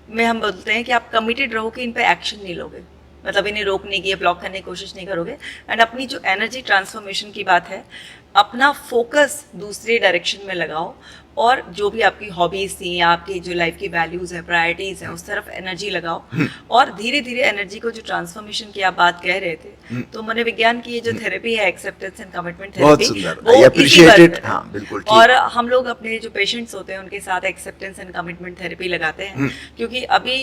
में हम बोलते हैं कि आप कमिटेड रहो कि इन पे एक्शन नहीं लोगे, मतलब इन्हें रोकने की, ब्लॉक करने की कोशिश नहीं करोगे। एंड अपनी जो एनर्जी ट्रांसफॉर्मेशन की बात है, अपना फोकस दूसरे डायरेक्शन में लगाओ, और जो भी आपकी हॉबीज थी या आपकी जो लाइफ की वैल्यूज है, प्रायोरिटीज हैं, उस तरफ एनर्जी लगाओ। और धीरे धीरे एनर्जी को जो ट्रांसफॉर्मेशन की आप बात कह रहे थे, तो मनोविज्ञान की ये जो थेरेपी है, एक्सेप्टेंस एंड कमिटमेंट थेरेपी, वो इसी बात हाँ, बिल्कुल ठीक। और हम लोग अपने जो पेशेंट्स होते हैं उनके साथ एक्सेप्टेंस एंड कमिटमेंट थेरेपी लगाते हैं, क्योंकि अभी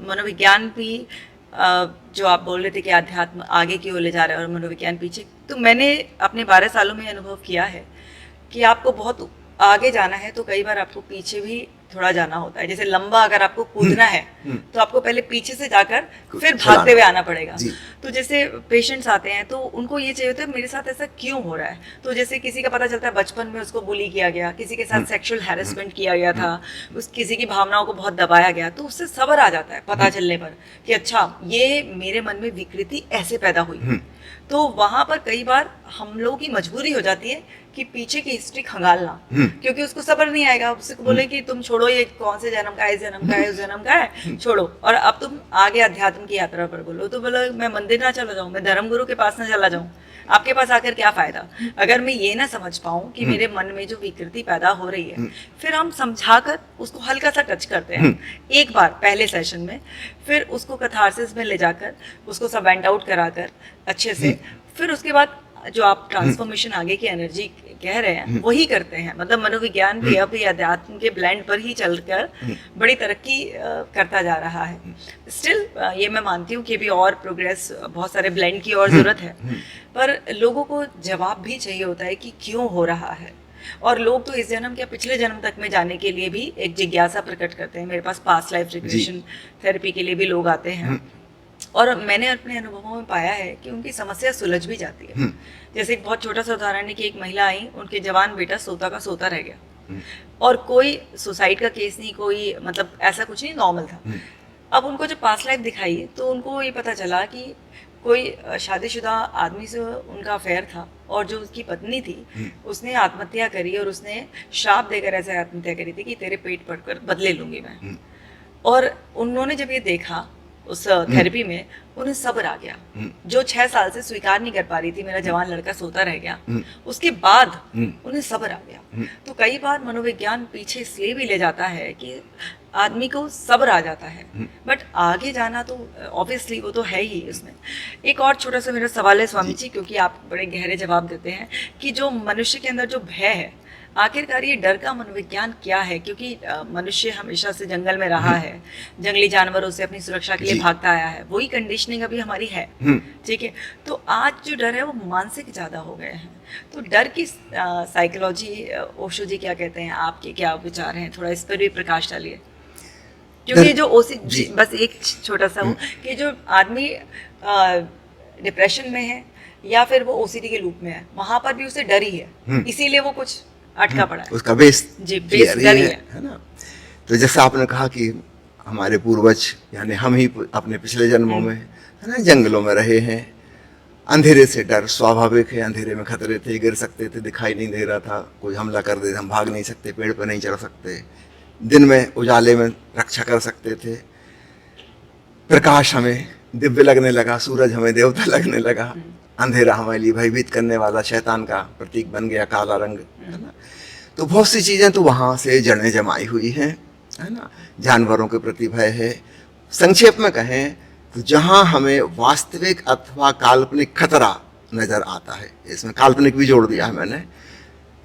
मनोविज्ञान भी जो आप बोल रहे थे कि अध्यात्म आगे की ओर ले जा रहा है और मनोविज्ञान पीछे, तो मैंने अपने 12 सालों में अनुभव किया है कि आपको बहुत आगे जाना है तो कई बार आपको पीछे भी थोड़ा जाना होता है। जैसे लंबा अगर आपको कूदना है तो आपको पहले पीछे से जाकर फिर भागते हुए आना पड़ेगा। तो जैसे पेशेंट्स आते हैं तो उनको ये चाहिए होता है मेरे साथ ऐसा क्यों हो रहा है। तो जैसे किसी का पता चलता है बचपन में उसको बुली किया गया, किसी के साथ सेक्सुअल हैरेसमेंट किया गया था, उस किसी की भावनाओं को बहुत दबाया गया, तो उससे सब्र आ जाता है पता चलने पर कि अच्छा ये मेरे मन में विकृति ऐसे पैदा हुई। तो वहां पर कई बार हम लोगों की मजबूरी हो जाती है कि पीछे की हिस्ट्री खंगालना, क्योंकि उसको सब्र नहीं आएगा। उससे बोले कि तुम छोड़ो, ये कौन से जन्म का है, इस जन्म का है, उस जन्म का है, छोड़ो, और अब तुम आगे अध्यात्म की यात्रा पर बोलो। तो बोलो मैं मंदिर ना चला जाऊं, मैं धर्मगुरु के पास ना चला जाऊं, आपके पास आकर क्या फायदा। अगर मैं ये ना समझ पाऊं कि मेरे मन में जो विकृति पैदा हो रही है, फिर हम समझाकर उसको हल्का सा टच करते हैं एक बार पहले सेशन में, फिर उसको कथारसिस में ले जाकर उसको सब वेंट आउट कराकर अच्छे से, फिर उसके बाद जो आप ट्रांसफॉर्मेशन आगे की एनर्जी कह रहे हैं वही करते हैं। मतलब मनोविज्ञान भी अब ये अध्यात्म के ब्लेंड पर ही चलकर बड़ी तरक्की करता जा रहा है। स्टिल ये मैं मानती हूँ कि भी और प्रोग्रेस, बहुत सारे ब्लेंड की और जरूरत है, पर लोगों को जवाब भी चाहिए होता है कि क्यों हो रहा है। और लोग तो इस जन्म के पिछले जन्म तक में जाने के लिए भी एक जिज्ञासा प्रकट करते हैं। मेरे पास पास्ट लाइफ रिग्रेशन थेरेपी के लिए भी लोग आते हैं, और मैंने अपने अनुभवों में पाया है कि उनकी समस्या सुलझ भी जाती है। जैसे एक बहुत छोटा सा उदाहरण है कि एक महिला आई, उनके जवान बेटा सोता का सोता रह गया, और कोई सुसाइड का केस नहीं, कोई मतलब ऐसा कुछ नहीं, नॉर्मल था। अब उनको जब पास्ट लाइफ दिखाई तो उनको ये पता चला कि कोई शादीशुदा आदमी से उनका अफेयर था, और जो उसकी पत्नी थी उसने आत्महत्या करी, और उसने श्राप देकर ऐसे आत्महत्या करी थी कि तेरे पेट पड़कर बदले लूंगी मैं। और उन्होंने जब ये देखा उस थेरेपी में, उन्हें सब्र आ गया। जो 6 साल से स्वीकार नहीं कर पा रही थी मेरा जवान लड़का सोता रह गया, उसके बाद उन्हें सब्र आ गया। तो कई बार मनोविज्ञान पीछे इसलिए भी ले जाता है कि आदमी को सब्र आ जाता है, बट आगे जाना तो ऑब्वियसली वो तो है ही उसमें। एक और छोटा सा मेरा सवाल है स्वामी जी, क्योंकि आप बड़े गहरे जवाब देते हैं, कि जो मनुष्य के अंदर जो भय है, आखिरकार ये डर का मनोविज्ञान क्या है। क्योंकि मनुष्य हमेशा से जंगल में रहा है, जंगली जानवरों से अपनी सुरक्षा के लिए भागता आया है, वही कंडीशनिंग अभी हमारी है, ठीक है। तो आज जो डर है वो मानसिक ज़्यादा हो गए हैं। तो डर की साइकोलॉजी, ओशो जी क्या कहते हैं, आपके क्या विचार हैं, थोड़ा इस पर भी प्रकाश डालिए। क्योंकि जो ओसी जी। बस एक छोटा सा हो कि जो आदमी डिप्रेशन में है या फिर वो ओसीडी के लूप में है, वहां पर भी उसे डर ही है, इसीलिए वो कुछ अटका पड़ा है। उसका बेस जी, बेस क्लियर ही डर ही है ना। तो जैसे आपने कहा कि हमारे पूर्वज यानी हम ही अपने पिछले जन्मों में है ना जंगलों में रहे हैं, अंधेरे से डर स्वाभाविक है, अंधेरे में खतरे थे, गिर सकते थे, दिखाई नहीं दे रहा था, कोई हमला कर दे हम भाग नहीं सकते, पेड़ पर नहीं चढ़ सकते, दिन में उजाले में रक्षा कर सकते थे, प्रकाश हमें दिव्य लगने लगा, सूरज हमें देवता लगने लगा, अंधेरा हमारे लिए भयभीत करने वाला शैतान का प्रतीक बन गया, काला रंग, है ना। तो बहुत सी चीज़ें तो वहाँ से जड़ें जमाई हुई हैं, है ना। जानवरों के प्रति भय है। संक्षेप में कहें तो जहाँ हमें वास्तविक अथवा काल्पनिक खतरा नजर आता है, इसमें काल्पनिक भी जोड़ दिया है मैंने,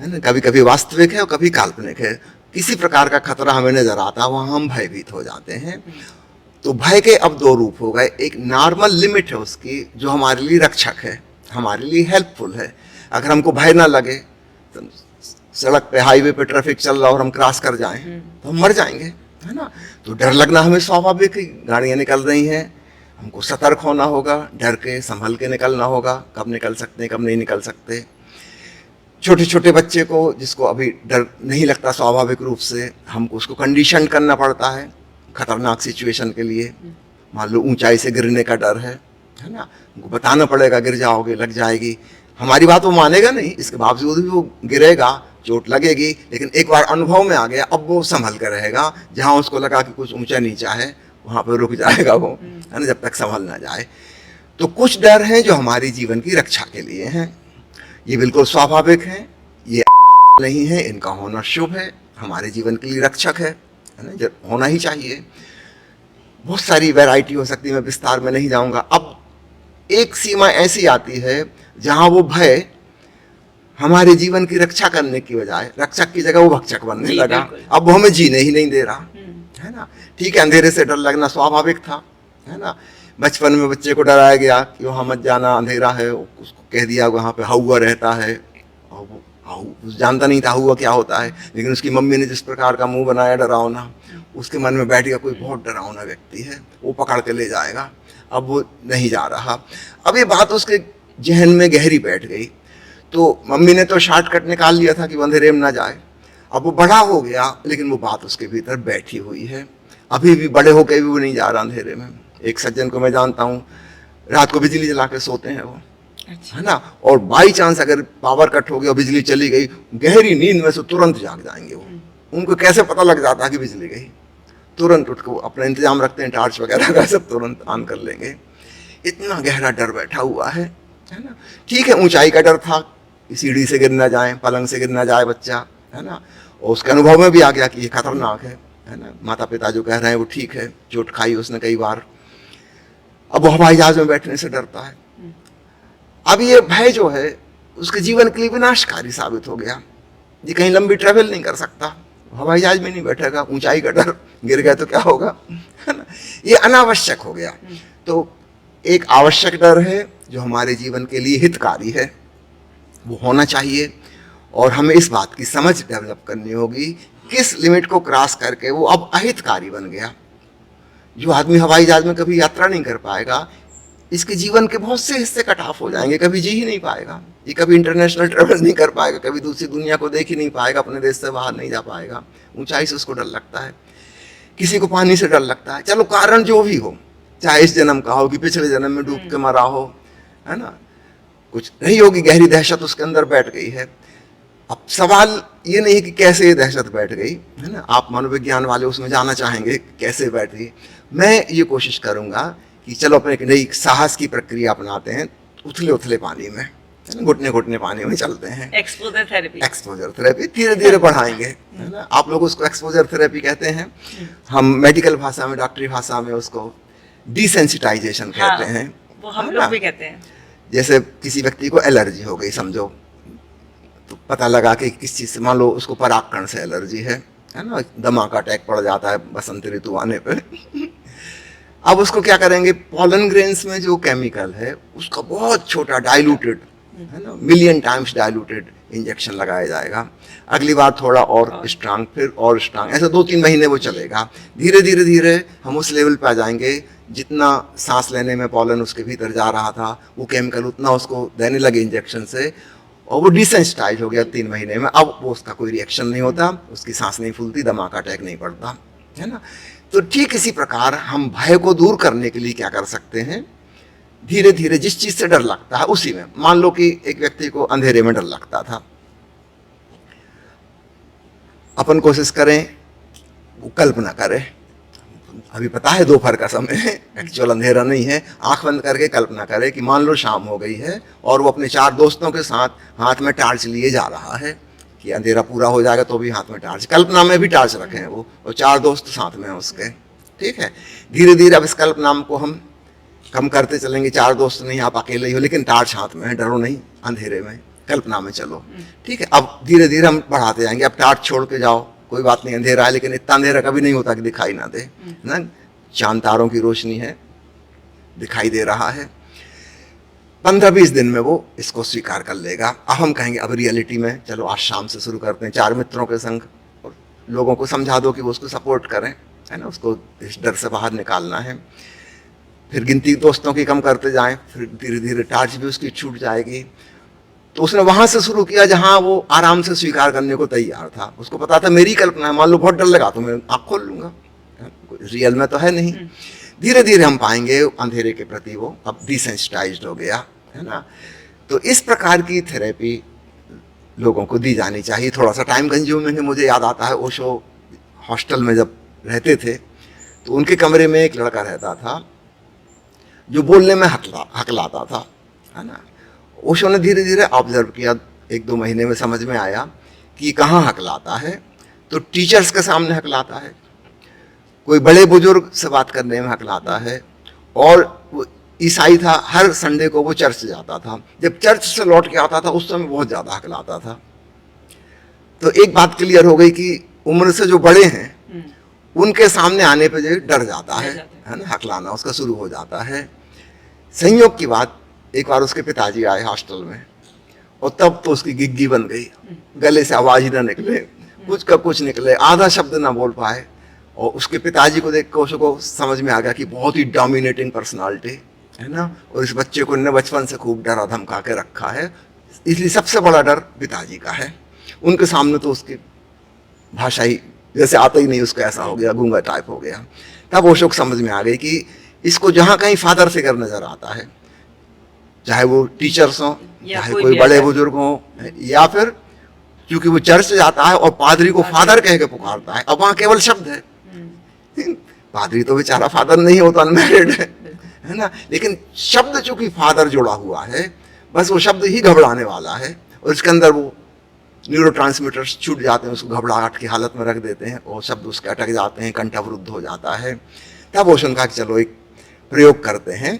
है ना। कभी कभी वास्तविक है और कभी काल्पनिक है, किसी प्रकार का खतरा हमें नजर आता है, वहाँ हम भयभीत हो जाते हैं। तो भय के अब दो रूप हो गए। एक नॉर्मल लिमिट है उसकी जो हमारे लिए रक्षक है, हमारे लिए हेल्पफुल है। अगर हमको भय ना लगे तो सड़क पे हाईवे पे ट्रैफिक चल रहा और हम क्रॉस कर जाएं तो हम मर जाएंगे, है ना। तो डर लगना हमें स्वाभाविक है, गाड़ियाँ निकल रही हैं, हमको सतर्क होना होगा, डर के संभल के निकलना होगा, कब निकल सकते हैं कब नहीं निकल सकते। छोटे छोटे बच्चे को जिसको अभी डर नहीं लगता स्वाभाविक रूप से, हमको उसको कंडीशन करना पड़ता है खतरनाक सिचुएशन के लिए। मान लो ऊंचाई से गिरने का डर है ना, उनको बताना पड़ेगा गिर जाओगे, लग जाएगी। हमारी बात वो मानेगा नहीं, इसके बावजूद भी वो गिरेगा, चोट लगेगी, लेकिन एक बार अनुभव में आ गया अब वो संभल कर रहेगा। जहाँ उसको लगा कि कुछ ऊंचा नीचा है वहाँ पर रुक जाएगा वो, है ना, जब तक संभल ना जाए। तो कुछ डर हैं जो हमारी जीवन की रक्षा के लिए हैं, ये बिल्कुल स्वाभाविक हैं, ये नॉर्मल नहीं है, इनका होना शुभ है, हमारे जीवन के लिए रक्षक है ना, जो होना ही चाहिए। बहुत सारी वैरायटी हो सकती है, मैं विस्तार में नहीं जाऊंगा। अब एक सीमा ऐसी आती है जहां वो भय हमारे जीवन की रक्षा करने की बजाय रक्षक की जगह वो भक्षक बनने लगा। अब वो हमें जीने ही नहीं दे रहा, है ना। ठीक है, अंधेरे से डर लगना स्वाभाविक था, है ना। बचपन में बच्चे को डराया गया कि वहाँ मत जाना, अंधेरा है, उसको कह दिया वहाँ पे हौवा रहता है, और वो जानता नहीं था हौवा क्या होता है, लेकिन उसकी मम्मी ने जिस प्रकार का मुंह बनाया डरावना, उसके मन में बैठ गया कोई बहुत डरावना व्यक्ति है, वो पकड़ के ले जाएगा। अब वो नहीं जा रहा। अब ये बात उसके जहन में गहरी बैठ गई। तो मम्मी ने तो शॉर्टकट निकाल लिया था कि वो अंधेरे में ना जाए। अब वो बड़ा हो गया, लेकिन वो बात उसके भीतर बैठी हुई है, अभी भी बड़े होकर भी वो नहीं जा रहा अंधेरे में। एक सज्जन को मैं जानता हूँ, रात को बिजली जला के सोते हैं वो, है ना, और बाई चांस अगर पावर कट हो गया और बिजली चली गई, गहरी नींद में से तुरंत जाग जाएंगे वो। उनको कैसे पता लग जाता है कि बिजली गई, तुरंत उठ के अपना इंतजाम रखते हैं, टार्च वगैरह का सब तुरंत ऑन कर लेंगे। इतना गहरा डर बैठा हुआ है ना। ठीक है, ऊंचाई का डर था, सीढ़ी से गिर ना जाए, पलंग से गिर ना जाए बच्चा, है ना, और उसके अनुभव में भी आ गया कि ये खतरनाक है ना। माता पिता जो कह रहे हैं वो ठीक है, चोट खाई उसने कई बार। अब वो हवाई जहाज में बैठने से डरता है। अब ये भय जो है उसके जीवन के लिए विनाशकारी साबित हो गया। ये कहीं लंबी ट्रेवल नहीं कर सकता, हवाई जहाज में नहीं बैठेगा, ऊंचाई का डर, गिर गया तो क्या होगा, है ना। ये अनावश्यक हो गया। तो एक आवश्यक डर है जो हमारे जीवन के लिए हितकारी है, वो होना चाहिए, और हमें इस बात की समझ डेवलप करनी होगी किस लिमिट को क्रॉस करके वो अब अहितकारी बन गया। जो आदमी हवाई जहाज में कभी यात्रा नहीं कर पाएगा, इसके जीवन के बहुत से हिस्से कट ऑफ हो जाएंगे, कभी जी ही नहीं पाएगा, ये कभी इंटरनेशनल ट्रेवल नहीं कर पाएगा, कभी दूसरी दुनिया को देख ही नहीं पाएगा, अपने देश से बाहर नहीं जा पाएगा। ऊंचाई से उसको डर लगता है, किसी को पानी से डर लगता है, चलो कारण जो भी हो, चाहे इस जन्म का हो कि पिछले जन्म में डूब के मरा हो, है ना, कुछ रही होगी गहरी दहशत उसके अंदर बैठ गई है। अब सवाल ये नहीं कि कैसे ये दहशत बैठ गई, है ना, आप मनोविज्ञान वाले उसमें जाना चाहेंगे कैसे बैठ गई। मैं ये कोशिश करूंगा कि चलो अपने एक नई साहस की प्रक्रिया अपनाते हैं, उथले उथले पानी में, घुटने घुटने पानी में चलते हैं। एक्सपोजर थेरेपी, एक्सपोजर थेरेपी धीरे धीरे बढ़ाएंगे, है ना। आप लोग उसको एक्सपोजर थेरेपी कहते हैं, हम मेडिकल भाषा में, डॉक्टरी भाषा में उसको डिसेंसिटाइजेशन कहते हैं। वो हम लोग भी कहते हैं। जैसे किसी व्यक्ति को एलर्जी हो गई समझो, तो पता लगा कि किस चीज़ से, मान लो उसको परागकण से एलर्जी है ना, दमा का अटैक पड़ जाता है बसंत ऋतु आने पे। अब उसको क्या करेंगे, पॉलन ग्रेन्स में जो केमिकल है उसका बहुत छोटा डाइल्यूटेड, है ना, मिलियन टाइम्स डाइल्यूटेड इंजेक्शन लगाया जाएगा, अगली बार थोड़ा और स्ट्रांग, फिर और स्ट्रांग, ऐसे 2-3 महीने वो चलेगा। धीरे धीरे धीरे हम उस लेवल पे आ जाएंगे जितना सांस लेने में पॉलन उसके भीतर जा रहा था, वो केमिकल उतना उसको देने लगे इंजेक्शन से, और वो डिसेंसिटाइज हो गया 3 महीने में। अब वो उसका कोई रिएक्शन नहीं होता, उसकी सांस नहीं फूलती, दमा का अटैक नहीं पड़ता, है ना। तो ठीक इसी प्रकार हम भय को दूर करने के लिए क्या कर सकते हैं, धीरे धीरे जिस चीज से डर लगता है उसी में, मान लो कि एक व्यक्ति को अंधेरे में डर लगता था, अपन कोशिश करें वो कल्पना करें, अभी पता है दोपहर का समय है, एक्चुअल अंधेरा नहीं है, आंख बंद करके कल्पना करें कि मान लो शाम हो गई है और वो अपने 4 दोस्तों के साथ हाथ में टार्च लिए जा रहा है, कि अंधेरा पूरा हो जाएगा तो भी हाथ में टार्च, कल्पना में भी टार्च रखे हैं वो, और 4 दोस्त साथ में हैं उसके, ठीक है। धीरे धीरे अब इस कल्पना को हम कम करते चलेंगे, 4 दोस्त नहीं, आप अकेले ही हो, लेकिन टार्च हाथ में है, डरो नहीं, अंधेरे में कल्पना में चलो, ठीक है। अब धीरे धीरे हम बढ़ाते जाएंगे, अब टार्च छोड़ के जाओ, कोई बात नहीं, अंधेरा है, लेकिन इतना अंधेरा कभी नहीं होता कि दिखाई ना दे, ना, चांद तारों की रोशनी है, दिखाई दे रहा है। 15-20 दिन में वो इसको स्वीकार कर लेगा। अब हम कहेंगे अब रियलिटी में चलो आज शाम से शुरू करते हैं, 4 मित्रों के संग, और लोगों को समझा दो कि वो उसको सपोर्ट करें, है ना, उसको इस डर से बाहर निकालना है। फिर गिनती दोस्तों की कम करते जाएं, फिर धीरे धीरे टार्च भी उसकी छूट जाएगी। तो उसने वहां से शुरू किया जहां वो आराम से स्वीकार करने को तैयार था, उसको पता था मेरी कल्पना है, मान लो बहुत डर लगा तो मैं आँख खोल लूंगा, रियल में तो है नहीं। धीरे धीरे हम पाएंगे अंधेरे के प्रति वो अब डिसेंसिटाइज्ड हो गया, है ना। तो इस प्रकार की थेरेपी लोगों को दी जानी चाहिए। थोड़ा सा टाइम कंज्यूमिंग है, मुझे याद आता है ओशो हॉस्टल में जब रहते थे तो उनके कमरे में एक लड़का रहता था जो बोलने में हकलाता था, है ना। ओशो ने धीरे धीरे ऑब्जर्व किया, 1-2 महीने में समझ में आया कि कहाँ हकलाता है, तो टीचर्स के सामने हकलाता है, कोई बड़े बुजुर्ग से बात करने में हकलाता है, और वो ईसाई था, हर संडे को वो चर्च जाता था, जब चर्च से लौट के आता था उस समय बहुत ज़्यादा हकलाता था। तो एक बात क्लियर हो गई कि उम्र से जो बड़े हैं उनके सामने आने पे जो डर जाता है ना, हकलाना उसका शुरू हो जाता है। संयोग की बात, एक बार उसके पिताजी आए हॉस्टल में, और तब तो उसकी गिग्गी बन गई, गले से आवाज ही ना निकले, कुछ का कुछ निकले, आधा शब्द ना बोल पाए। और उसके पिताजी को देख कर उसको समझ में आ गया कि बहुत ही डोमिनेटिंग पर्सनालिटी है ना, और इस बच्चे को इन्हें बचपन से खूब डरा धमका के रखा है, इसलिए सबसे बड़ा डर पिताजी का है। उनके सामने तो उसकी भाषा ही जैसे आता ही नहीं, उसको ऐसा हो गया, गूंगा टाइप हो गया। तब ओशो को समझ में आ गई कि इसको जहाँ कहीं फादर फिगर नजर आता है, चाहे वो टीचर्स हों, चाहे कोई बड़े बुजुर्ग हों, या फिर क्योंकि वो चर्च जाता है और पादरी को फादर कह के पुकारता है, अब वहाँ केवल शब्द है, पादरी तो बेचारा फादर नहीं होता, अनमैरिड है ना, लेकिन शब्द चूंकि फादर जुड़ा हुआ है, बस वो शब्द ही घबराने वाला है, और इसके अंदर वो न्यूरोट्रांसमीटर्स छूट जाते हैं, उसको घबराहट की हालत में रख देते हैं, और शब्द उसके अटक जाते हैं, कंठावरुद्ध हो जाता है। तब ओशो ने कहा कि चलो एक प्रयोग करते हैं,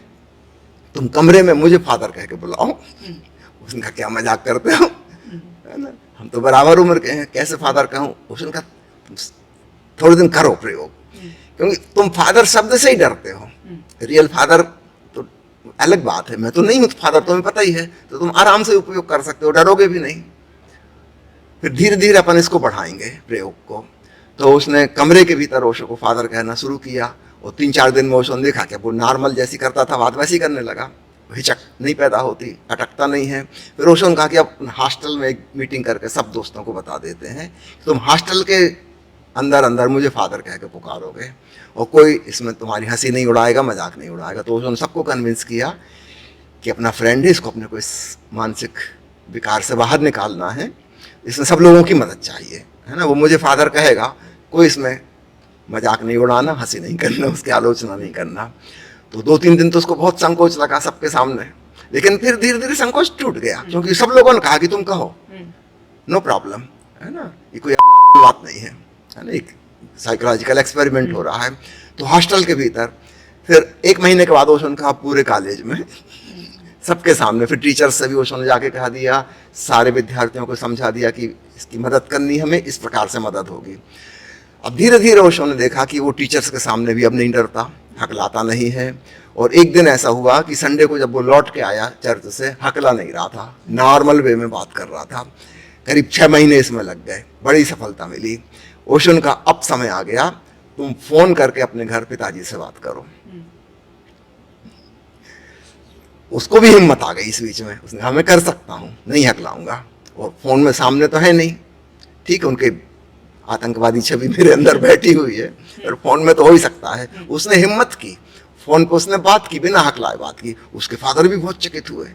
तुम कमरे में मुझे फादर कह के बुलाओ। उसने कहा क्या मजाक करते हो, है ना, हम तो बराबर उम्र के हैं, कैसे फादर कहूँ। उसने कहा थोड़े दिन करो प्रयोग, क्योंकि तुम फादर शब्द से ही डरते हो, रियल फादर तो अलग बात है, मैं तो नहीं हूँ फादर, तुम्हें पता ही है, तो तुम आराम से उपयोग कर सकते हो, डरोगे भी नहीं। फिर धीरे धीरे अपन इसको बढ़ाएंगे प्रयोग को। तो उसने कमरे के भीतर ओशो को फादर कहना शुरू किया, और 3-4 दिन में ओशो ने देखा कि वो नॉर्मल जैसी करता था बात वैसी करने लगा, हिचक नहीं पैदा होती, अटकता नहीं है। फिर ओशो ने कहा कि अब हॉस्टल में एक मीटिंग करके सब दोस्तों को बता देते हैं, तुम हॉस्टल के अंदर अंदर मुझे फादर कह के पुकारोगे, और कोई इसमें तुम्हारी हंसी नहीं उड़ाएगा, मजाक नहीं उड़ाएगा। तो ओशो ने सबको कन्विंस किया कि अपना फ्रेंड है, इसको अपने को इस मानसिक विकार से बाहर निकालना है, इसमें सब लोगों की मदद चाहिए, है ना। वो मुझे फादर कहेगा, कोई इसमें मजाक नहीं उड़ाना, हंसी नहीं करना, उसकी आलोचना नहीं करना। तो 2-3 दिन तो उसको बहुत संकोच लगा सबके सामने, लेकिन फिर धीरे धीरे संकोच टूट गया, क्योंकि सब लोगों ने कहा कि तुम कहो, नो प्रॉब्लम, है ना, ये कोई बात नहीं है ना, एक साइकोलॉजिकल एक्सपेरिमेंट हो रहा है। तो हॉस्टल के भीतर फिर 1 महीने के बाद ओशो ने कहा पूरे कॉलेज में सबके सामने, फिर टीचर्स से भी ओशो ने जाके कहा दिया, सारे विद्यार्थियों को समझा दिया कि इसकी मदद करनी हमें, इस प्रकार से मदद होगी। अब धीरे धीरे ओशो ने देखा कि वो टीचर्स के सामने भी अब नहीं डरता, हकलाता नहीं है। और एक दिन ऐसा हुआ कि संडे को जब वो लौट के आया चर्च से, हकला नहीं रहा था, नॉर्मल वे में बात कर रहा था। करीब 6 महीने इसमें लग गए, बड़ी सफलता मिली। ओशो का अब समय आ गया, तुम फोन करके अपने घर पिताजी से बात करो। उसको भी हिम्मत आ गई इस बीच में, उसने कहा मैं कर सकता हूँ, नहीं हकलाऊंगा, और फोन में सामने तो है नहीं, ठीक है, उनके आतंकवादी छवि मेरे अंदर बैठी हुई है, और फोन में तो हो ही सकता है। उसने हिम्मत की, फोन पे उसने बात की, बिना हकलाए बात की। उसके फादर भी बहुत चकित हुए।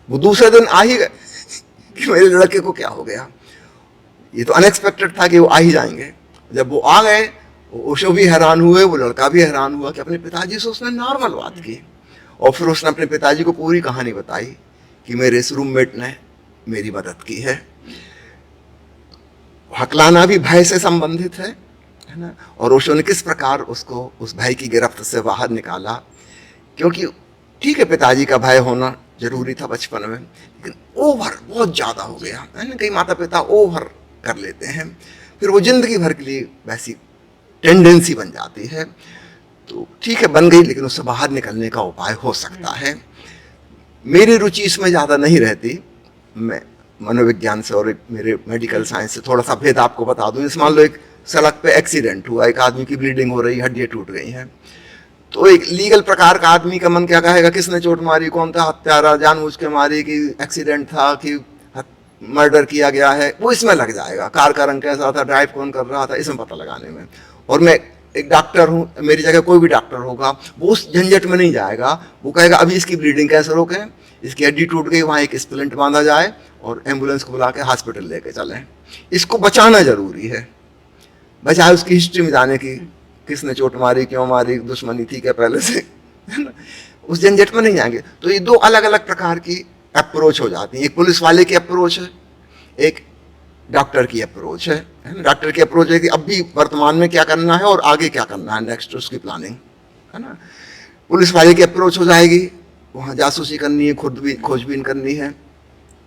वो दूसरे दिन आ ही गए कि मेरे लड़के को क्या हो गया। ये तो अनएक्सपेक्टेड था कि वो आ ही जाएंगे। जब वो आ गए, ओशो भी हैरान हुए, वो लड़का भी हैरान हुआ कि अपने पिताजी से उसने नॉर्मल बात की। और फिर उसने अपने पिताजी को पूरी कहानी बताई कि मेरे इस रूममेट ने मेरी मदद की है। हकलाना भी भय से संबंधित है ना, और ओशो ने किस प्रकार उसको उस भय की गिरफ्त से बाहर निकाला। क्योंकि ठीक है, पिताजी का भय होना जरूरी था बचपन में, लेकिन ओवर बहुत ज्यादा हो गया है ना। कई माता पिता ओवर कर लेते हैं, फिर वो जिंदगी भर के लिए वैसी टेंडेंसी बन जाती है। तो ठीक है, बन गई, लेकिन उससे बाहर निकलने का उपाय हो सकता है। मेरी रुचि इसमें ज़्यादा नहीं रहती। मैं मनोविज्ञान से और मेरे मेडिकल साइंस से थोड़ा सा भेद आपको बता दूं। जैसे मान लो एक सड़क पे एक्सीडेंट हुआ, एक आदमी की ब्लीडिंग हो रही, हड्डियाँ टूट गई हैं, तो एक लीगल प्रकार का आदमी का मन क्या कहेगा, किसने चोट मारी, कौन था हत्यारा, जानबूझ के मारी कि एक्सीडेंट था कि मर्डर किया गया है, वो इसमें लग जाएगा। कार का रंग कैसा था, ड्राइव कौन कर रहा था, इसमें पता लगाने में। और मैं एक डॉक्टर हूँ, मेरी जगह कोई भी डॉक्टर होगा, वो उस झंझट में नहीं जाएगा। वो कहेगा अभी इसकी ब्लीडिंग कैसे रोकें, इसकी हड्डी टूट गई, वहाँ एक स्प्लिंट बांधा जाए और एम्बुलेंस को बुला के हॉस्पिटल लेके चलें। इसको बचाना जरूरी है, बचाए उसकी हिस्ट्री में जाने की, किसने चोट मारी, क्यों मारी, दुश्मनी थी क्या पहले से, है ना। उस झंझट में नहीं जाएंगे। तो ये दो अलग अलग प्रकार की अप्रोच हो जाती है। एक पुलिस वाले की अप्रोच है, एक डॉक्टर की अप्रोच है ना। डॉक्टर की अप्रोच है कि अब भी वर्तमान में क्या करना है और आगे क्या करना है, नेक्स्ट उसकी प्लानिंग, है ना। पुलिस वाले की अप्रोच हो जाएगी, वहाँ जासूसी करनी है, खुद भी खोजबीन करनी है,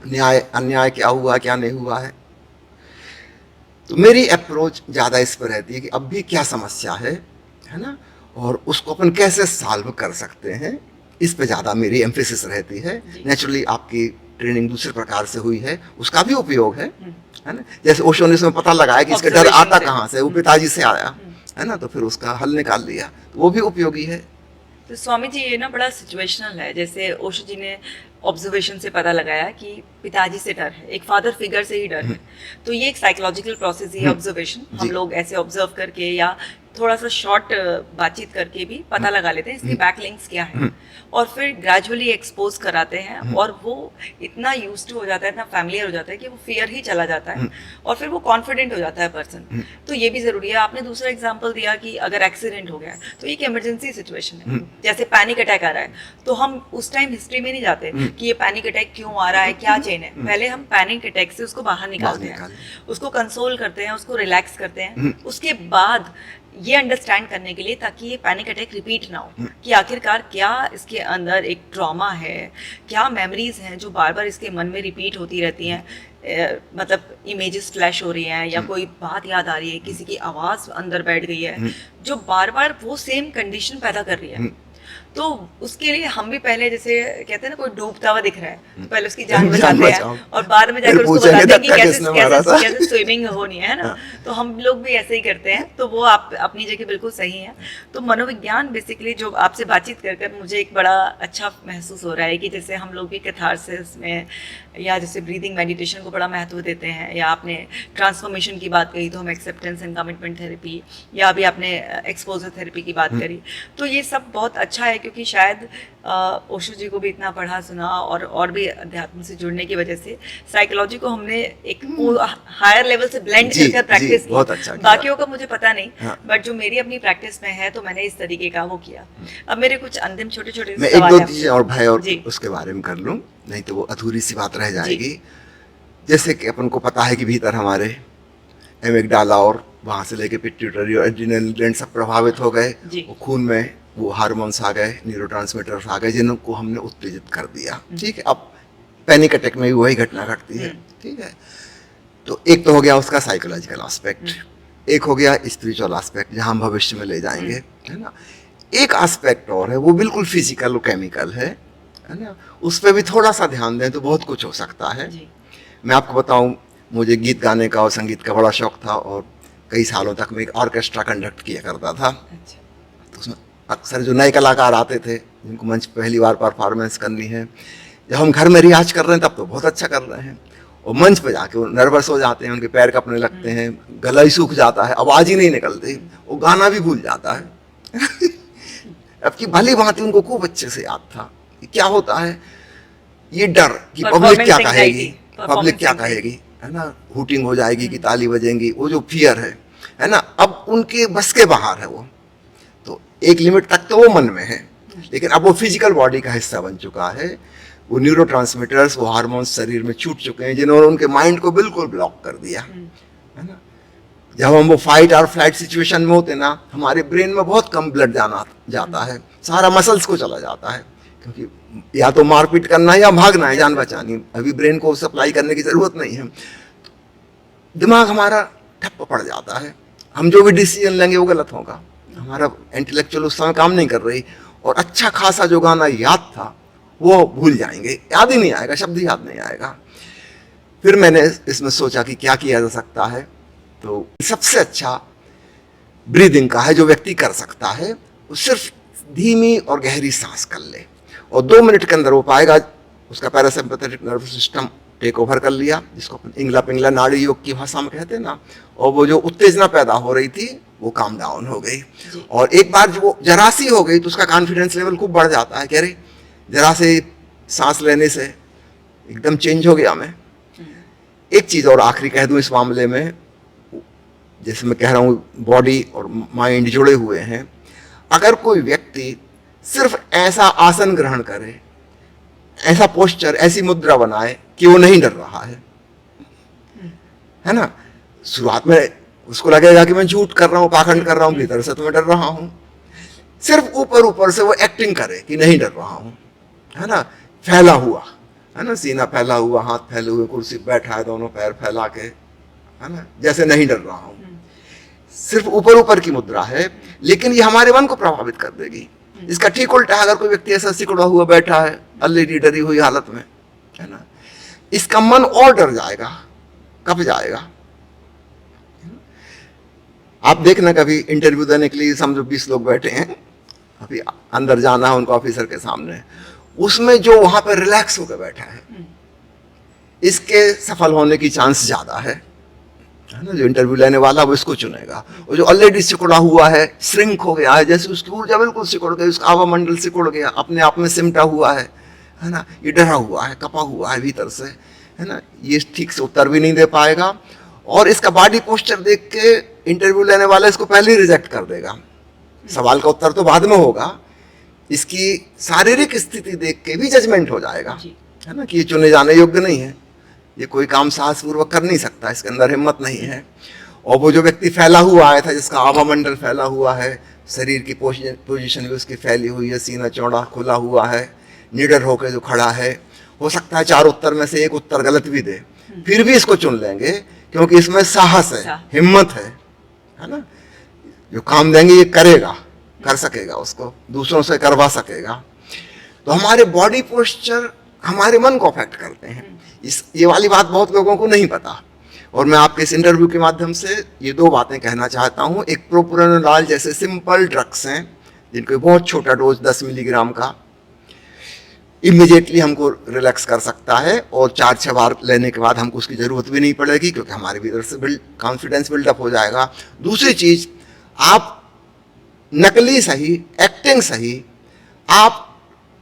न्याय अन्याय क्या हुआ क्या नहीं हुआ है। तो मेरी अप्रोच ज़्यादा इस पर रहती है कि अब भी क्या समस्या है ना, और उसको अपन कैसे सॉल्व कर सकते हैं, इस पे ज़्यादा मेरी एम्फेसिस रहती है। नेचुरली आपकी ट्रेनिंग दूसरे प्रकार से हुई है, उसका भी उपयोग है ना। जैसे ओशो ने इसमें पता लगाया कि इसका डर आता कहाँ से, वो पिताजी से आया, है ना, तो फिर उसका हल निकाल लिया, तो वो भी उपयोगी है। तो स्वामी जी, ये ना बड़ा सिचुएशनल है। जैसे ओशो जी ने ऑब्जर्वेशन से पता लगाया कि पिताजी से डर है, एक फादर फिगर से ही डर है, तो ये एक साइकोलॉजिकल प्रोसेस है ऑब्जर्वेशन। हम लोग ऐसे ऑब्जर्व करके या थोड़ा सा शॉर्ट बातचीत करके भी पता लगा लेते हैं इसके बैक लिंक्स क्या है, और फिर ग्रेजुअली एक्सपोज कराते हैं, और वो इतना यूज्ड टू हो जाता है, इतना फैमिलियर हो जाता है कि वो फियर ही चला जाता है, और फिर वो कॉन्फिडेंट हो जाता है पर्सन। तो ये भी जरूरी है। आपने दूसरा एग्जांपल दिया कि अगर एक्सीडेंट हो गया तो एक इमरजेंसी सिचुएशन है, जैसे पैनिक अटैक आ रहा है, तो हम उस टाइम हिस्ट्री में नहीं जाते कि ये पैनिक अटैक क्यों आ रहा है, क्या चेन है। पहले हम पैनिक अटैक से उसको बाहर निकालते हैं, उसको कंसोल करते हैं, उसको रिलैक्स करते हैं, उसके बाद ये अंडरस्टैंड करने के लिए, ताकि ये पैनिक अटैक रिपीट ना हो, कि आखिरकार क्या इसके अंदर एक ट्रॉमा है, क्या मेमोरीज हैं जो बार बार इसके मन में रिपीट होती रहती हैं, मतलब इमेजेस फ्लैश हो रही हैं, या कोई बात याद आ रही है, किसी की आवाज़ अंदर बैठ गई है जो बार बार वो सेम कंडीशन पैदा कर रही है। तो उसके लिए हम भी पहले, जैसे कहते हैं ना, कोई डूबता हुआ दिख रहा है, तो पहले उसकी जान बचाते हैं, और बाद में जाकर उसको बताते हैं कि कैसे स्विमिंग होनी है ना। तो हम लोग भी ऐसे ही करते हैं। तो वो आप अपनी जगह बिल्कुल सही है। तो मनोविज्ञान बेसिकली, जो आपसे बातचीत कर कर मुझे एक बड़ा अच्छा महसूस हो रहा है कि जैसे हम लोग भी कैथारसिस में, या जैसे ब्रीदिंग मेडिटेशन को बड़ा महत्व देते हैं, या आपने ट्रांसफॉर्मेशन की बात कही तो हम एक्सेप्टेंस एंड कमिटमेंट थेरेपी, या अभी आपने एक्सपोजर थेरेपी की बात करी, तो ये सब बहुत अच्छा है। क्योंकि शायद ओशो जी को भी इतना पढ़ा सुना और भी अध्यात्म से जुड़ने की वजह से साइकोलॉजी को हमने एक हायर लेवल से ब्लेंड करके प्रैक्टिस की। अच्छा बाकियों का मुझे पता नहीं, बट जो मेरी अपनी प्रैक्टिस में है, तो मैंने इस तरीके का वो किया। अब मेरे कुछ अंतिम छोटे छोटे मैं एक दो चीजें और भाई और उसके बारे में कर लूं, नहीं तो वो अधूरी सी बात रह जाएगी। जैसे कि अपन को पता है कि भीतर हमारे एमिगडाला और वहां से लेके पिट्यूटरी और एड्रिनल ग्लैंड सब प्रभावित हो गए, वो खून में वो हार्मोन्स आ गए, न्यूरोट्रांसमीटर्स आ गए, जिनको हमने उत्तेजित कर दिया। ठीक है, अब पैनिक अटैक में भी वही घटना घटती है। ठीक है, तो एक तो हो गया उसका साइकोलॉजिकल एस्पेक्ट, एक हो गया स्पिरिचुअल एस्पेक्ट, जहां हम भविष्य में ले जाएंगे, है ना। एक एस्पेक्ट और है, वो बिल्कुल फिजिकल और केमिकल है ना। उस पर भी थोड़ा सा ध्यान दें तो बहुत कुछ हो सकता है। मैं आपको बताऊं, मुझे गीत गाने का और संगीत का बड़ा शौक था और कई सालों तक मैं एक ऑर्केस्ट्रा कंडक्ट किया करता था। अच्छा। तो उसमें अक्सर जो नए कलाकार आते थे जिनको मंच पे पहली बार परफॉर्मेंस करनी है, जब हम घर में रियाज कर रहे हैं तब तो बहुत अच्छा कर रहे हैं, और मंच पे जाके वो नर्वस हो जाते हैं, उनके पैर कपने लगते हैं, गला ही सूख जाता है, आवाज़ ही नहीं निकलती, वो गाना भी भूल जाता है। अब की भली भांति उनको खूब अच्छे से याद था कि क्या होता है, ये डर कि पब्लिक क्या कहेगी, पब्लिक क्या कहेगी, है ना, हूटिंग हो जाएगी कि ताली बजेंगी, वो जो फियर है ना, अब उनके बस के बाहर है वो। तो एक लिमिट तक तो वो मन में है, लेकिन अब वो फिजिकल बॉडी का हिस्सा बन चुका है। वो न्यूरोट्रांसमीटर्स, वो हार्मोन्स शरीर में छूट चुके हैं जिन्होंने उनके माइंड को बिल्कुल ब्लॉक कर दिया, है ना। जब हम वो फाइट और फ्लाइट सिचुएशन में होते ना, हमारे ब्रेन में बहुत कम ब्लड जाता है, सारा मसल्स को चला जाता है, क्योंकि या तो मारपीट करना है या भागना है, जान बचानी, अभी ब्रेन को सप्लाई करने की जरूरत नहीं है। दिमाग हमारा ठप्प पड़ जाता है, हम जो भी डिसीजन लेंगे वो गलत होगा, हमारा इंटेलेक्चुअल उस समय काम नहीं कर रही, और अच्छा खासा जो गाना याद था वो भूल जाएंगे, याद ही नहीं आएगा, शब्द ही याद नहीं आएगा। फिर मैंने इसमें सोचा कि क्या किया जा सकता है, तो सबसे अच्छा ब्रीदिंग का है जो व्यक्ति कर सकता है, वो सिर्फ धीमी और गहरी सांस कर ले, और 2 मिनट के अंदर वो पाएगा उसका parasympathetic nervous system take over कर लिया, जिसको अपन इंगला पिंगला नाड़ी योग की भाषा में कहते हैं ना, और वो जो उत्तेजना पैदा हो रही थी वो काम डाउन हो गई। और एक बार जो जरा सी हो गई तो उसका कॉन्फिडेंस लेवल खूब बढ़ जाता है, कह रही जरा से सांस लेने से एकदम चेंज हो गया मैं। एक चीज़ और आखिरी कह दूं इस मामले में, जैसे मैं कह रहा हूँ बॉडी और माइंड जुड़े हुए हैं, अगर कोई व्यक्ति सिर्फ ऐसा आसन ग्रहण करे, ऐसा पोस्चर, ऐसी मुद्रा बनाए कि वो नहीं डर रहा है ना, शुरुआत में उसको लगेगा कि मैं झूठ कर रहा हूँ, पाखंड कर रहा हूँ, भीतर से तो मैं डर रहा हूँ, सिर्फ ऊपर ऊपर से वो एक्टिंग करे कि नहीं डर रहा हूँ, है ना, फैला हुआ, है ना, सीना फैला हुआ, हाथ फैले हुए, कुर्सी बैठा है दोनों पैर फैला के, है ना, जैसे नहीं डर रहा हूँ, सिर्फ ऊपर ऊपर की मुद्रा है, लेकिन ये हमारे मन को प्रभावित कर देगी। इसका ठीक उल्टा है, अगर कोई व्यक्ति ऐसा सिकुड़ा हुआ बैठा है अल्लेरी डरी हुई हालत में, है ना, इसका मन और डर जाएगा, कब जाएगा। आप देखना कभी इंटरव्यू देने के लिए समझो 20 लोग बैठे हैं, अभी अंदर जाना है उनको ऑफिसर के सामने, उसमें जो वहां पर रिलैक्स होकर बैठा है, इसके सफल होने की चांस ज्यादा है ना। जो इंटरव्यू लेने वाला वो इसको चुनेगा, और जो ऑलरेडी सिकुड़ा हुआ है, श्रिंक हो गया है, जैसे उसकी ऊर्जा बिल्कुल सिकुड़ गई, उसका आवा मंडल सिकुड़ गया, अपने आप में सिमटा हुआ है ना, ये डरा हुआ है, कपा हुआ है भीतर से, है ना, ये ठीक से उत्तर भी नहीं दे पाएगा, और इसका बॉडी पोस्चर देख के इंटरव्यू लेने वाला इसको पहले ही रिजेक्ट कर देगा। सवाल का उत्तर तो बाद में होगा, इसकी शारीरिक स्थिति देख के भी जजमेंट हो जाएगा, है ना, कि ये चुने जाने योग्य नहीं है, ये कोई काम साहसपूर्वक कर नहीं सकता, इसके अंदर हिम्मत नहीं है। और वो जो व्यक्ति फैला हुआ आया था, जिसका आभा मंडल फैला हुआ है, शरीर की पोजीशन भी उसकी फैली हुई है, सीना चौड़ा खुला हुआ है, निडर होकर जो खड़ा है, हो सकता है 4 उत्तर में से 1 उत्तर गलत भी दे, फिर भी इसको चुन लेंगे, क्योंकि इसमें साहस है, हिम्मत है ना, जो काम देंगे ये करेगा, कर सकेगा, उसको दूसरों से करवा सकेगा। तो हमारे बॉडी पोस्चर हमारे मन को अफेक्ट करते हैं, ये वाली बात बहुत लोगों को नहीं पता, और मैं आपके इस इंटरव्यू के माध्यम से ये 2 बातें कहना चाहता हूँ। एक प्रोप्रानोलॉल जैसे सिंपल ड्रग्स हैं, जिनको बहुत छोटा डोज 10 मिलीग्राम का इमीडिएटली हमको रिलैक्स कर सकता है, और 4-6 बार लेने के बाद हमको उसकी ज़रूरत भी नहीं पड़ेगी, क्योंकि हमारे भीतर से कॉन्फिडेंस बिल्डअप हो जाएगा। दूसरी चीज़, आप नकली सही, एक्टिंग सही, आप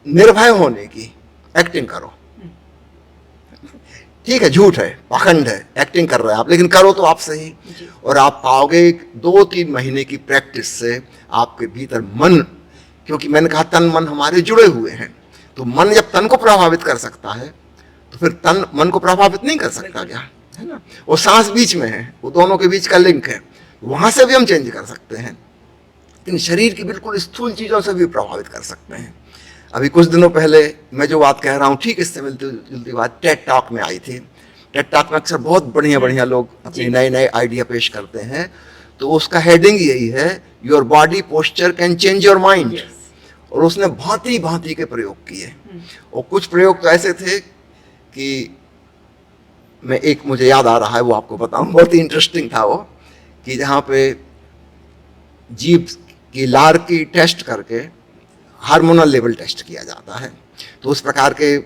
निर्भय होने की एक्टिंग करो, ठीक है, झूठ है, पाखंड है, एक्टिंग कर रहे हैं आप, लेकिन करो तो आप सही, और आप पाओगे 2-3 महीने की प्रैक्टिस से आपके भीतर मन, क्योंकि मैंने कहा तन मन हमारे जुड़े हुए हैं, तो मन जब तन को प्रभावित कर सकता है तो फिर तन मन को प्रभावित नहीं कर सकता क्या, है ना। वो सांस बीच में है, वो दोनों के बीच का लिंक है, वहां से भी हम चेंज कर सकते हैं, लेकिन शरीर की बिल्कुल स्थूल चीजों से भी प्रभावित कर सकते हैं। अभी कुछ दिनों पहले मैं जो बात कह रहा हूँ, ठीक इससे मिलती जुलती बात टेड टॉक में आई थी। टेड टॉक में अक्सर बहुत बढ़िया लोग अपने नए आइडिया पेश करते हैं, तो उसका हेडिंग यही है, your body posture can change your mind. और उसने भांति के प्रयोग किए, और कुछ प्रयोग तो ऐसे थे कि मैं एक मुझे याद आ रहा है, वो आपको बताऊं, बहुत ही इंटरेस्टिंग था वो, कि जहाँ पे जीभ की लार की टेस्ट करके हार्मोनल लेवल टेस्ट किया जाता है। तो उस प्रकार के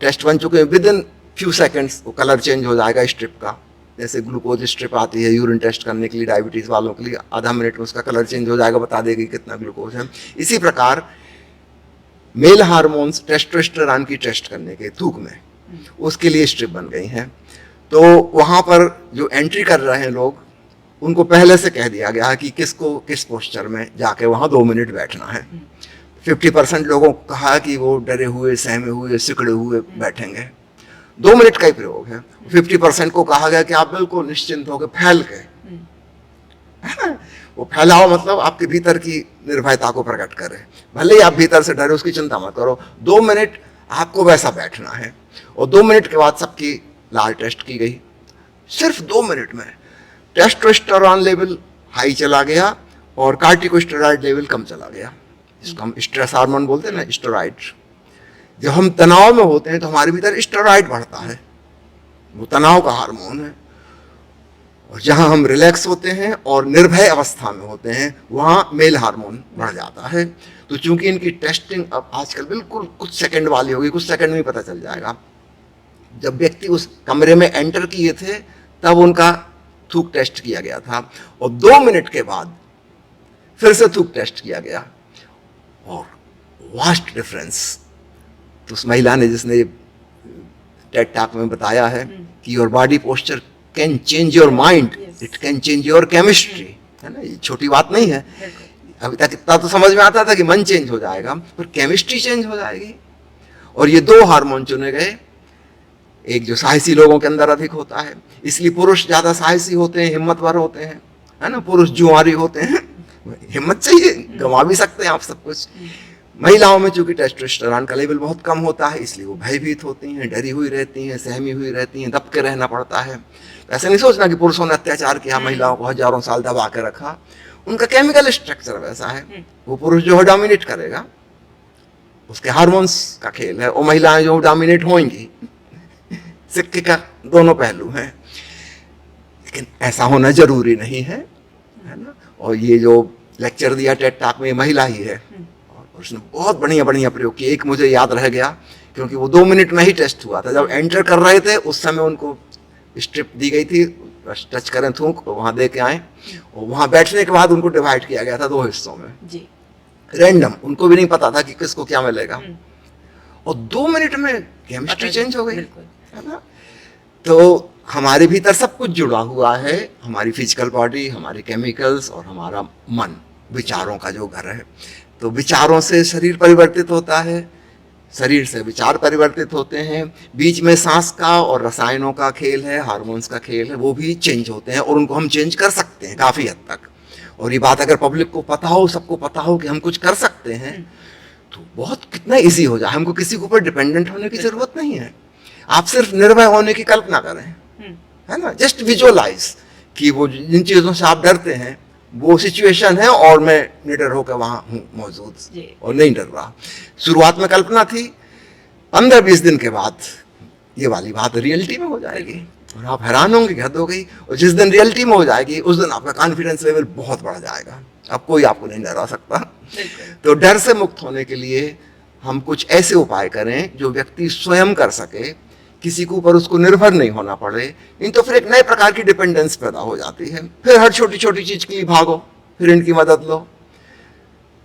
टेस्ट बन चुके हैं, विद इन फ्यू सेकेंड्स वो कलर चेंज हो जाएगा स्ट्रिप का। जैसे ग्लूकोज स्ट्रिप आती है यूरिन टेस्ट करने के लिए डायबिटीज़ वालों के लिए, आधा मिनट में उसका कलर चेंज हो जाएगा, बता देगी कितना ग्लूकोज है। इसी प्रकार मेल हार्मोन्स टेस्टोस्टेरोन की टेस्ट करने के थूक में, उसके लिए स्ट्रिप बन गई हैं। तो वहाँ पर जो एंट्री कर रहे हैं लोग, उनको पहले से कह दिया गया है कि किसको किस पोस्चर में जाके वहाँ 2 मिनट बैठना है। 50% लोगों को कहा कि वो डरे हुए, सहमे हुए, सिकड़े हुए बैठेंगे। 2 मिनट का ही प्रयोग है। 50% को कहा गया कि आप बिल्कुल निश्चिंत होकर फैल के, है ना, वो फैलाव मतलब आपके भीतर की निर्भयता को प्रकट करे। भले ही आप भीतर से डरे, उसकी चिंता मत करो। 2 मिनट आपको वैसा बैठना है। और 2 मिनट के बाद सबकी लार टेस्ट की गई। सिर्फ 2 मिनट में टेस्टोस्टेरोन लेवल हाई चला गया और कार्टिकोस्टेरॉइड लेवल कम चला गया। इसको हम स्ट्रेस हार्मोन बोलते हैं ना, स्टेरॉइड। जब हम तनाव में होते हैं तो हमारे भीतर स्टेरॉइड बढ़ता है, वो तनाव का हार्मोन है। और जहां हम रिलैक्स होते हैं और निर्भय अवस्था में होते हैं, वहां मेल हार्मोन बढ़ जाता है। तो चूंकि इनकी टेस्टिंग अब आजकल बिल्कुल कुछ सेकंड वाली होगी, कुछ सेकंड में ही पता चल जाएगा। जब व्यक्ति उस कमरे में एंटर किए थे तब उनका थूक टेस्ट किया गया था, और 2 मिनट के बाद फिर से थूक टेस्ट किया गया, और वास्ट डिफरेंस। तो उस महिला ने, जिसने टेड टॉक में बताया है कि your body posture can change your mind, it can change your chemistry, है ना, ये छोटी बात नहीं है। अभी तक इतना तो समझ में आता था कि मन चेंज हो जाएगा, पर केमिस्ट्री चेंज हो जाएगी। और ये 2 हार्मोन चुने गए, एक जो साहसी लोगों के अंदर अधिक होता है, इसलिए पुरुष ज्यादा साहसी होते हैं, हिम्मतवर होते हैं, है ना, पुरुष जुआरी होते हैं, हिम्मत चाहिए, गंवा भी सकते हैं आप सब कुछ। महिलाओं में चूंकि टेस्टोस्टेरोन का लेवल बहुत कम होता है, इसलिए वो भयभीत होती हैं, डरी हुई रहती हैं, सहमी हुई रहती हैं, दब के रहना पड़ता है। ऐसे नहीं सोचना कि पुरुषों ने अत्याचार किया, महिलाओं को हजारों साल दबा के रखा। उनका केमिकल स्ट्रक्चर वैसा है, वो पुरुष जो है डोमिनेट करेगा, उसके हार्मोन्स का खेल है, और महिलाएं जो डोमिनेट होंगी। सिक्के का दोनों पहलू हैं, लेकिन ऐसा होना जरूरी नहीं है, है ना। और ये जो लेक्चर दिया टेड टॉक में, महिला ही है, और उसने बहुत बढ़िया बढ़िया प्रयोग किए। एक मुझे याद रह गया, क्योंकि वो 2 मिनट में ही टेस्ट हुआ था। जब एंटर कर रहे थे उस समय उनको स्ट्रिप दी गई थी, बस टच करें थूक, वहां दे के आए, और वहां बैठने के बाद उनको डिवाइड किया गया था 2 हिस्सों में जी, रैंडम। उनको भी नहीं पता था कि किसको क्या मिलेगा, और 2 मिनट में केमिस्ट्री चेंज हो गई, है ना। तो हमारे भीतर सब कुछ जुड़ा हुआ है, हमारी फिजिकल बॉडी, हमारे केमिकल्स और हमारा मन, विचारों का जो घर है। तो विचारों से शरीर परिवर्तित होता है, शरीर से विचार परिवर्तित होते हैं, बीच में सांस का और रसायनों का खेल है, हार्मोन्स का खेल है, वो भी चेंज होते हैं, और उनको हम चेंज कर सकते हैं काफ़ी हद तक। और ये बात अगर पब्लिक को पता हो, सबको पता हो कि हम कुछ कर सकते हैं, तो बहुत कितना ईजी हो जाए। हमको किसी के ऊपर डिपेंडेंट होने की जरूरत नहीं है। आप सिर्फ निर्भय होने की कल्पना करें, है ना, जस्ट विजुअलाइज कि वो जिन चीज़ों से आप डरते हैं वो सिचुएशन है, और मैं निडर होकर वहां हूँ मौजूद और नहीं डर रहा। शुरुआत में कल्पना थी, 15-20 दिन के बाद ये वाली बात रियलिटी में हो जाएगी, और आप हैरान होंगे कि हद हो गई। और जिस दिन रियलिटी में हो जाएगी, उस दिन आपका कॉन्फिडेंस लेवल बहुत बढ़ जाएगा, अब कोई आपको नहीं डरा सकता। तो डर से मुक्त होने के लिए हम कुछ ऐसे उपाय करें जो व्यक्ति स्वयं कर सके, किसी के ऊपर उसको निर्भर नहीं होना पड़े। नहीं तो फिर एक नए प्रकार की डिपेंडेंस पैदा हो जाती है, फिर हर छोटी छोटी चीज के लिए भागो, फिर इनकी मदद लो।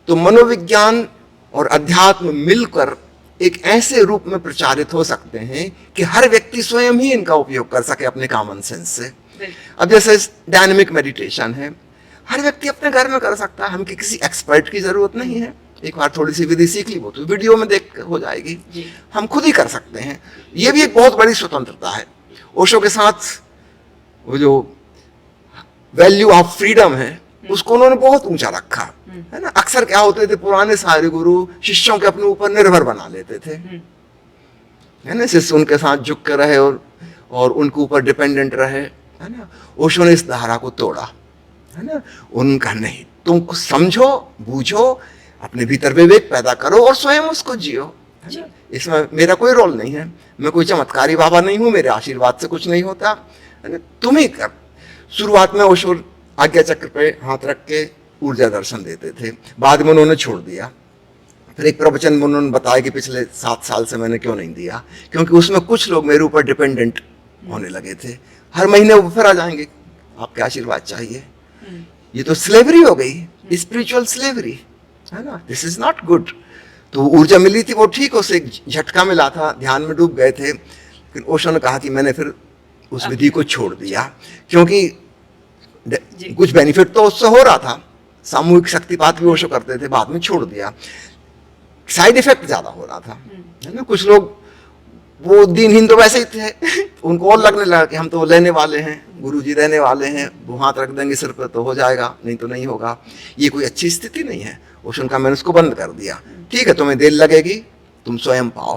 तो मनोविज्ञान और अध्यात्म मिलकर एक ऐसे रूप में प्रचारित हो सकते हैं कि हर व्यक्ति स्वयं ही इनका उपयोग कर सके अपने कॉमन सेंस से। अब जैसे डायनेमिक मेडिटेशन है, हर व्यक्ति अपने घर में कर सकता है, हमको किसी एक्सपर्ट की जरूरत नहीं है। एक बार थोड़ी सी विधि सीख ली, वो तो वीडियो में देख हो जाएगी, हम खुद ही कर सकते हैं। ये भी एक बहुत बड़ी स्वतंत्रता है। ओशो के साथ वो जो वैल्यू ऑफ फ्रीडम है, उसको उन्होंने बहुत ऊंचा रखा, है ना। अक्सर क्या होते थे, पुराने सारे गुरु शिष्यों के अपने ऊपर निर्भर बना लेते थे, है ना, शिष्य उनके साथ झुक के रहे और उनके ऊपर डिपेंडेंट रहे, है ना। ओशो ने इस धारा को तोड़ा, है ना। उनका नहीं, तुम कुछ समझो, बूझो, अपने भीतर विवेक पैदा करो और स्वयं उसको जियो। इसमें मेरा कोई रोल नहीं है, मैं कोई चमत्कारी बाबा नहीं हूँ, मेरे आशीर्वाद से कुछ नहीं होता, तुम ही कर। शुरुआत में ओशो आज्ञा चक्र पे हाथ रख के ऊर्जा दर्शन देते थे, बाद में उन्होंने छोड़ दिया। फिर एक प्रवचन में उन्होंने बताया कि पिछले 7 साल से मैंने क्यों नहीं दिया, क्योंकि उसमें कुछ लोग मेरे ऊपर डिपेंडेंट होने लगे थे। हर महीने वो फिर आ जाएंगे, आपके आशीर्वाद चाहिए। ये तो स्लेवरी हो गई, स्पिरिचुअल स्लेवरी है ना, दिस इज नॉट गुड। तो ऊर्जा मिली थी वो ठीक, उसे एक झटका मिला था, ध्यान में डूब गए थे। लेकिन ओशो ने कहा कि मैंने फिर उस विधि को छोड़ दिया, क्योंकि कुछ बेनिफिट तो उससे हो रहा था, सामूहिक शक्तिपात भी ओशो करते थे, बाद में छोड़ दिया। साइड इफेक्ट ज्यादा हो रहा था, है ना। कुछ लोग वो दीनहीन तो वैसे ही थे, उनको और लगने लगा कि हम तो लेने वाले हैं, गुरुजी रहने वाले हैं, वो हाथ रख देंगे सिर पर तो हो जाएगा, नहीं तो नहीं होगा। ये कोई अच्छी स्थिति नहीं है। ओशो का मैंने उसको बंद कर दिया। ठीक है, तुम्हें देर लगेगी, तुम स्वयं पाओ,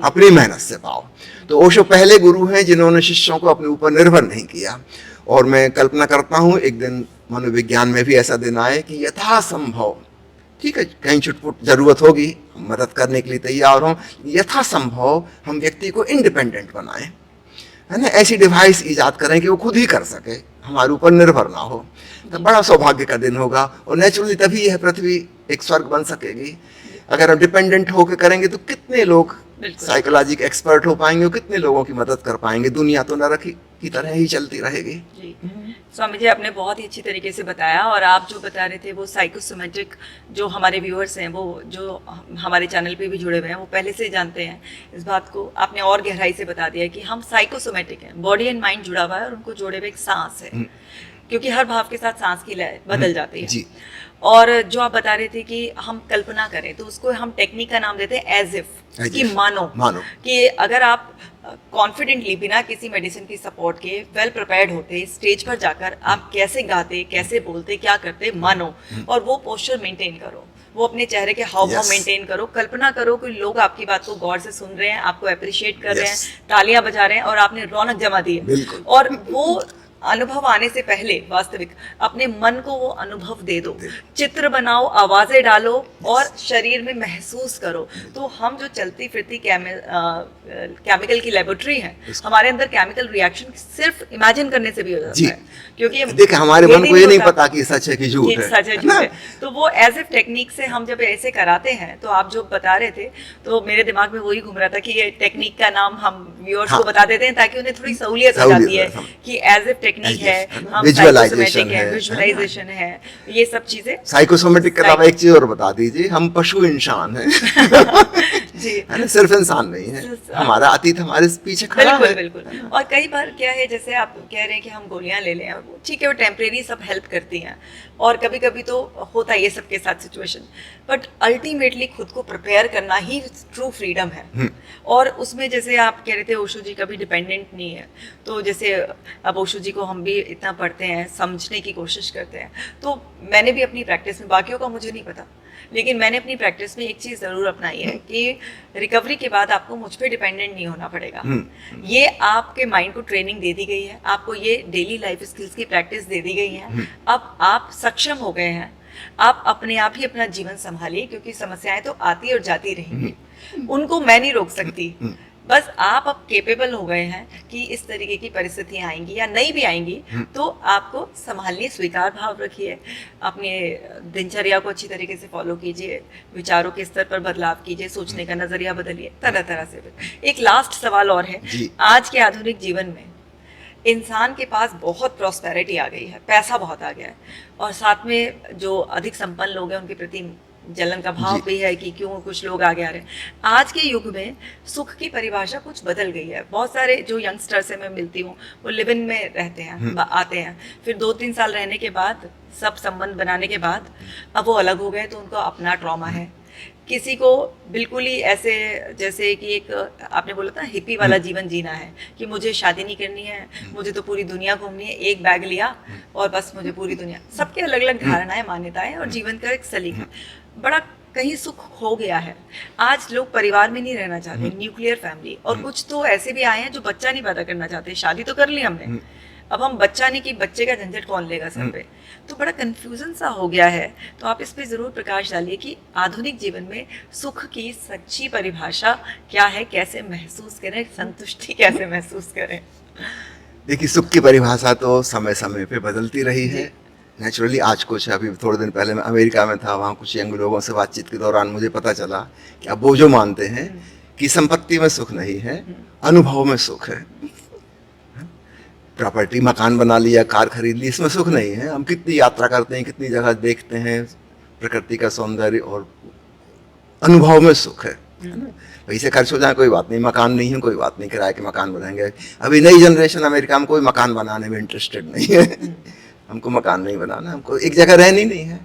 अपनी मेहनत से पाओ। तो ओशो पहले गुरु हैं जिन्होंने शिष्यों को अपने ऊपर निर्भर नहीं किया। और मैं कल्पना करता हूँ एक दिन मनोविज्ञान में भी ऐसा दिन आए कि यथासंभव, ठीक है, कहीं छुटपुट जरूरत होगी, मदद करने के लिए तैयार हों, यथासंभव हम व्यक्ति को इंडिपेंडेंट बनाएं, है ना। ऐसी डिवाइस इजाद करें कि वो खुद ही कर सके, हमारे ऊपर निर्भर ना हो। तो बड़ा सौभाग्य का दिन होगा। और नेचुरली तभी यह पृथ्वी एक स्वर्ग बन सकेगी। अगर हम डिपेंडेंट होकर करेंगे तो कितने लोग साइकोलॉजी के एक्सपर्ट हो पाएंगे, और कितने लोगों की मदद कर पाएंगे। दुनिया तो नरक की तरह ही चलती रहेगी। जी स्वामी जी, आपने बहुत ही अच्छी तरीके से बताया। और आप जो बता रहे थे वो साइकोसोमेटिक, जो हमारे व्यूअर्स हैं, वो जो हमारे चैनल पे भी जुड़े हुए हैं, वो पहले से ही जानते हैं इस बात को। आपने और गहराई से बता दिया कि हम साइकोसोमेटिक हैं, बॉडी एंड माइंड जुड़ा हुआ है, और उनको जोड़े हुए एक सांस है, क्योंकि हर भाव के साथ सांस की लय बदल जाती है। जी। और जो आप बता रहे थे कि हम कल्पना करें, तो उसको हम टेक्निक का नाम देते हैं एज इफ, कि मानो कि अगर आप कॉन्फिडेंटली बिना किसी मेडिसिन की सपोर्ट के वेल प्रिपेयर्ड होते, स्टेज पर जाकर आप कैसे गाते, कैसे बोलते, क्या करते, मानो, और वो पोस्चर मेंटेन करो, वो अपने चेहरे के हाव भाव मेंटेन करो। कल्पना करो कि लोग आपकी बात को गौर से सुन रहे हैं, आपको अप्रिशिएट कर रहे हैं, तालियां बजा रहे हैं, और आपने रौनक जमा दी है। और वो अनुभव आने से पहले वास्तविक अपने मन को वो अनुभव दे दो, चित्र बनाओ, आवाजें डालो, और शरीर में महसूस करो। तो हम जो चलती फिरती केमिकल की लेबोरेटरी है, हमारे अंदर केमिकल रिएक्शन सिर्फ इमेजिन करने से भी हो जाता है, क्योंकि देखिए हमारे मन को ये नहीं पता कि सच है कि झूठ है, सच है झूठ है। तो वो एज इफ टेक्निक से हम जब ऐसे कराते हैं, तो आप जो बता रहे थे, तो मेरे दिमाग में वही घूम रहा था कि ये टेक्निक का नाम हम व्यूअर्स को बता देते हैं, ताकि उन्हें थोड़ी सहूलियत हो जाती है कि एज इफ टेक्निक है, हम विजुअलाइजेशन है, विजुअलाइजेशन है, ये सब चीजें। साइकोसोमेटिक के अलावा एक चीज और बता दीजिए, हम पशु इंसान हैं। जी, है ना, सिर्फ इंसान नहीं है, हमारा अतीत हमारे पीछे खड़ा है। बिल्कुल। और कई बार क्या है, जैसे आप कह रहे हैं कि हम गोलियां ले लें, ठीक है, वो टेम्परेरी सब हेल्प करती हैं, और कभी कभी तो होता है ये सबके साथ सिचुएशन, बट अल्टीमेटली खुद को प्रिपेयर करना ही ट्रू फ्रीडम है। और उसमें जैसे आप कह रहे थे ओशो जी कभी डिपेंडेंट नहीं है, तो जैसे अब ओशो जी को हम भी इतना पढ़ते हैं, समझने की कोशिश करते हैं, तो मैंने भी अपनी प्रैक्टिस में, बाकियों का मुझे नहीं पता, लेकिन मैंने अपनी प्रैक्टिस में एक चीज़ ज़रूर अपनाई है कि रिकवरी के बाद आपको मुझ पे डिपेंडेंट नहीं होना पड़ेगा। ये आपके माइंड को ट्रेनिंग दे दी गई है, आपको ये डेली लाइफ स्किल्स की प्रैक्टिस दे दी गई है। अब आप सक्षम हो गए हैं, आप अपने आप ही अपना जीवन संभालिए, क्योंकि समस्याएं तो आती और जाती रहेंगी, उनको मैं नहीं रोक सकती। बस आप अब केपेबल हो गए हैं कि इस तरीके की परिस्थितियां आएंगी या नहीं भी आएंगी, तो आपको संभालने, स्वीकार भाव रखिए, अपने दिनचर्या को अच्छी तरीके से फॉलो कीजिए, विचारों के स्तर पर बदलाव कीजिए, सोचने का नजरिया बदलिए, तरह तरह से। एक लास्ट सवाल और है, आज के आधुनिक जीवन में इंसान के पास बहुत प्रॉस्पेरिटी आ गई है, पैसा बहुत आ गया है, और साथ में जो अधिक संपन्न लोग हैं उनके प्रति जलन का भाव भी है कि क्यों कुछ लोग आगे आ रहे हैं। आज के युग में सुख की परिभाषा कुछ बदल गई है। बहुत सारे जो यंगस्टर से मैं मिलती हूँ, वो लिव इन में रहते हैं, आते हैं, फिर 2-3 साल रहने के बाद, सब संबंध बनाने के बाद अब वो अलग हो गए, तो उनको अपना ट्रॉमा है। किसी को बिल्कुल ही ऐसे जैसे कि एक आपने बोला था हिप्पी वाला जीवन जीना है, कि मुझे शादी नहीं करनी है, मुझे तो पूरी दुनिया घूमनी है, एक बैग लिया और बस मुझे पूरी दुनिया। सबके अलग अलग धारणाएं, मान्यताएं और जीवन का एक सलीका, बड़ा कहीं सुख हो गया है। आज लोग परिवार में नहीं रहना चाहते, न्यूक्लियर फैमिली, और कुछ तो ऐसे भी आए हैं जो बच्चा नहीं पैदा करना चाहते, शादी तो कर ली हमने, अब हम बच्चा नहीं कि बच्चे का झंझट कौन लेगा सर पे, तो बड़ा कंफ्यूजन सा हो गया है। तो आप इस पे ज़रूर प्रकाश डालिए कि आधुनिक जीवन में सुख की सच्ची परिभाषा क्या है, कैसे महसूस करें, संतुष्टि कैसे महसूस करें। देखिए, सुख की परिभाषा तो समय समय पे बदलती रही है। नेचुरली आज कुछ अभी थोड़े दिन पहले मैं अमेरिका में था, वहाँ कुछ यंग लोगों से बातचीत के दौरान मुझे पता चला कि अब वो जो मानते हैं कि संपत्ति में सुख नहीं है, अनुभव में सुख है। प्रॉपर्टी, मकान बना लिया, कार खरीद ली, इसमें सुख नहीं है। हम कितनी यात्रा करते हैं, कितनी जगह देखते हैं, प्रकृति का सौंदर्य, और अनुभव में सुख है ना। पैसे खर्च हो जाए कोई बात नहीं, मकान नहीं है कोई बात नहीं, किराए के मकान बनाएंगे। अभी नई जनरेशन अमेरिका में कोई मकान बनाने में इंटरेस्टेड नहीं है। हमको मकान नहीं बनाना, हमको एक जगह रहनी नहीं है।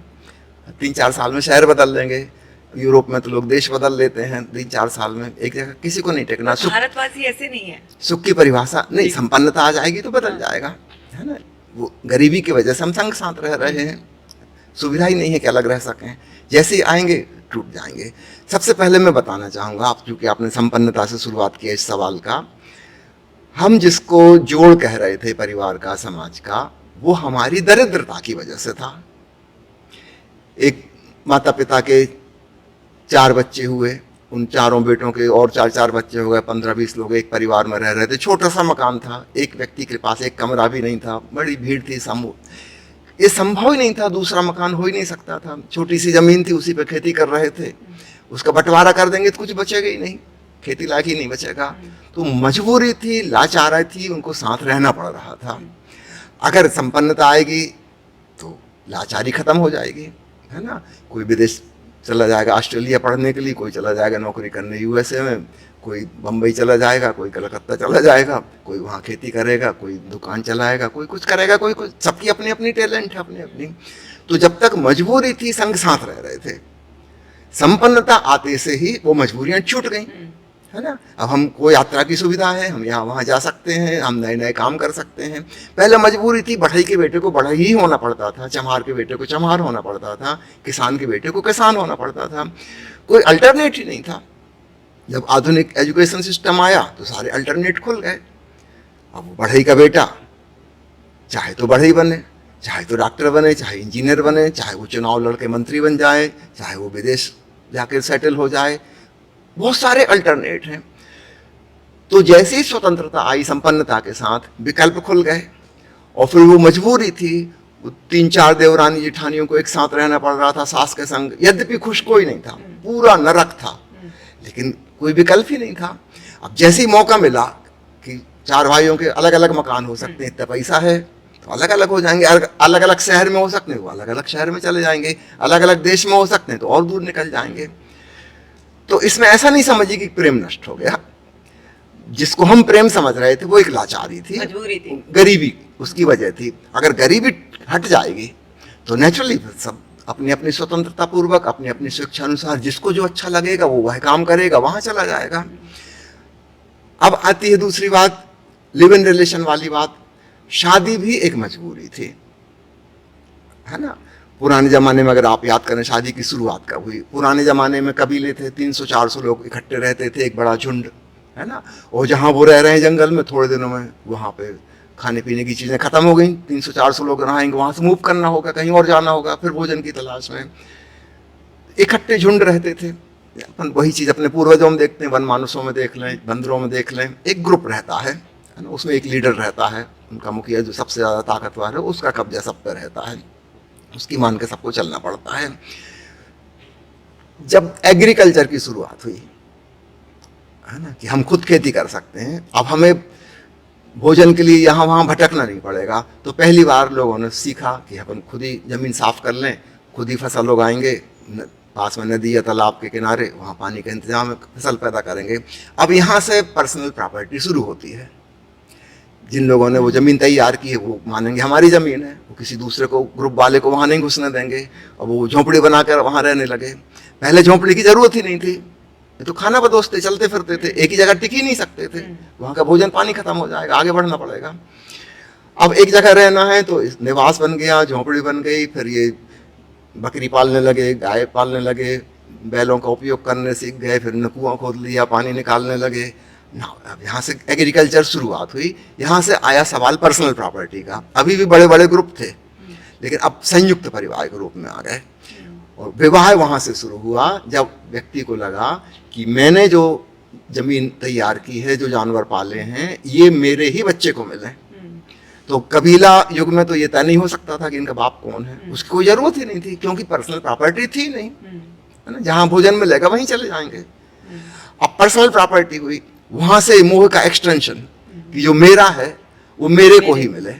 3-4 साल में शहर बदल लेंगे। यूरोप में तो लोग देश बदल लेते हैं 3-4 साल में, एक जगह किसी को नहीं टेकना। भारतवासी ऐसे नहीं है। सुख की परिभाषा नहीं, संपन्नता आ जाएगी तो बदल जाएगा, है ना। वो गरीबी की वजह से हम संग साथ रह रहे हैं, सुविधा ही नहीं है कि अलग रह सकें। जैसे ही आएंगे टूट जाएंगे। सबसे पहले मैं बताना चाहूँगा, आप चूँकि आपने संपन्नता से शुरुआत की है इस सवाल का, हम जिसको जोड़ कह रहे थे परिवार का, समाज का, वो हमारी दरिद्रता की वजह से था। एक माता पिता के 4 बच्चे हुए, उन चारों बेटों के और 4-4 बच्चे हो गए, 15-20 लोग एक परिवार में रह रहे थे। छोटा सा मकान था, एक व्यक्ति के पास एक कमरा भी नहीं था, बड़ी भीड़ थी, समूह, ये संभव ही नहीं था, दूसरा मकान हो ही नहीं सकता था। छोटी सी जमीन थी, उसी पे खेती कर रहे थे। उसका बंटवारा कर देंगे तो कुछ बचेगा ही नहीं, खेती लायक ही नहीं बचेगा। तो मजबूरी थी, लाचारी थी, उनको साथ रहना पड़ रहा था। अगर संपन्नता आएगी तो लाचारी खत्म हो जाएगी, है ना। कोई विदेश चला जाएगा ऑस्ट्रेलिया पढ़ने के लिए, कोई चला जाएगा नौकरी करने यूएसए में, कोई बम्बई चला जाएगा, कोई कलकत्ता चला जाएगा, कोई वहाँ खेती करेगा, कोई दुकान चलाएगा, कोई कुछ करेगा, कोई कुछ, सबकी अपनी अपनी टैलेंट है, अपनी अपनी। तो जब तक मजबूरी थी संग साथ रह रहे थे। संपन्नता आते से ही वो मजबूरियां छूट गई, है ना। अब हमको यात्रा की सुविधा है, हम यहाँ वहाँ जा सकते हैं, हम नए नए काम कर सकते हैं। पहले मजबूरी थी, बढ़ई के बेटे को बढ़ई ही होना पड़ता था, चमार के बेटे को चमार होना पड़ता था, किसान के बेटे को किसान होना पड़ता था, कोई अल्टरनेट ही नहीं था। जब आधुनिक एजुकेशन सिस्टम आया तो सारे अल्टरनेट खुल गए। अब वो बढ़ई का बेटा चाहे तो बढ़ई बने, चाहे तो डॉक्टर बने, चाहे इंजीनियर बने, चाहे वो चुनाव लड़के मंत्री बन जाए, चाहे वो विदेश जाकर सेटल हो जाए, बहुत सारे अल्टरनेट हैं। तो जैसे ही स्वतंत्रता आई, संपन्नता के साथ विकल्प खुल गए। और फिर वो मजबूरी थी, 3-4 देवरानी जेठानियों को एक साथ रहना पड़ रहा था सास के संग। यद्यपि खुश कोई नहीं था, पूरा नरक था, लेकिन कोई विकल्प ही नहीं था। अब जैसे ही मौका मिला कि 4 भाइयों के अलग अलग मकान हो सकते हैं, इतना पैसा है तो अलग अलग हो जाएंगे, अलग अलग शहर में हो सकते हैं वो अलग अलग शहर में चले जाएंगे, अलग अलग देश में हो सकते हैं तो और दूर निकल जाएंगे। तो इसमें ऐसा नहीं समझिए कि प्रेम नष्ट हो गया। जिसको हम प्रेम समझ रहे थे वो एक लाचारी थी, मजबूरी थी, गरीबी उसकी वजह थी। अगर गरीबी हट जाएगी तो नेचुरली सब अपनी अपनी स्वतंत्रता पूर्वक, अपनी अपनी शिक्षा अनुसार जिसको जो अच्छा लगेगा वो वह काम करेगा, वहां चला जाएगा। अब आती है दूसरी बात, लिव इन रिलेशन वाली बात। शादी भी एक मजबूरी थी, है ना। पुराने ज़माने में अगर आप याद करें शादी की शुरुआत कब हुई, पुराने ज़माने में कबीले थे, 300-400 लोग इकट्ठे रहते थे, एक बड़ा झुंड, है ना। और जहाँ वो रह रहे हैं जंगल में, थोड़े दिनों में वहाँ पे खाने पीने की चीज़ें खत्म हो गई, 300-400 लोग रहेंगे, वहाँ से मूव करना होगा, कहीं और जाना होगा, फिर भोजन की तलाश में इकट्ठे झुंड रहते थे। अपन वही चीज़ अपने पूर्वजों में देखते हैं, वन मानुसों में देख लें, बंदरों में देख लें, एक ग्रुप रहता है ना, उसमें एक लीडर रहता है, उनका मुखिया जो सबसे ज़्यादा ताकतवर है, उसका कब्जा सब पर रहता है, उसकी मान के सबको चलना पड़ता है। जब एग्रीकल्चर की शुरुआत हुई, है ना, कि हम खुद खेती कर सकते हैं, अब हमें भोजन के लिए यहाँ वहाँ भटकना नहीं पड़ेगा, तो पहली बार लोगों ने सीखा कि अपन खुद ही ज़मीन साफ कर लें, खुद ही फसल उगाएंगे, पास में नदी या तालाब के किनारे, वहाँ पानी का इंतजाम है, फसल पैदा करेंगे। अब यहाँ से पर्सनल प्रॉपर्टी शुरू होती है। जिन लोगों ने वो ज़मीन तैयार की है वो मानेंगे हमारी ज़मीन है, वो किसी दूसरे को, ग्रुप वाले को वहाँ नहीं घुसने देंगे, और वो झोंपड़ी बनाकर वहाँ रहने लगे। पहले झोंपड़ी की ज़रूरत ही नहीं थी, तो खाना बदोश थे, चलते फिरते थे, एक ही जगह टिक ही नहीं सकते थे, वहाँ का भोजन पानी खत्म हो जाएगा, आगे बढ़ना पड़ेगा। अब एक जगह रहना है तो निवास बन गया, झोंपड़ी बन गई, फिर ये बकरी पालने लगे, गाय पालने लगे, बैलों का उपयोग करने सीख गए, फिर कुआं खोद लिया, पानी निकालने लगे। ना अब यहाँ से एग्रीकल्चर शुरुआत हुई, यहाँ से आया सवाल पर्सनल प्रॉपर्टी का। अभी भी बड़े बड़े ग्रुप थे, लेकिन अब संयुक्त परिवार के रूप में आ गए। और विवाह वहाँ से शुरू हुआ जब व्यक्ति को लगा कि मैंने जो जमीन तैयार की है, जो जानवर पाले हैं, ये मेरे ही बच्चे को मिले। तो कबीला युग में तो ये तय नहीं हो सकता था कि इनका बाप कौन है, उसकी कोई जरूरत ही नहीं थी, क्योंकि पर्सनल प्रॉपर्टी थी नहीं, है ना। जहाँ भोजन मिलेगा वहीं चले जाएंगे। अब पर्सनल प्रॉपर्टी हुई, वहां से मोह का एक्सटेंशन कि जो मेरा है वो मेरे को ही मिले।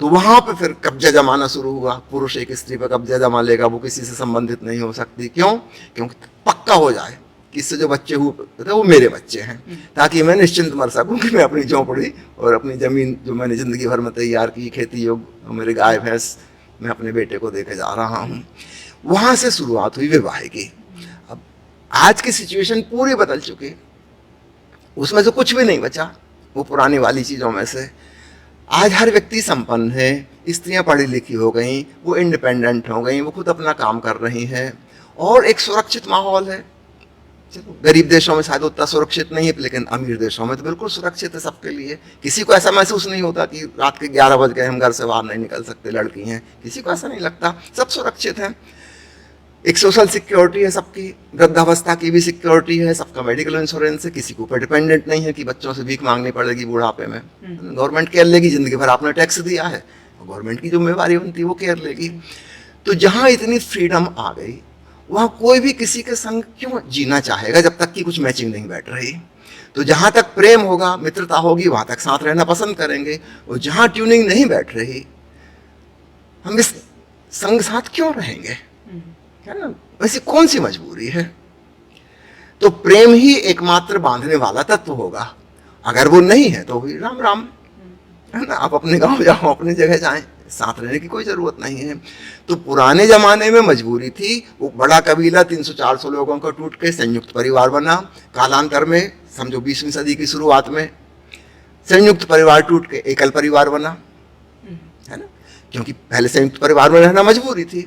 तो वहां पे फिर कब्जा जमाना शुरू हुआ। पुरुष एक स्त्री पर कब्जा जमा लेगा, वो किसी से संबंधित नहीं हो सकती। क्यों? क्योंकि पक्का हो जाए कि इससे जो बच्चे हुए वो मेरे बच्चे हैं, ताकि मैं निश्चिंत मर सकूं कि मैं अपनी झोंपड़ी और अपनी जमीन जो मैंने जिंदगी भर में तैयार की, खेती योग्य मेरे गाय भैंस, मैं अपने बेटे को देके जा रहा हूँ। वहां से शुरुआत हुई विवाह की। अब आज की सिचुएशन पूरी बदल चुकी, उसमें से कुछ भी नहीं बचा वो पुरानी वाली चीज़ों में से। आज हर व्यक्ति संपन्न है, स्त्रियां पढ़ी लिखी हो गई, वो इंडिपेंडेंट हो गई, वो खुद अपना काम कर रही हैं, और एक सुरक्षित माहौल है। चलो गरीब देशों में शायद उतना सुरक्षित नहीं है, लेकिन अमीर देशों में तो बिल्कुल सुरक्षित है सबके लिए। किसी को ऐसा महसूस नहीं होता कि रात के 11 बज गए हम घर से बाहर नहीं निकल सकते, लड़की हैं, किसी को ऐसा नहीं लगता, सब सुरक्षित हैं। एक सोशल सिक्योरिटी है सबकी, वृद्धावस्था की भी सिक्योरिटी है, सबका मेडिकल इंश्योरेंस है, किसी के ऊपर डिपेंडेंट नहीं है कि बच्चों से भीख मांगनी पड़ेगी बुढ़ापे में। गवर्नमेंट केयर लेगी, जिंदगी भर आपने टैक्स दिया है, गवर्नमेंट की जिम्मेवारी बनती है वो केयर लेगी। तो जहाँ इतनी फ्रीडम आ गई, वहाँ कोई भी किसी के संग क्यों जीना चाहेगा जब तक कि कुछ मैचिंग नहीं बैठ रही। तो जहाँ तक प्रेम होगा, मित्रता होगी, वहाँ तक साथ रहना पसंद करेंगे। और जहाँ ट्यूनिंग नहीं बैठ रही, हम इस संग साथ क्यों रहेंगे, है ना। वैसे कौन सी मजबूरी है। तो प्रेम ही एकमात्र बांधने वाला तत्व होगा। अगर वो नहीं है तो भी राम राम, है ना। आप अपने गांव जाओ, अपनी जगह जाएं, साथ रहने की कोई जरूरत नहीं है। तो पुराने जमाने में मजबूरी थी। वो बड़ा कबीला 300-400 लोगों का टूट के संयुक्त परिवार बना। कालांतर में समझो 20वीं सदी की शुरुआत में संयुक्त परिवार टूट के एकल परिवार बना, है ना, क्योंकि पहले संयुक्त परिवार में रहना मजबूरी थी।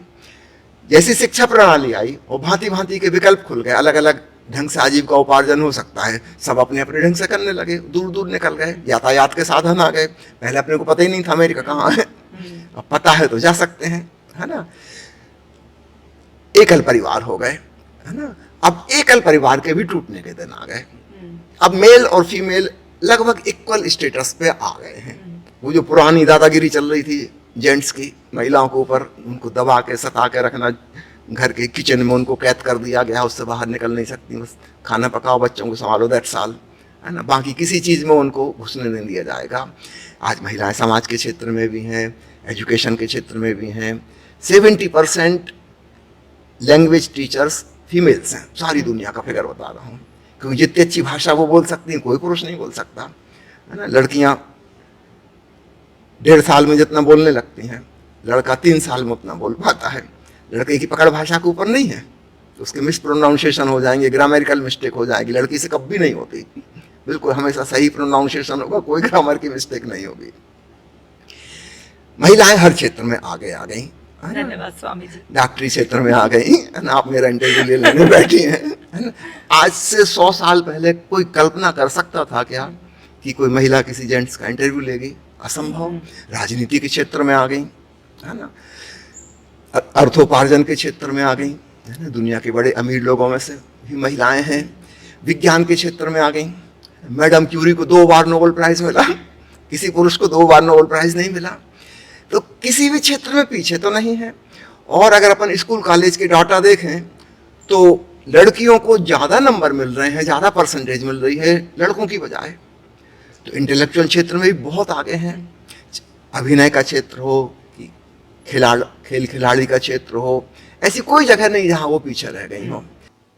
जैसी शिक्षा प्रणाली आई और भांति भांति के विकल्प खुल गए, अलग अलग ढंग से आजीविका उपार्जन हो सकता है, सब अपने अपने ढंग से करने लगे, दूर दूर निकल गए, यातायात के साधन आ गए। पहले अपने को पता ही नहीं था अमेरिका कहाँ है, अब पता है तो जा सकते हैं, है ना। एकल परिवार हो गए, है ना। अब एकल परिवार के भी टूटने के दिन आ गए। अब मेल और फीमेल लगभग इक्वल स्टेटस पे आ गए हैं। वो जो पुरानी दादागिरी चल रही थी जेंट्स की महिलाओं के ऊपर, उनको दबा के सता के रखना, घर के किचन में उनको कैद कर दिया गया, उससे बाहर निकल नहीं सकती, बस खाना पकाओ, बच्चों को संभालो, दैट्स ऑल, है ना। बाकी किसी चीज़ में उनको घुसने नहीं दिया जाएगा। आज महिलाएं समाज के क्षेत्र में भी हैं, एजुकेशन के क्षेत्र में भी हैं। 70% लैंग्वेज टीचर्स फीमेल्स हैं, सारी दुनिया का फिगर बता रहा हूँ, क्योंकि जितनी अच्छी भाषा वो बोल सकती हैं कोई पुरुष नहीं बोल सकता, है ना। लड़कियाँ 1.5 साल में जितना बोलने लगती हैं, लड़का 3 साल में उतना बोल पाता है। लड़के की पकड़ भाषा के ऊपर नहीं है, तो उसके मिस प्रोनाउंसिएशन हो जाएंगे, ग्रामेरिकल मिस्टेक हो जाएगी। लड़की से कभी नहीं होती, बिल्कुल हमेशा सही प्रोनाउंसिएशन होगा, कोई ग्रामर की मिस्टेक नहीं होगी। महिलाएं हर क्षेत्र में आगे आ गई। धन्यवाद स्वामी जी। डॉक्टरी क्षेत्र में आ गई, है ना। आप मेरा इंटरव्यू लेने बैठी हैं, है ना। आज से 100 साल पहले कोई कल्पना कर सकता था क्या कि कोई महिला किसी जेंट्स का इंटरव्यू लेगी? असंभव। राजनीति के क्षेत्र में आ गई, है ना। अर्थोपार्जन के क्षेत्र में आ गई, है ना। दुनिया के बड़े अमीर लोगों में से भी महिलाएं हैं। विज्ञान के क्षेत्र में आ गई। मैडम क्यूरी को 2 बार नोबेल प्राइज मिला, किसी पुरुष को 2 बार नोबेल प्राइज नहीं मिला। तो किसी भी क्षेत्र में पीछे तो नहीं है। और अगर अपन स्कूल कॉलेज के डाटा देखें तो लड़कियों को ज़्यादा नंबर मिल रहे हैं, ज़्यादा परसेंटेज मिल रही है लड़कों की बजाय। तो इंटेलेक्चुअल क्षेत्र में भी बहुत आगे हैं। अभिनय का क्षेत्र हो कि खेल खिलाड़ी का क्षेत्र हो, ऐसी कोई जगह नहीं जहाँ वो पीछे रह गई हो।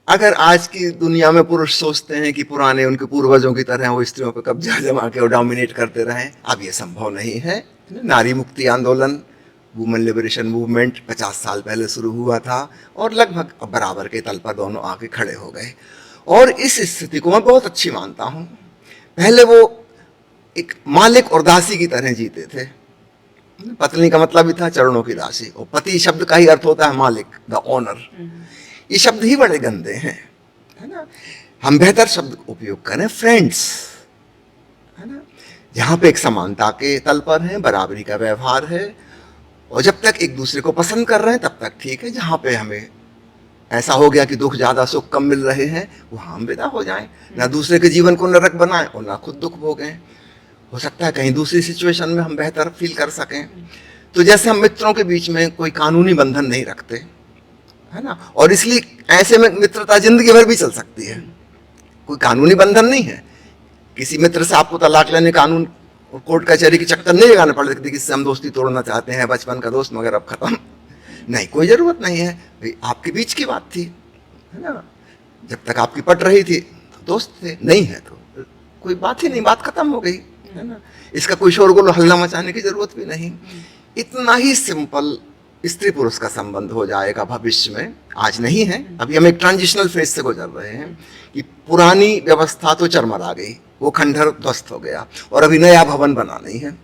अगर आज की दुनिया में पुरुष सोचते हैं कि पुराने उनके पूर्वजों की तरह वो स्त्रियों पर कब्जा जमा के और डोमिनेट करते रहें, अब ये संभव नहीं है। नारी मुक्ति आंदोलन, वुमेन लिबरेशन मूवमेंट 50 साल पहले शुरू हुआ था और लगभग अब बराबर के तल पर दोनों आके खड़े हो गए। और इस स्थिति को मैं बहुत अच्छी मानता हूँ। पहले वो एक मालिक और दासी की तरह जीते थे। पत्नी का मतलब ही था चरणों की दासी, और पति शब्द का ही अर्थ होता है मालिक, द ओनर। ये शब्द ही बड़े गंदे हैं, है ना। हम बेहतर शब्द उपयोग करें, फ्रेंड्स, है ना, जहाँ पे एक समानता के तल पर है, बराबरी का व्यवहार है, और जब तक एक दूसरे को पसंद कर रहे हैं तब तक ठीक है। जहाँ पे हमें ऐसा हो गया कि दुख ज़्यादा सुख कम मिल रहे हैं, वहाँ हम विदा हो जाएं, ना दूसरे के जीवन को नरक बनाएं और ना खुद दुख भोगें। हो सकता है कहीं दूसरी सिचुएशन में हम बेहतर फील कर सकें। तो जैसे हम मित्रों के बीच में कोई कानूनी बंधन नहीं रखते, है ना, और इसलिए ऐसे में मित्रता जिंदगी भर भी चल सकती है, कोई कानूनी बंधन नहीं है। किसी मित्र से आपको तलाक लेने कानून और कोर्ट कचहरी के चक्कर नहीं लगाने पड़ सकते, किससे हम दोस्ती तोड़ना चाहते हैं, बचपन का दोस्त मगर अब खत्म, नहीं, कोई जरूरत नहीं है भाई, आपके बीच की बात थी, है ना, जब तक आपकी पट रही थी तो दोस्त थे, नहीं है तो कोई बात ही नहीं, बात खत्म हो गई, है ना, इसका कोई शोरगुल हल्ला मचाने की जरूरत भी नहीं। इतना ही सिंपल स्त्री पुरुष का संबंध हो जाएगा भविष्य में, आज नहीं है, अभी हम एक ट्रांजिशनल फेज से गुजर रहे हैं कि पुरानी व्यवस्था तो चरमरा गई, वो खंडहर ध्वस्त हो गया और अभी नया भवन बना नहीं है,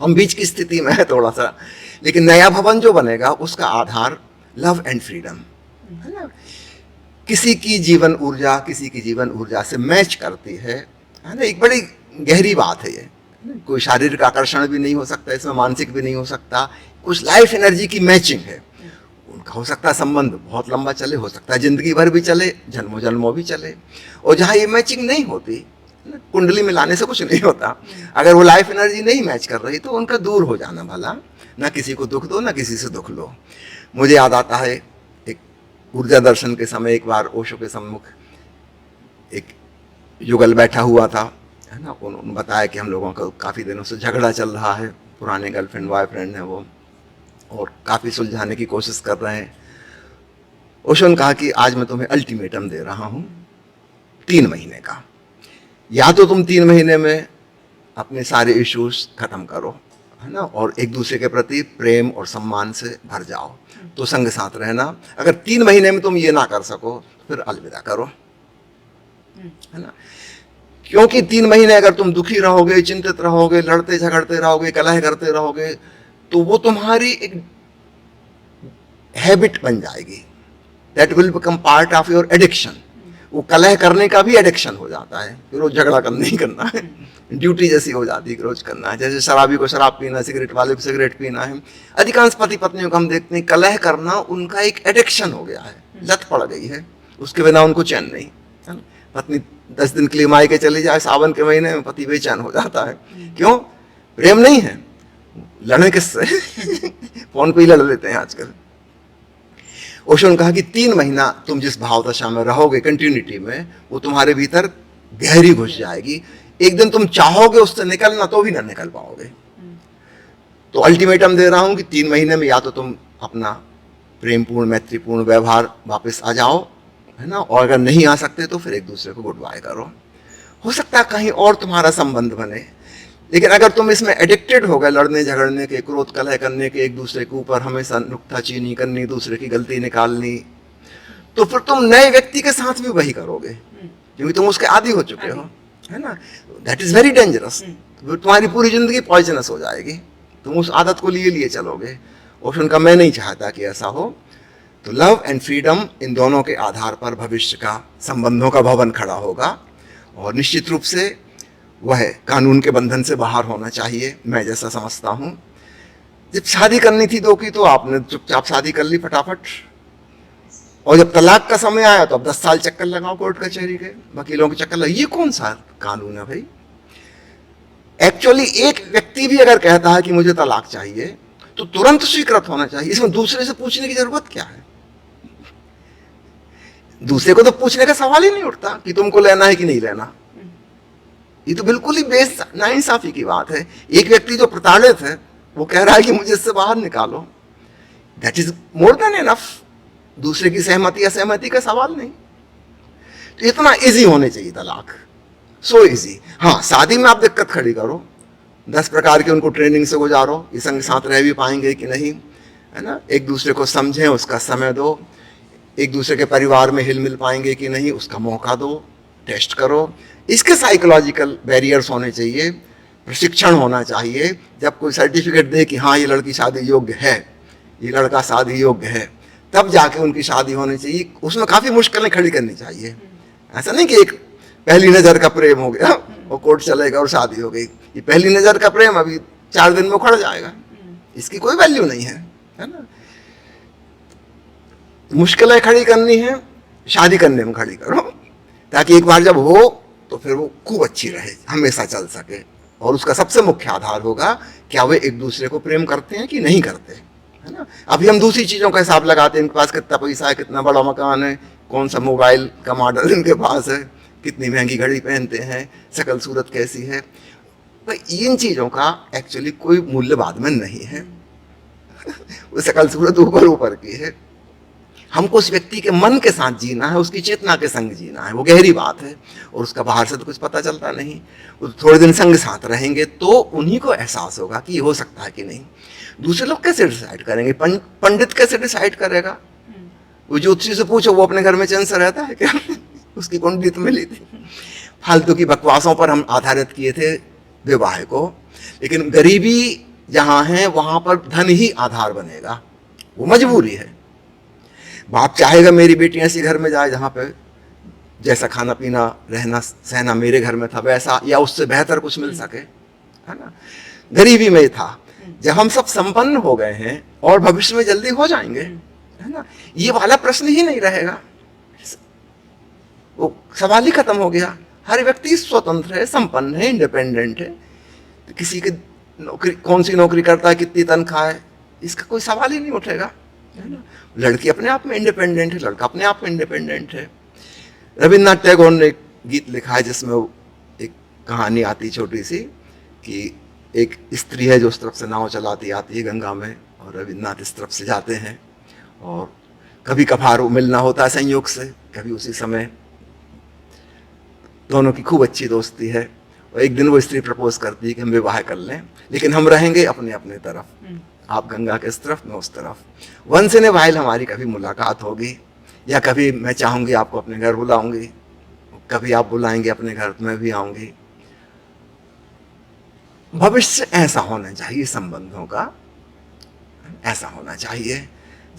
हम बीच की स्थिति में है थोड़ा सा, लेकिन नया भवन जो बनेगा उसका आधार लव एंड फ्रीडम, है ना, किसी की जीवन ऊर्जा किसी की जीवन ऊर्जा से मैच करती है ना, एक बड़ी गहरी बात है ये, कोई शारीरिक आकर्षण भी नहीं हो सकता इसमें, मानसिक भी नहीं हो सकता, कुछ लाइफ एनर्जी की मैचिंग है, उनका हो सकता है संबंध बहुत लंबा चले, हो सकता है जिंदगी भर भी चले, जन्मों जन्मों भी चले। और जहाँ ये मैचिंग नहीं होती, कुंडली मिलाने से कुछ नहीं होता, अगर वो लाइफ एनर्जी नहीं मैच कर रही तो उनका दूर हो जाना भला, ना किसी को दुख दो ना किसी से दुख लो। मुझे याद आता है एक ऊर्जा दर्शन के समय एक बार ओशो के सम्मुख एक युगल बैठा हुआ था, है ना, उन्होंने बताया कि हम लोगों का काफ़ी दिनों से झगड़ा चल रहा है, पुराने गर्लफ्रेंड बॉयफ्रेंड है वो, और काफ़ी सुलझाने की कोशिश कर रहे हैं। ओशो ने कहा कि आज मैं तुम्हें अल्टीमेटम दे रहा हूँ 3 महीने का, या तो तुम 3 महीने में अपने सारे इश्यूज खत्म करो, है ना, और एक दूसरे के प्रति प्रेम और सम्मान से भर जाओ, तो संग साथ रहना। अगर 3 महीने में तुम ये ना कर सको तो फिर अलविदा करो, है ना, क्योंकि 3 महीने अगर तुम दुखी रहोगे, चिंतित रहोगे, लड़ते झगड़ते रहोगे, कलह करते रहोगे, तो वो तुम्हारी एक हैबिट बन जाएगी, that will become part of your addiction. वो कलह करने का भी एडिक्शन हो जाता है, फिर रोज झगड़ा करना ही करना है, ड्यूटी जैसी हो जाती है कि रोज करना है, जैसे शराबी को शराब पीना, सिगरेट वाले को सिगरेट पीना है। अधिकांश पति पत्नियों को हम देखते हैं कलह करना उनका एक एडिक्शन हो गया है, लत पड़ गई है, उसके बिना उनको चैन नहीं, है ना। पत्नी 10 दिन के लिए मायके चली जाए, सावन के महीने में पति बेचैन हो जाता है, क्यों? प्रेम नहीं है, लड़ने किससे फोन पे ही लड़ लेते हैं आजकल। ओशो ने कहा कि 3 महीना तुम जिस भाव दशा में रहोगे कंटिन्यूटी में, वो तुम्हारे भीतर गहरी घुस जाएगी, एक दिन तुम चाहोगे उससे निकलना तो भी ना निकल पाओगे। तो अल्टीमेटम दे रहा हूं कि 3 महीने में या तो तुम अपना प्रेमपूर्ण मैत्रीपूर्ण व्यवहार वापस आ जाओ, है ना, और अगर नहीं आ सकते तो फिर एक दूसरे को गुड बाय करो। हो सकता है कहीं और तुम्हारा संबंध बने, लेकिन अगर तुम इसमें एडिक्टेड हो गए, लड़ने झगड़ने के, क्रोध कलह करने के, एक दूसरे के ऊपर हमेशा नुक्ताचीनी करनी, दूसरे की गलती निकालनी, तो फिर तुम नए व्यक्ति के साथ भी वही करोगे, क्योंकि तुम उसके आदी हो चुके हो, है ना। दैट इज वेरी डेंजरस, तुम्हारी पूरी जिंदगी पॉइजनस हो जाएगी, तुम उस आदत को लिए चलोगे। ओशन का मैं नहीं चाहता कि ऐसा हो। तो लव एंड फ्रीडम, इन दोनों के आधार पर भविष्य का संबंधों का भवन खड़ा होगा, और निश्चित रूप से वह कानून के बंधन से बाहर होना चाहिए, मैं जैसा समझता हूँ। जब शादी करनी थी 2 की तो आपने चुपचाप शादी कर ली फटाफट, और जब तलाक का समय आया तो अब 10 साल चक्कर लगाओ कोर्ट कचहरी के, वकीलों के चक्कर लगाओ, ये कौन सा कानून है भाई? एक्चुअली एक व्यक्ति भी अगर कहता है कि मुझे तलाक चाहिए तो तुरंत स्वीकृत होना चाहिए, इसमें दूसरे से पूछने की जरूरत क्या है? दूसरे को तो पूछने का सवाल ही नहीं उठता कि तुमको लेना है कि नहीं लेना। ये तो बिल्कुल ही नाइंसाफी की बात है। एक व्यक्ति जो प्रताड़ित है वो कह रहा है कि मुझे इससे बाहर निकालो, that is more than enough. दूसरे की सहमति असहमति का सवाल नहीं। तो इतना इजी होने चाहिए तलाक, सो इजी। हाँ, शादी में आप दिक्कत खड़ी करो, 10 प्रकार के उनको ट्रेनिंग से गुजारो, ये संग साथ रह भी पाएंगे कि नहीं, है ना, एक दूसरे को समझें, उसका समय दो, एक दूसरे के परिवार में हिल मिल पाएंगे कि नहीं, उसका मौका दो, टेस्ट करो। इसके साइकोलॉजिकल बैरियर्स होने चाहिए, प्रशिक्षण होना चाहिए। जब कोई सर्टिफिकेट दे कि हाँ ये लड़की शादी योग्य है, ये लड़का शादी योग्य है, तब जाके उनकी शादी होनी चाहिए। उसमें काफ़ी मुश्किलें खड़ी करनी चाहिए। ऐसा नहीं कि एक पहली नज़र का प्रेम हो गया, और कोर्ट चलेगा और शादी हो गई। ये पहली नजर का प्रेम अभी 4 दिन में उखड़ जाएगा, इसकी कोई वैल्यू नहीं है ना। मुश्किलें खड़ी करनी है, शादी करने में खड़ी करो, ताकि एक बार जब हो तो फिर वो खूब अच्छी रहे, हमेशा चल सके। और उसका सबसे मुख्य आधार होगा क्या वे एक दूसरे को प्रेम करते हैं कि नहीं करते, है ना। अभी हम दूसरी चीज़ों का हिसाब लगाते हैं, इनके पास कितना पैसा है, कितना बड़ा मकान है, कौन सा मोबाइल का मॉडल इनके पास है, कितनी महंगी घड़ी पहनते हैं, शक्ल सूरत कैसी है। तो इन चीज़ों का एक्चुअली कोई मूल्य बाद में नहीं है। वो शक्ल सूरत ऊपर ऊपर की है। हमको उस व्यक्ति के मन के साथ जीना है, उसकी चेतना के संग जीना है, वो गहरी बात है। और उसका बाहर से तो कुछ पता चलता नहीं। वो थोड़े दिन संग साथ रहेंगे तो उन्हीं को एहसास होगा कि ये हो सकता है कि नहीं। दूसरे लोग कैसे डिसाइड करेंगे? पंडित कैसे डिसाइड करेगा? वो ज्योतिषी से पूछो, वो अपने घर में चैन से रहता है क्या? उसकी कुंडली तो मिली थी। फालतू की बकवासों पर हम आधारित किए थे विवाह को। लेकिन गरीबी जहाँ है वहाँ पर धन ही आधार बनेगा, वो मजबूरी है। बाप चाहेगा मेरी बेटी ऐसी घर में जाए जहाँ पे जैसा खाना पीना रहना सहना मेरे घर में था वैसा या उससे बेहतर कुछ मिल सके, है ना। गरीबी में था। जब हम सब संपन्न हो गए हैं और भविष्य में जल्दी हो जाएंगे, है ना, ये वाला प्रश्न ही नहीं रहेगा, वो सवाल ही खत्म हो गया। हर व्यक्ति स्वतंत्र है, संपन्न है, इंडिपेंडेंट है। तो किसी की नौकरी, कौन सी नौकरी करता है, कितनी तनख्वाह है, इसका कोई सवाल ही नहीं उठेगा, है ना। लड़की अपने आप में इंडिपेंडेंट है, लड़का अपने आप में इंडिपेंडेंट है। रविन्द्रनाथ टैगोर ने एक गीत लिखा है जिसमें एक कहानी आती छोटी सी कि एक स्त्री है जो उस तरफ से नाव चलाती आती है गंगा में, और रविन्द्रनाथ इस तरफ से जाते हैं, और कभी कभार वो मिलना होता है संयोग से, कभी उसी समय। दोनों की खूब अच्छी दोस्ती है, और एक दिन वो स्त्री प्रपोज करती है कि हम विवाह कर लें, लेकिन हम रहेंगे अपने अपने तरफ, आप गंगा के इस तरफ, मैं उस तरफ। वंस इन ए वाइल हमारी कभी मुलाकात होगी, या कभी मैं चाहूँगी आपको अपने घर बुलाऊंगी, कभी आप बुलाएंगे अपने घर तो मैं भी आऊँगी। भविष्य ऐसा होना चाहिए संबंधों का, ऐसा होना चाहिए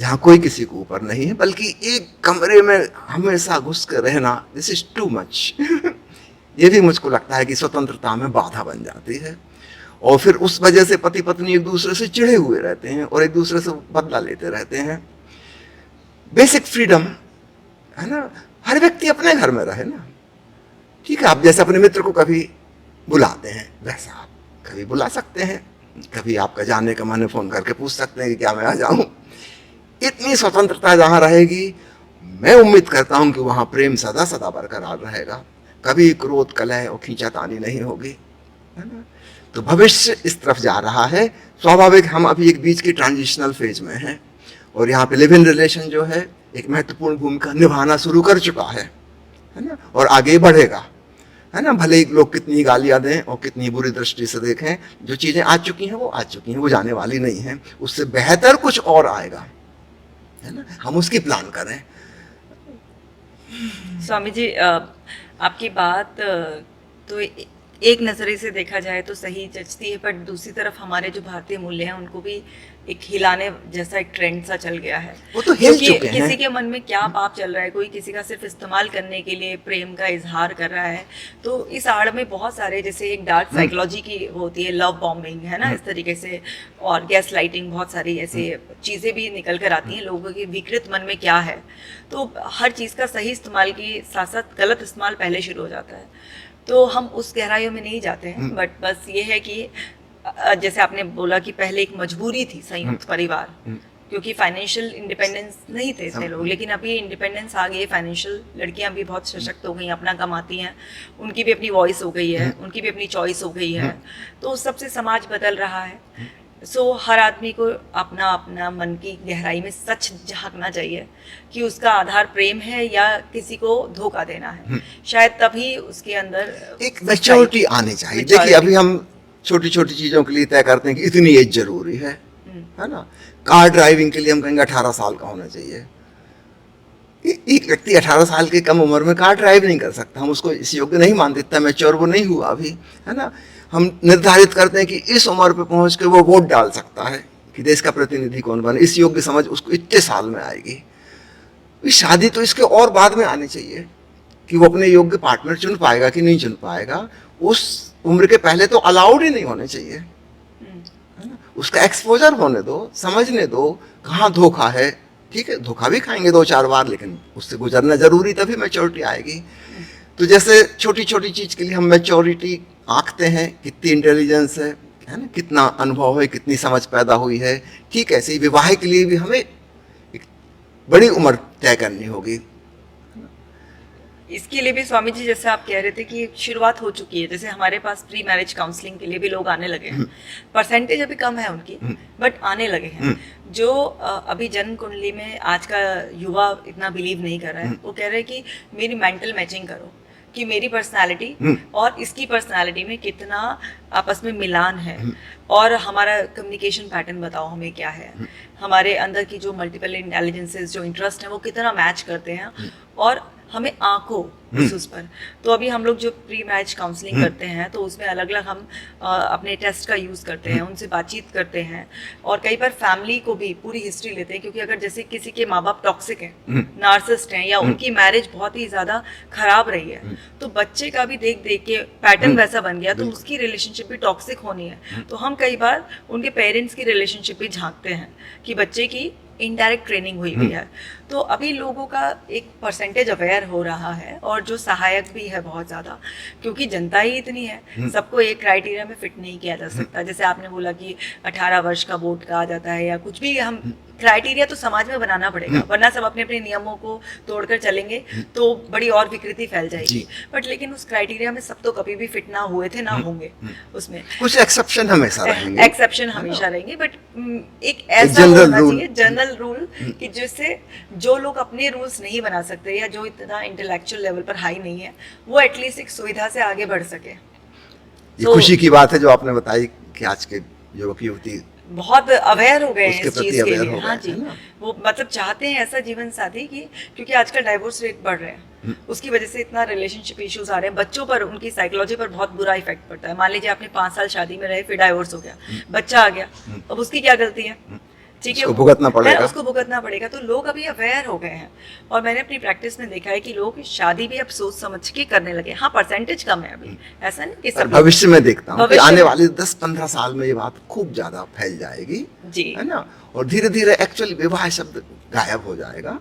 जहाँ कोई किसी को ऊपर नहीं है, बल्कि एक कमरे में हमेशा घुस कर रहना, दिस इज टू मच। ये भी मुझको लगता है कि स्वतंत्रता में बाधा बन जाती है, और फिर उस वजह से पति पत्नी एक दूसरे से चिढ़े हुए रहते हैं और एक दूसरे से बदला लेते रहते हैं। बेसिक फ्रीडम, है ना, हर व्यक्ति अपने घर में रहे ना। ठीक है, आप जैसे अपने मित्र को कभी बुलाते हैं वैसा आप कभी बुला सकते हैं, कभी आपका जाने का मन है फोन करके पूछ सकते हैं कि क्या मैं आ जाऊं। इतनी स्वतंत्रता जहां रहेगी, मैं उम्मीद करता हूं कि वहां प्रेम सदा सदा बरकरार रहेगा, कभी क्रोध कलह और खींचातानी नहीं होगी, है ना। तो भविष्य इस तरफ जा रहा है। स्वाभाविक हम अभी एक बीच की ट्रांजिशनल फेज में हैं, और यहाँ पे लिव इन रिलेशन जो है एक महत्वपूर्ण भूमिका निभाना शुरू कर चुका है ना, और आगे बढ़ेगा, है ना। भले ही लोग कितनी गालियां दें और कितनी बुरी दृष्टि से देखें, जो चीजें आ चुकी हैं वो आ चुकी हैं, वो जाने वाली नहीं हैं। उससे बेहतर कुछ और आएगा, है ना, हम उसकी प्लान करें। स्वामी जी, आपकी बात तो एक नज़रिए से देखा जाए तो सही जचती है, पर दूसरी तरफ हमारे जो भारतीय मूल्य हैं उनको भी एक हिलाने जैसा एक ट्रेंड सा चल गया है। वो तो हिल चुके हैं। किसी के मन में क्या पाप चल रहा है, कोई किसी का सिर्फ इस्तेमाल करने के लिए प्रेम का इजहार कर रहा है, तो इस आड़ में बहुत सारे, जैसे एक डार्क साइकोलॉजी की होती है, लव बॉम्बिंग, है ना, इस तरीके से, और गैस लाइटिंग, बहुत सारी ऐसे चीज़ें भी निकल कर आती हैं। लोगों के विकृत मन में क्या है, तो हर चीज़ का सही इस्तेमाल के साथ साथ गलत इस्तेमाल पहले शुरू हो जाता है। तो हम उस गहराइयों में नहीं जाते हैं, बट बस ये है कि जैसे आपने बोला कि पहले एक मजबूरी थी संयुक्त परिवार, क्योंकि फाइनेंशियल इंडिपेंडेंस नहीं थे इतने लोग, लेकिन अभी इंडिपेंडेंस आ गई है। फाइनेंशियल लड़कियां भी बहुत सशक्त हो गई, अपना कमाती हैं, उनकी भी अपनी वॉइस हो गई है, उनकी भी अपनी चॉइस हो गई है, तो उस सबसे समाज बदल रहा है। सो हर आदमी को अपना अपना मन की गहराई में सच झांकना चाहिए कि उसका आधार प्रेम है या किसी को धोखा देना है। शायद तभी उसके अंदर एक मैच्योरिटी आनी चाहिए। देखिए, अभी हम छोटी छोटी चीज़ों के लिए तय करते हैं कि इतनी एज जरूरी है ना। कार ड्राइविंग के लिए हम कहेंगे 18 साल का होना चाहिए। एक व्यक्ति 18 साल की कम उम्र में कार ड्राइव नहीं कर सकता, हम उसको इस योग्य नहीं मानते, इतना मैच्योर वो नहीं हुआ अभी, है ना। हम निर्धारित करते हैं कि इस उम्र पे पहुंच के वो वोट डाल सकता है कि देश का प्रतिनिधि कौन बने, इस योग्य समझ उसको इतने साल में आएगी। शादी तो इसके और बाद में आनी चाहिए कि वो अपने योग्य पार्टनर चुन पाएगा कि नहीं चुन पाएगा, उस उम्र के पहले तो अलाउड ही नहीं होने चाहिए, है ना। उसका एक्सपोजर होने दो, समझने दो कहाँ धोखा है। ठीक है, धोखा भी खाएंगे 2-4 बार, लेकिन उससे गुजरना जरूरी, तभी मैच्योरिटी आएगी। तो जैसे छोटी छोटी चीज के लिए हम मैच्योरिटी आंकते हैं, कितनी इंटेलिजेंस है ना, कितना अनुभव है, कितनी समझ पैदा हुई है। ठीक है, ऐसे ही विवाह के लिए भी हमें एक बड़ी उम्र तय करनी होगी। इसके लिए भी स्वामी जी, जैसे आप कह रहे थे कि शुरुआत हो चुकी है, जैसे हमारे पास प्री मैरिज काउंसलिंग के लिए भी लोग आने लगे हैं। परसेंटेज अभी कम है उनकी, बट आने लगे हैं। जो अभी जन्म कुंडली में आज का युवा इतना बिलीव नहीं कर रहा है, वो कह रहे हैं कि मेरी मेंटल मैचिंग करो, कि मेरी पर्सनालिटी और इसकी पर्सनालिटी में कितना आपस में मिलान है, और हमारा कम्युनिकेशन पैटर्न बताओ हमें क्या है, हमारे अंदर की जो मल्टीपल इंटेलिजेंसेस, जो इंटरेस्ट है, वो कितना मैच करते हैं, और हमें आंखों उस पर। तो अभी हम लोग जो प्री मैरिज काउंसलिंग करते हैं, तो उसमें अलग अलग हम अपने टेस्ट का यूज़ करते हैं, उनसे बातचीत करते हैं, और कई बार फैमिली को भी पूरी हिस्ट्री लेते हैं, क्योंकि अगर जैसे किसी के माँ बाप टॉक्सिक हैं, नार्सिसिस्ट हैं, या उनकी मैरिज बहुत ही ज़्यादा खराब रही है, तो बच्चे का भी देख देख के पैटर्न वैसा बन गया, तो उसकी रिलेशनशिप भी टॉक्सिक होनी है। तो हम कई बार उनके पेरेंट्स की रिलेशनशिप भी झांकते हैं कि बच्चे की इनडायरेक्ट ट्रेनिंग हुई हुई है। तो अभी लोगों का एक परसेंटेज अवेयर हो रहा है, और जो सहायक भी है बहुत ज़्यादा, क्योंकि जनता ही इतनी है, सबको एक क्राइटेरिया में फिट नहीं किया जा सकता। जैसे आपने बोला कि 18 वर्ष का वोट कहा जाता है, या कुछ भी, हम क्राइटेरिया तो समाज में बनाना पड़ेगा, वरना सब अपने अपने नियमों को तोड़कर चलेंगे तो बड़ी और विकृति फैल जाएगी। बट लेकिन उस क्राइटेरिया में सब तो कभी भी फिट ना हुए थे, ना होंगे। उसमें कुछ एक्सेप्शन हमेशा रहेंगे, एक्सेप्शन हमेशा रहेंगे, बट एक ऐसा होना चाहिए जनरल रूल कि जिससे जो लोग अपने रूल्स नहीं बना सकते, या जो इतना इंटेलेक्चुअल लेवल पर हाई नहीं है, वो एटलीस्ट एक सुविधा से आगे बढ़ सके। ये खुशी की बात है जो आपने बताई कि आज के युवक युवती बहुत अवेयर हो गए हैं इस चीज के लिए। हाँ जी, है ना? वो मतलब चाहते हैं ऐसा जीवन साथी की, क्योंकि आजकल डाइवोर्स रेट बढ़ रहे हैं, उसकी वजह से इतना रिलेशनशिप इश्यूज आ रहे हैं, बच्चों पर, उनकी साइकोलॉजी पर बहुत बुरा इफेक्ट पड़ता है। मान लीजिए आपने 5 साल शादी में रहे, फिर डाइवोर्स हो गया, बच्चा आ गया, अब उसकी क्या गलती है? ठीक है, उसको भुगतना पड़ेगा। उसको भुगतना पड़ेगा। तो लोग अभी अवेयर हो गए हैं, और मैंने अपनी प्रैक्टिस में देखा है कि लोग शादी भी अब सोच समझ के करने लगे। हाँ, परसेंटेज कम है अभी, ऐसा नहीं कि सब। भविष्य में देखता हूँ कि आने वाले 10-15 साल में ये बात खूब ज्यादा फैल जाएगी जी, है ना, और धीरे धीरे एक्चुअली विवाह शब्द गायब हो जाएगा,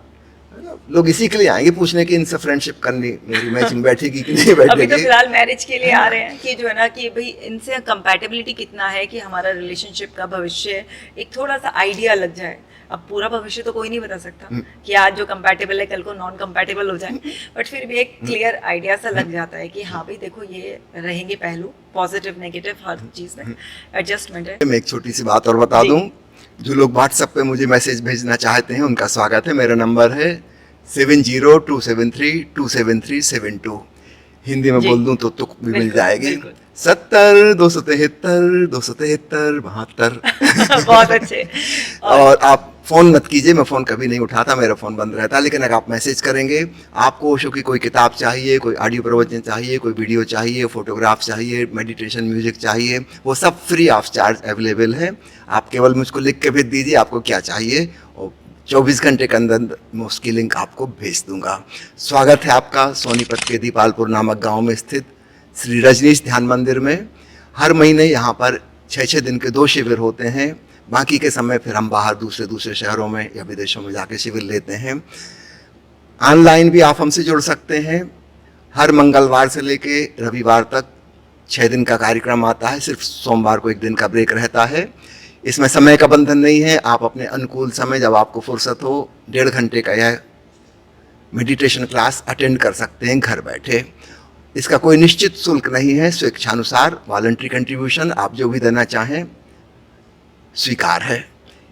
है ना। लोग इसी के लिए आएंगे पूछने की इनसे फ्रेंडशिप करनी, मेरी मैचिंग बैठेगी कि नहीं बैठेगी। अभी तो फिलहाल मैरिज के लिए आ रहे हैं कि जो है ना, कि भाई इनसे कंपैटिबिलिटी कितना है, कि हमारा रिलेशनशिप का भविष्य एक थोड़ा सा आइडिया लग जाए। अब पूरा भविष्य तो कोई नहीं बता सकता कि आज जो कंपैटिबल है कल को नॉन कंपैटिबल हो जाए, बट फिर भी एक क्लियर आइडिया सा लग जाता है कि हाँ भाई देखो, ये रहेंगे पहलू, पॉजिटिव नेगेटिव हर चीज में एडजस्टमेंट है। मैं एक छोटी सी बात और बता दूं, जो लोग व्हाट्सएप पे मुझे मैसेज भेजना चाहते हैं उनका स्वागत है। मेरा नंबर है 70-273-27372। हिंदी में बोल दूं तो तुक भी मिल जाएगी। 70-273-273-72। बहुत अच्छे। और आप फोन मत कीजिए, मैं फोन कभी नहीं उठाता, मेरा फोन बंद रहता है। लेकिन अगर आप मैसेज करेंगे, आपको ओशो की कोई किताब चाहिए, कोई ऑडियो प्रवचन चाहिए, कोई वीडियो चाहिए, फोटोग्राफ चाहिए, मेडिटेशन म्यूजिक चाहिए, वो सब फ्री ऑफ चार्ज अवेलेबल है। आप केवल मुझको लिख के भेज दीजिए आपको क्या चाहिए, और 24 घंटे के अंदर मैं उसकी लिंक आपको भेज दूंगा। स्वागत है आपका सोनीपत के दीपालपुर नामक गांव में स्थित श्री रजनीश ध्यान मंदिर में। हर महीने यहाँ पर 6-6 दिन के 2 शिविर होते हैं। बाकी के समय फिर हम बाहर दूसरे शहरों में या विदेशों में जाके शिविर लेते हैं। ऑनलाइन भी आप हमसे जुड़ सकते हैं। हर मंगलवार से लेके रविवार तक 6 दिन का कार्यक्रम आता है, सिर्फ सोमवार को 1 दिन का ब्रेक रहता है। इसमें समय का बंधन नहीं है, आप अपने अनुकूल समय जब आपको फुर्सत हो 1.5 घंटे का यह मेडिटेशन क्लास अटेंड कर सकते हैं घर बैठे। इसका कोई निश्चित शुल्क नहीं है, स्वेच्छानुसार वॉलंटरी कंट्रीब्यूशन, आप जो भी देना चाहें स्वीकार है।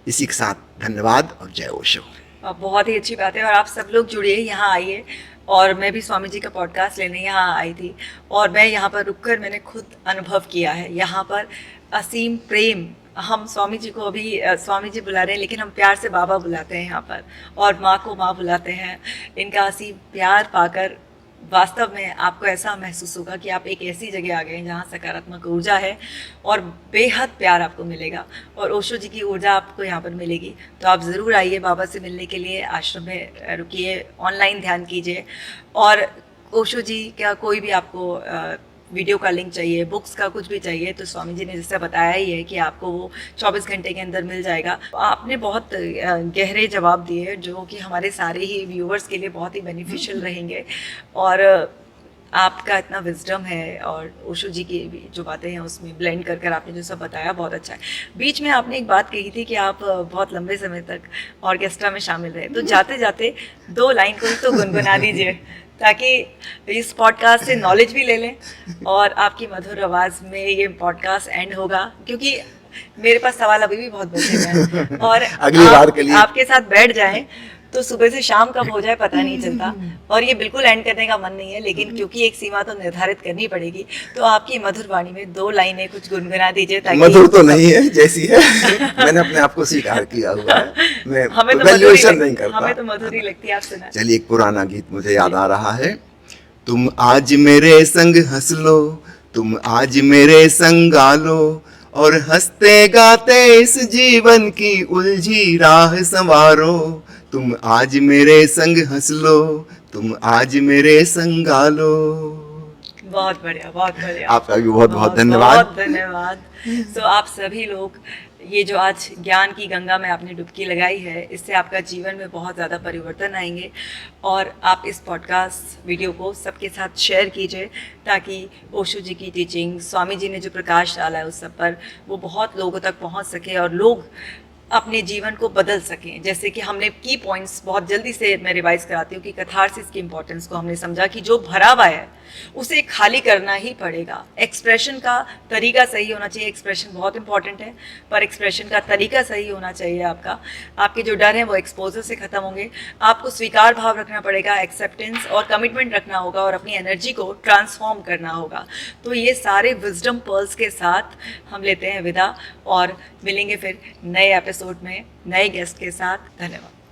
इसी के साथ धन्यवाद और जय ओशो। बहुत ही अच्छी बात है, और आप सब लोग जुड़िए, यहाँ आइए। और मैं भी स्वामी जी का पॉडकास्ट लेने यहाँ आई थी, और मैं यहाँ पर रुककर मैंने खुद अनुभव किया है यहाँ पर असीम प्रेम। हम स्वामी जी को अभी स्वामी जी बुला रहे हैं, लेकिन हम प्यार से बाबा बुलाते हैं यहाँ पर, और माँ को माँ बुलाते हैं। इनका असीम प्यार पाकर वास्तव में आपको ऐसा महसूस होगा कि आप एक ऐसी जगह आ गए हैं जहाँ सकारात्मक ऊर्जा है, और बेहद प्यार आपको मिलेगा, और ओशो जी की ऊर्जा आपको यहाँ पर मिलेगी। तो आप ज़रूर आइए बाबा से मिलने के लिए, आश्रम में रुकिए, ऑनलाइन ध्यान कीजिए, और ओशो जी का कोई भी आपको वीडियो का लिंक चाहिए, बुक्स का कुछ भी चाहिए, तो स्वामी जी ने जैसा बताया ही है कि आपको वो 24 घंटे के अंदर मिल जाएगा। आपने बहुत गहरे जवाब दिए जो कि हमारे सारे ही व्यूवर्स के लिए बहुत ही बेनिफिशियल रहेंगे। और आपका इतना विजडम है और ओशो जी की भी जो बातें हैं उसमें ब्लेंड कर आपने जो सब बताया बहुत अच्छा है। बीच में आपने एक बात कही थी कि आप बहुत लंबे समय तक ऑर्केस्ट्रा में शामिल रहे, तो जाते जाते 2 लाइन कोई तो गुनगुना दीजिए ताकि इस पॉडकास्ट से नॉलेज भी ले लें और आपकी मधुर आवाज़ में ये पॉडकास्ट एंड होगा, क्योंकि मेरे पास सवाल अभी भी बहुत बचे हैं और अगली बार के लिए आपके साथ बैठ जाएं तो सुबह से शाम कब हो जाए पता नहीं चलता। और ये बिल्कुल एंड करने का मन नहीं है, लेकिन क्योंकि एक सीमा तो निर्धारित करनी पड़ेगी, तो आपकी मधुर वाणी में 2 लाइनें कुछ गुनगुना दीजिए ताकि मधुर तो नहीं है जैसी है मैंने अपने आप को स्वीकार किया हुआ है, मैं हमें तो वैल्यूएशन नहीं करता। हमें तो मधुरी लगती है, आप सुना। चलिए एक पुराना गीत मुझे याद आ रहा है। तुम आज मेरे संग हंस लो, तुम आज मेरे संग गा लो, और हंसते गाते इस जीवन की उलझी राह संवारो। तुम आज मेरे संग हंस लो, तुम आज मेरे संग गा लो। बहुत बढ़िया, बहुत बढ़िया। आपका भी बहुत बहुत धन्यवाद। बहुत धन्यवाद। तो आप सभी लोग, ये जो आज ज्ञान की गंगा में आपने डुबकी लगाई है, इससे आपका जीवन में बहुत ज़्यादा परिवर्तन आएंगे। और आप इस पॉडकास्ट वीडियो को सबके साथ शेयर कीजिए ताकि ओशो जी की टीचिंग, स्वामी जी ने जो प्रकाश डाला है उस सब पर, वो बहुत लोगों तक पहुंच सके और लोग अपने जीवन को बदल सकें। जैसे कि हमने की पॉइंट्स बहुत जल्दी से मैं रिवाइज कराती हूँ कि कैथारसिस की इम्पोर्टेंस को हमने समझा कि जो भरा हुआ है उसे खाली करना ही पड़ेगा। एक्सप्रेशन का तरीका सही होना चाहिए, एक्सप्रेशन बहुत इंपॉर्टेंट है, पर एक्सप्रेशन का तरीका सही होना चाहिए आपका। आपके जो डर हैं वो एक्सपोजर से ख़त्म होंगे। आपको स्वीकार भाव रखना पड़ेगा, एक्सेप्टेंस और कमिटमेंट रखना होगा और अपनी एनर्जी को ट्रांसफॉर्म करना होगा। तो ये सारे विजडम पर्ल्स के साथ हम लेते हैं विदा और मिलेंगे फिर नए एपिसोड में नए गेस्ट के साथ। धन्यवाद।